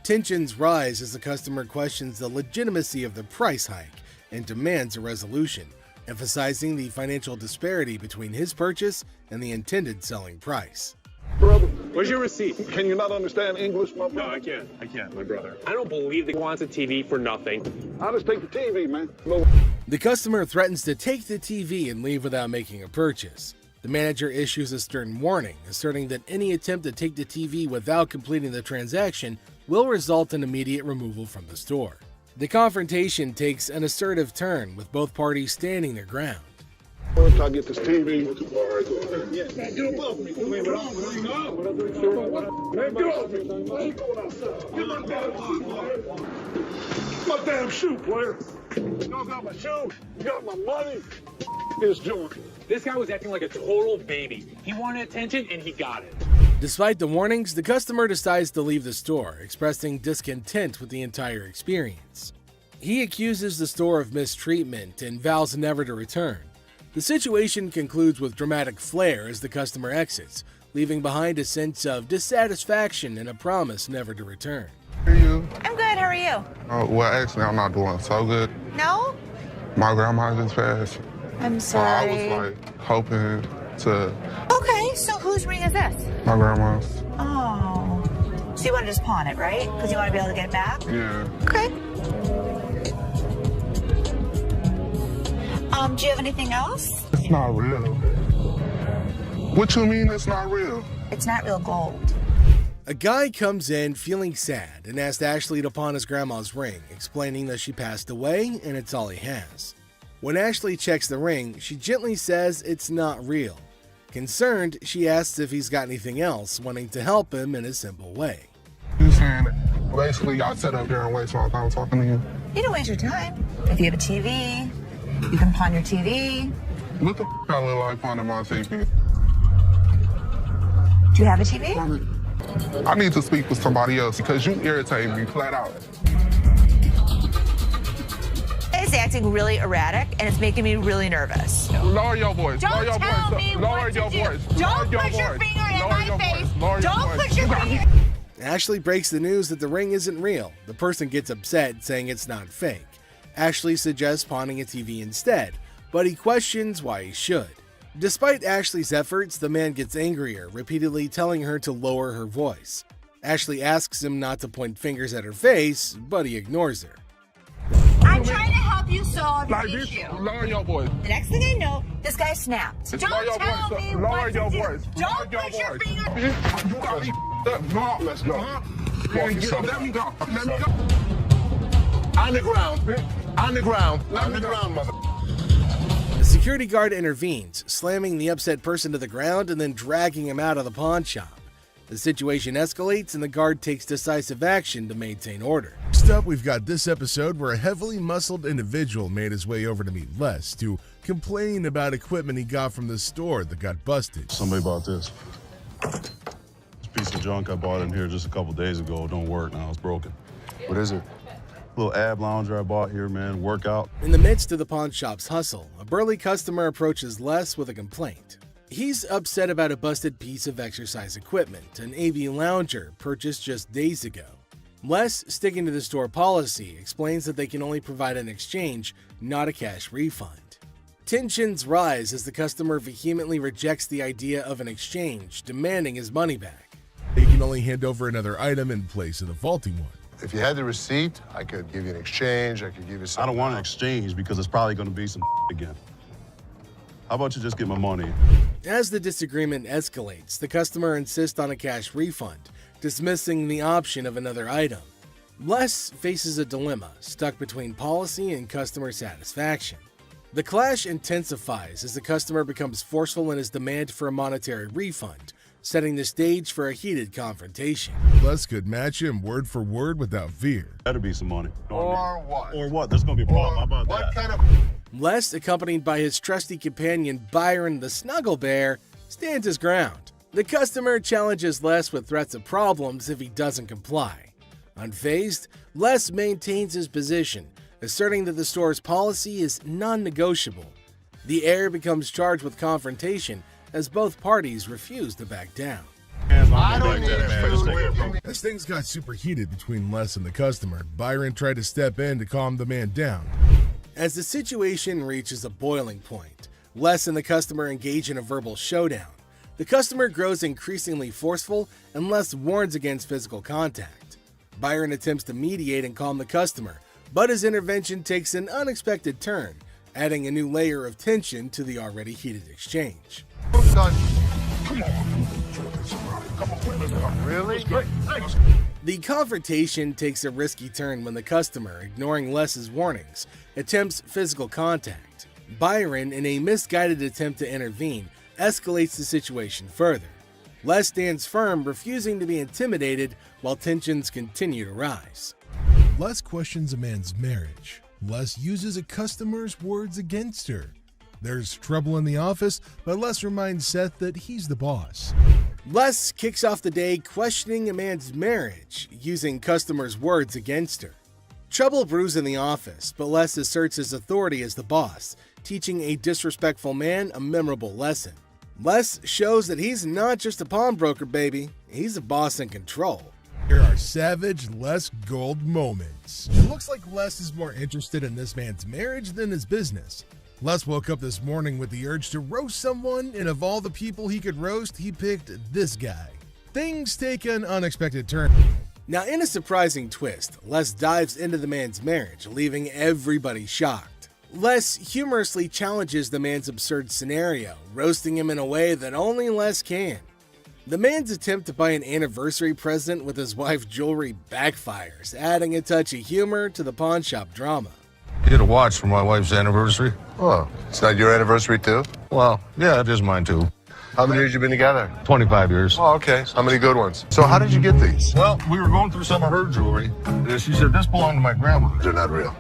Tensions rise as the customer questions the legitimacy of the price hike and demands a resolution, emphasizing the financial disparity between his purchase and the intended selling price. Brother, where's your receipt? Can you not understand English, my brother? No, I can't, my brother. I don't believe he wants a TV for nothing. I'll just take the TV, man. No. The customer threatens to take the TV and leave without making a purchase. The manager issues a stern warning, asserting that any attempt to take the TV without completing the transaction will result in immediate removal from the store. The confrontation takes an assertive turn, with both parties standing their ground. Once I get this TV, man, get above me. Man, get off me. Man, get off me. I ain't going outside. Get my damn shoe, my damn shoe, player. Y'all got my shoe. You got my money. This joint. This guy was acting like a total baby. He wanted attention and he got it. Despite the warnings, the customer decides to leave the store, expressing discontent with the entire experience. He accuses the store of mistreatment and vows never to return. The situation concludes with dramatic flair as the customer exits, leaving behind a sense of dissatisfaction and a promise never to return. How are you? I'm good. How are you? Well, actually, I'm not doing so good. No? My grandma just passed. I'm sorry. I was like hoping to. Okay, so whose ring is this? My grandma's. Oh. So you want to just pawn it, right? Because you want to be able to get it back? Yeah. Okay. Do you have anything else? It's not real. What you mean it's not real? It's not real gold. A guy comes in feeling sad and asks Ashley to pawn his grandma's ring, explaining that she passed away and it's all he has. When Ashley checks the ring, she gently says it's not real. Concerned, she asks if he's got anything else, wanting to help him in a simple way. You saying basically y'all sit up here and waste my time talking to you? You don't waste your time. If you have a TV, you can pawn your TV. What the I look like finding my TV? Do you have a TV? I need to speak with somebody else because you irritate me flat out. It's acting really erratic and it's making me really nervous. Lower your voice. Don't Lower your tell voice. me Lower what your to do. voice. Don't Lower put your voice. finger in Lower my your face. voice. Lower your Don't voice. put your finger. Ashley breaks the news that the ring isn't real. The person gets upset, saying it's not fake. Ashley suggests pawning a TV instead, but he questions why he should. Despite Ashley's efforts, the man gets angrier, repeatedly telling her to lower her voice. Ashley asks him not to point fingers at her face, but he ignores her. I'm trying to help you solve your Like this, issue. lower your voice. The next thing I know, this guy snapped. Lower Don't your tell voice. me Lower what your to do. voice. Don't Lower your put your voice. finger. You got me no, let's go. Let me go. Let me go. On the ground. On the ground. On the ground, mother. The security guard intervenes, slamming the upset person to the ground and then dragging him out of the pawn shop. The situation escalates and the guard takes decisive action to maintain order. Next up, we've got this episode where a heavily muscled individual made his way over to meet Les to complain about equipment he got from the store that got busted. Somebody bought this. This piece of junk I bought in here just a couple days ago don't work now. It's broken. What is it? Little ab lounger I bought here, man. Workout. In the midst of the pawn shop's hustle, a burly customer approaches Les with a complaint. He's upset about a busted piece of exercise equipment, an AV lounger purchased just days ago. Les, sticking to the store policy, explains that they can only provide an exchange, not a cash refund. Tensions rise as the customer vehemently rejects the idea of an exchange, demanding his money back. They can only hand over another item in place of the faulty one. If you had the receipt, I could give you an exchange. I could give you something. I don't want an exchange because it's probably going to be some again. How about you just get my money? As the disagreement escalates, the customer insists on a cash refund, dismissing the option of another item. Les faces a dilemma, stuck between policy and customer satisfaction. The clash intensifies as the customer becomes forceful in his demand for a monetary refund, setting the stage for a heated confrontation. Les could match him word for word without fear. Better be some money. Or what? Or what? There's going to be a problem. How about What that? kind of... Les, accompanied by his trusty companion Byron the Snuggle Bear, stands his ground. The customer challenges Les with threats of problems if he doesn't comply. Unfazed, Les maintains his position, asserting that the store's policy is non-negotiable. The heir becomes charged with confrontation as both parties refuse to back down. I don't need that. As things got super heated between Les and the customer, Byron tried to step in to calm the man down. As the situation reaches a boiling point, Les and the customer engage in a verbal showdown. The customer grows increasingly forceful and Les warns against physical contact. Byron attempts to mediate and calm the customer, but his intervention takes an unexpected turn, adding a new layer of tension to the already heated exchange. Done. Really? The confrontation takes a risky turn when the customer, ignoring Les's warnings, attempts physical contact. Byron, in a misguided attempt to intervene, escalates the situation further. Les stands firm, refusing to be intimidated while tensions continue to rise. Les questions a man's marriage. Les uses a customer's words against her. There's trouble in the office, but Les reminds Seth that he's the boss. Les kicks off the day questioning a man's marriage, using customers' words against her. Trouble brews in the office, but Les asserts his authority as the boss, teaching a disrespectful man a memorable lesson. Les shows that he's not just a pawnbroker, baby. He's a boss in control. Here are savage Les Gold moments. It looks like Les is more interested in this man's marriage than his business. Les woke up this morning with the urge to roast someone, and of all the people he could roast, he picked this guy. Things take an unexpected turn. Now, in a surprising twist, Les dives into the man's marriage, leaving everybody shocked. Les humorously challenges the man's absurd scenario, roasting him in a way that only Les can. The man's attempt to buy an anniversary present with his wife's jewelry backfires, adding a touch of humor to the pawn shop drama. You get a watch for my wife's anniversary. Oh, it's not your anniversary too? Well, yeah, it is mine too. How many years you been together? 25 years. Oh, okay. How many good ones? So how did you get these? Well, we were going through some of her jewelry. She said this belonged to my grandma. They're not real.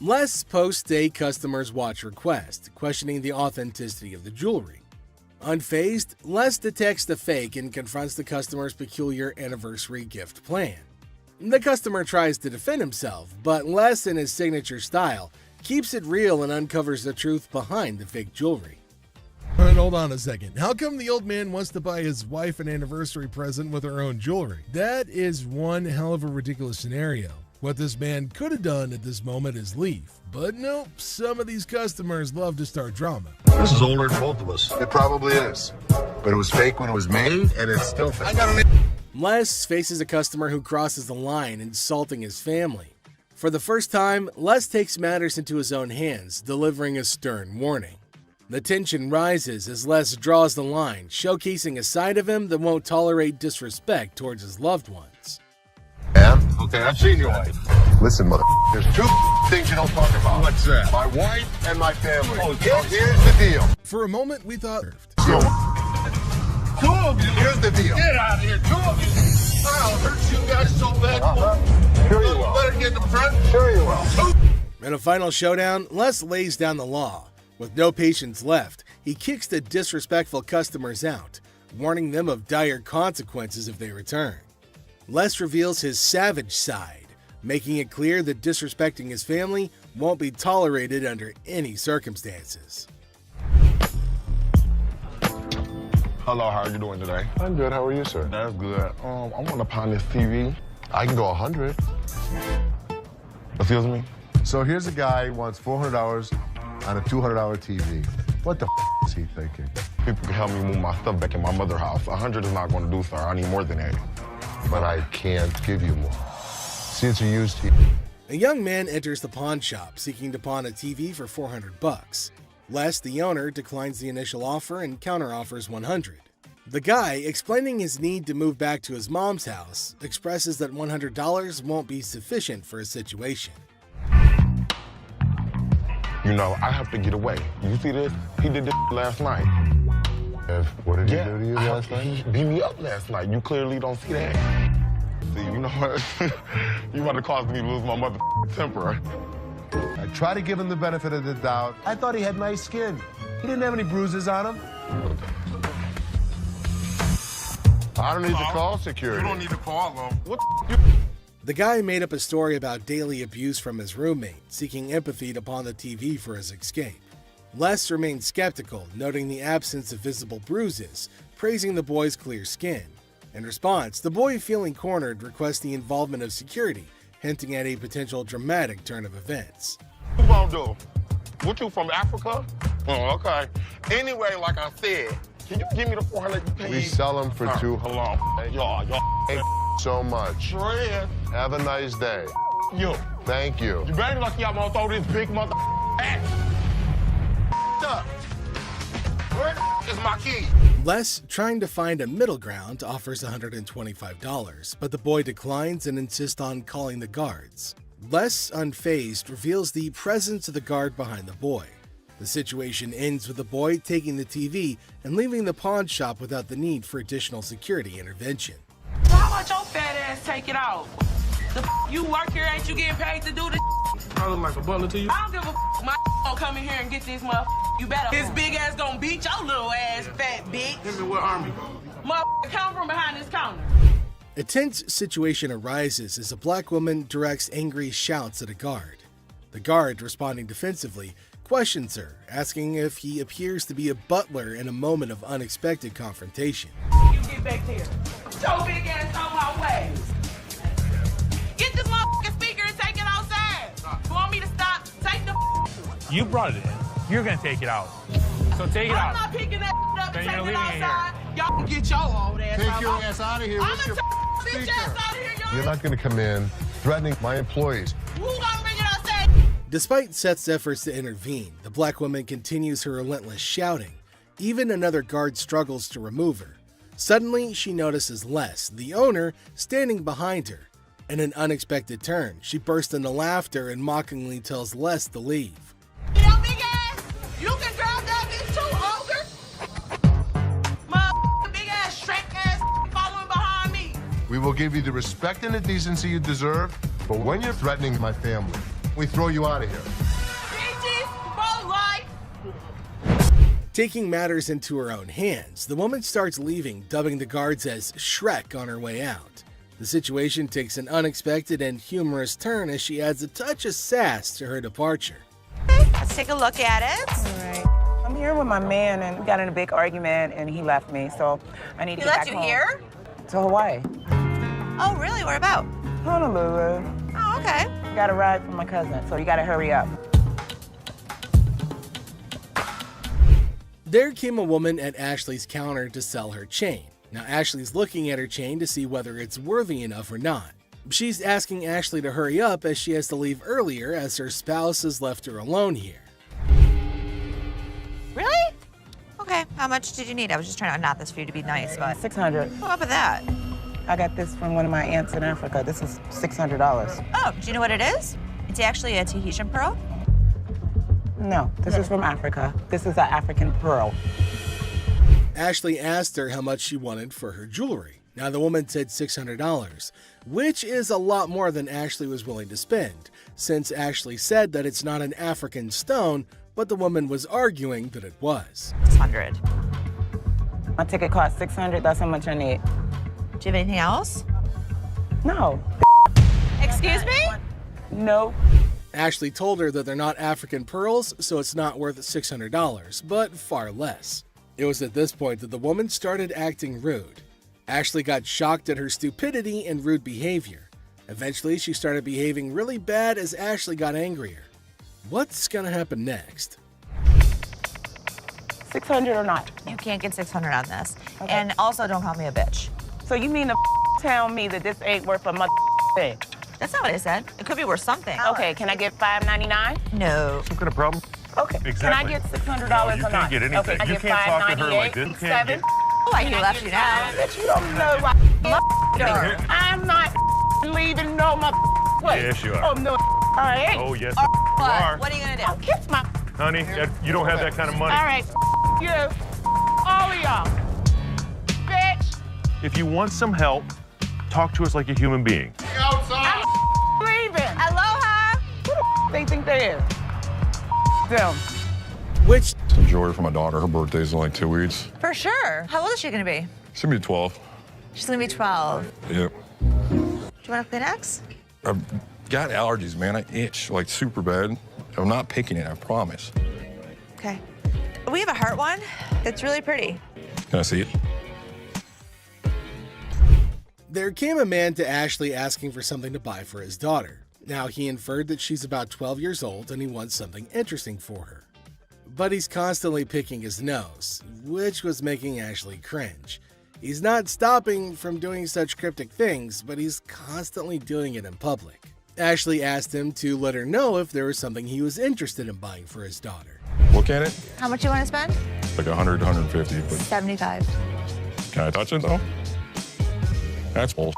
Les posts a customer's watch request, questioning the authenticity of the jewelry. Unfazed, Les detects the fake and confronts the customer's peculiar anniversary gift plan. The customer tries to defend himself, but Les, in his signature style, keeps it real and uncovers the truth behind the fake jewelry. And hold on a second. How come the old man wants to buy his wife an anniversary present with her own jewelry? That is one hell of a ridiculous scenario. What this man could have done at this moment is leave. But nope, some of these customers love to start drama. This is older than both of us. It probably is. But it was fake when it was made, and it's still fake. Les faces a customer who crosses the line, insulting his family. For the first time, Les takes matters into his own hands, delivering a stern warning. The tension rises as Les draws the line, showcasing a side of him that won't tolerate disrespect towards his loved ones. Yeah? Okay, I've seen your wife. Listen, mother, there's two things you don't talk about. What's that? My wife and my family. Oh, here's the deal. For a moment, we thought... Two of you. Here's the deal. Get out of here. Two of you. I'll hurt you guys so bad. Sure you will. Better get in the front. Sure you will. In a final showdown, Les lays down the law. With no patience left, he kicks the disrespectful customers out, warning them of dire consequences if they return. Les reveals his savage side, making it clear that disrespecting his family won't be tolerated under any circumstances. Hello, how are you doing today? I'm good. How are you, sir? That's good. I want to pawn this TV. I can go 100. Excuse me? So here's a guy who wants $400 on a $200 TV. What the is he thinking? People can help me move my stuff back in my mother's house. 100 is not going to do, sir. I need more than that. But I can't give you more. See, it's a used TV. A young man enters the pawn shop seeking to pawn a TV for $400. Les, the owner, declines the initial offer and counteroffers $100. The guy, explaining his need to move back to his mom's house, expresses that $100 won't be sufficient for his situation. You know, I have to get away. You see this? He did this last night. What did he do to you last night? He beat me up last night. You clearly don't see that. See, you know what? You about to cause me to lose my mother temper. I try to give him the benefit of the doubt. I thought he had nice skin. He didn't have any bruises on him. I don't need to call security. You don't need to call them. What The guy made up a story about daily abuse from his roommate, seeking empathy to pawn the TV for his escape. Les remained skeptical, noting the absence of visible bruises, praising the boy's clear skin. In response, the boy, feeling cornered, requests the involvement of security, hinting at a potential dramatic turn of events. you gonna do? What, you from Africa? Oh, okay. Anyway, like I said, can you give me the 400 you paid? We sell them for $200. Hello. Y'all. Thank you so much. Sure is. Have a nice day. You. Thank you. You better lucky I'm gonna throw this big mother ass. Up. Where is my key? Les, trying to find a middle ground, offers $125, but the boy declines and insists on calling the guards. Les, unfazed, reveals the presence of the guard behind the boy. The situation ends with the boy taking the TV and leaving the pawn shop without the need for additional security intervention. How about your fat ass take it out? You work here, ain't you getting paid to do this? I look like a butler to you. I don't give a my gonna come in here and get this motherfucker. You better. His big ass gonna beat your little ass, fat bitch. Hit me with army. Motherfucker, come from behind this counter. A tense situation arises as a black woman directs angry shouts at a guard. The guard, responding defensively, questions her, asking if he appears to be a butler in a moment of unexpected confrontation. You get back here. Your big ass on my way. Get this motherfucking speaker and take it outside. You want me to stop? Take the. You brought it in. You're gonna take it out. So take it out. I'm not picking that up Then and you're taking it leaving it outside. Y'all can get your old ass Take out. your ass out of here. I'm What's gonna your take bitch ass out of here, y'all. You're not going to come in threatening my employees. Who gonna bring it outside? Despite Seth's efforts to intervene, the black woman continues her relentless shouting. Even another guard struggles to remove her. Suddenly, she notices Les, the owner, standing behind her. In an unexpected turn, she bursts into laughter and mockingly tells Les to leave. Yo, big ass, you can grab that bitch too, ogre. My big ass, shrek ass, following behind me. We will give you the respect and the decency you deserve, but when you're threatening my family, we throw you out of here. Bitches, for life. Taking matters into her own hands, the woman starts leaving, dubbing the guards as Shrek on her way out. The situation takes an unexpected and humorous turn as she adds a touch of sass to her departure. Let's take a look at it. All right. I'm here with my man, and we got in a big argument, and he left me, so I need to He get left back you home. here? To Hawaii. Oh, really? Where about? Honolulu. Oh, okay. Got a ride from my cousin, so you gotta hurry up. There came a woman at Ashley's counter to sell her chain. Now Ashley's looking at her chain to see whether it's worthy enough or not. She's asking Ashley to hurry up as she has to leave earlier as her spouse has left her alone here. Really? Okay, how much did you need? I was just trying to not this for you to be nice, but. $600. What up with that? I got this from one of my aunts in Africa. This is $600. Oh, do you know what it is? It's actually a Tahitian pearl. No, this is from Africa. This is an African pearl. Ashley asked her how much she wanted for her jewelry. Now the woman said $600, which is a lot more than Ashley was willing to spend, since Ashley said that it's not an African stone, but the woman was arguing that it was. 600. My ticket cost $600. That's how much I need. Do you have anything else? No. Excuse me? No. Ashley told her that they're not African pearls, so it's not worth $600, but far less. It was at this point that the woman started acting rude. Ashley got shocked at her stupidity and rude behavior. Eventually, she started behaving really bad as Ashley got angrier. What's gonna happen next? 600 or not? You can't get 600 on this. Okay. And also, don't call me a bitch. So you mean to tell me that this ain't worth a mother thing? That's not what I said. It could be worth something. Okay, can I get $5.99? No. Some kind of problem? Okay. Exactly. Can I get $600 No, or you not? can't get anything. Okay, I You get can't talk to her like this. You can't $5.98. get- Oh, I can left you now. Bitch, you don't know what I'm not leaving no place. Yes, you are. Oh, no, I ain't. Oh, yes, What? you are. What are you gonna do? I'll kiss my Honey, you don't have that kind of money. All right, you, all of y'all. Bitch, If you want some help, talk to us like a human being. I'm leaving. Aloha. Who the they think they is? Them. Which Some jewelry for my daughter. Her birthday's in like 2 weeks. For sure. How old is she gonna be? She's gonna be 12. She's gonna be 12. Yep. Do you want a Kleenex? I've got allergies, man. I itch like super bad. I'm not picking it, I promise. Okay. We have a heart one. It's really pretty. Can I see it? there came a man to Ashley asking for something to buy for his daughter. Now, he inferred that she's about 12 years old and he wants something interesting for her. But he's constantly picking his nose, which was making Ashley cringe. He's not stopping from doing such cryptic things, but he's constantly doing it in public. Ashley asked him to let her know if there was something he was interested in buying for his daughter. Look at it. How much you want to spend? Like 100, 150, but 75. can I touch it though? That's bull.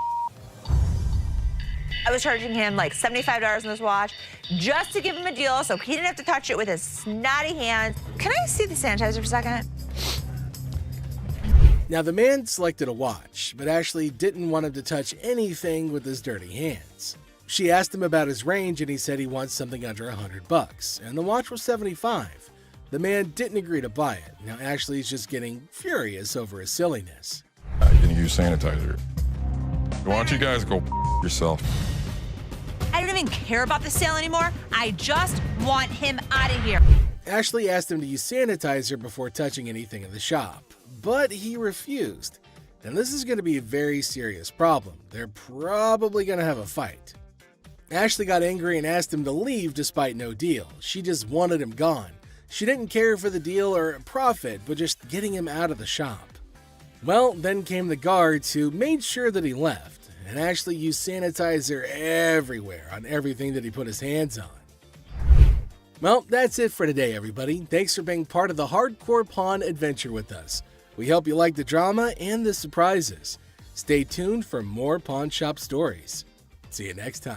I was charging him like $75 on this watch just to give him a deal so he didn't have to touch it with his snotty hands. Can I see the sanitizer for a second? Now, the man selected a watch, but Ashley didn't want him to touch anything with his dirty hands. She asked him about his range and he said he wants something under $100, and the watch was $75. The man didn't agree to buy it. Now, Ashley's just getting furious over his silliness. I didn't use sanitizer. Why don't you guys go yourself? I don't even care about the sale anymore. I just want him out of here. Ashley asked him to use sanitizer before touching anything in the shop, but he refused. And this is going to be a very serious problem. They're probably going to have a fight. Ashley got angry and asked him to leave despite no deal. She just wanted him gone. She didn't care for the deal or profit, but just getting him out of the shop. Well, then came the guards who made sure that he left, and Ashley used sanitizer everywhere on everything that he put his hands on. Well, that's it for today, everybody. Thanks for being part of the Hardcore Pawn adventure with us. We hope you like the drama and the surprises. Stay tuned for more pawn shop stories. See you next time.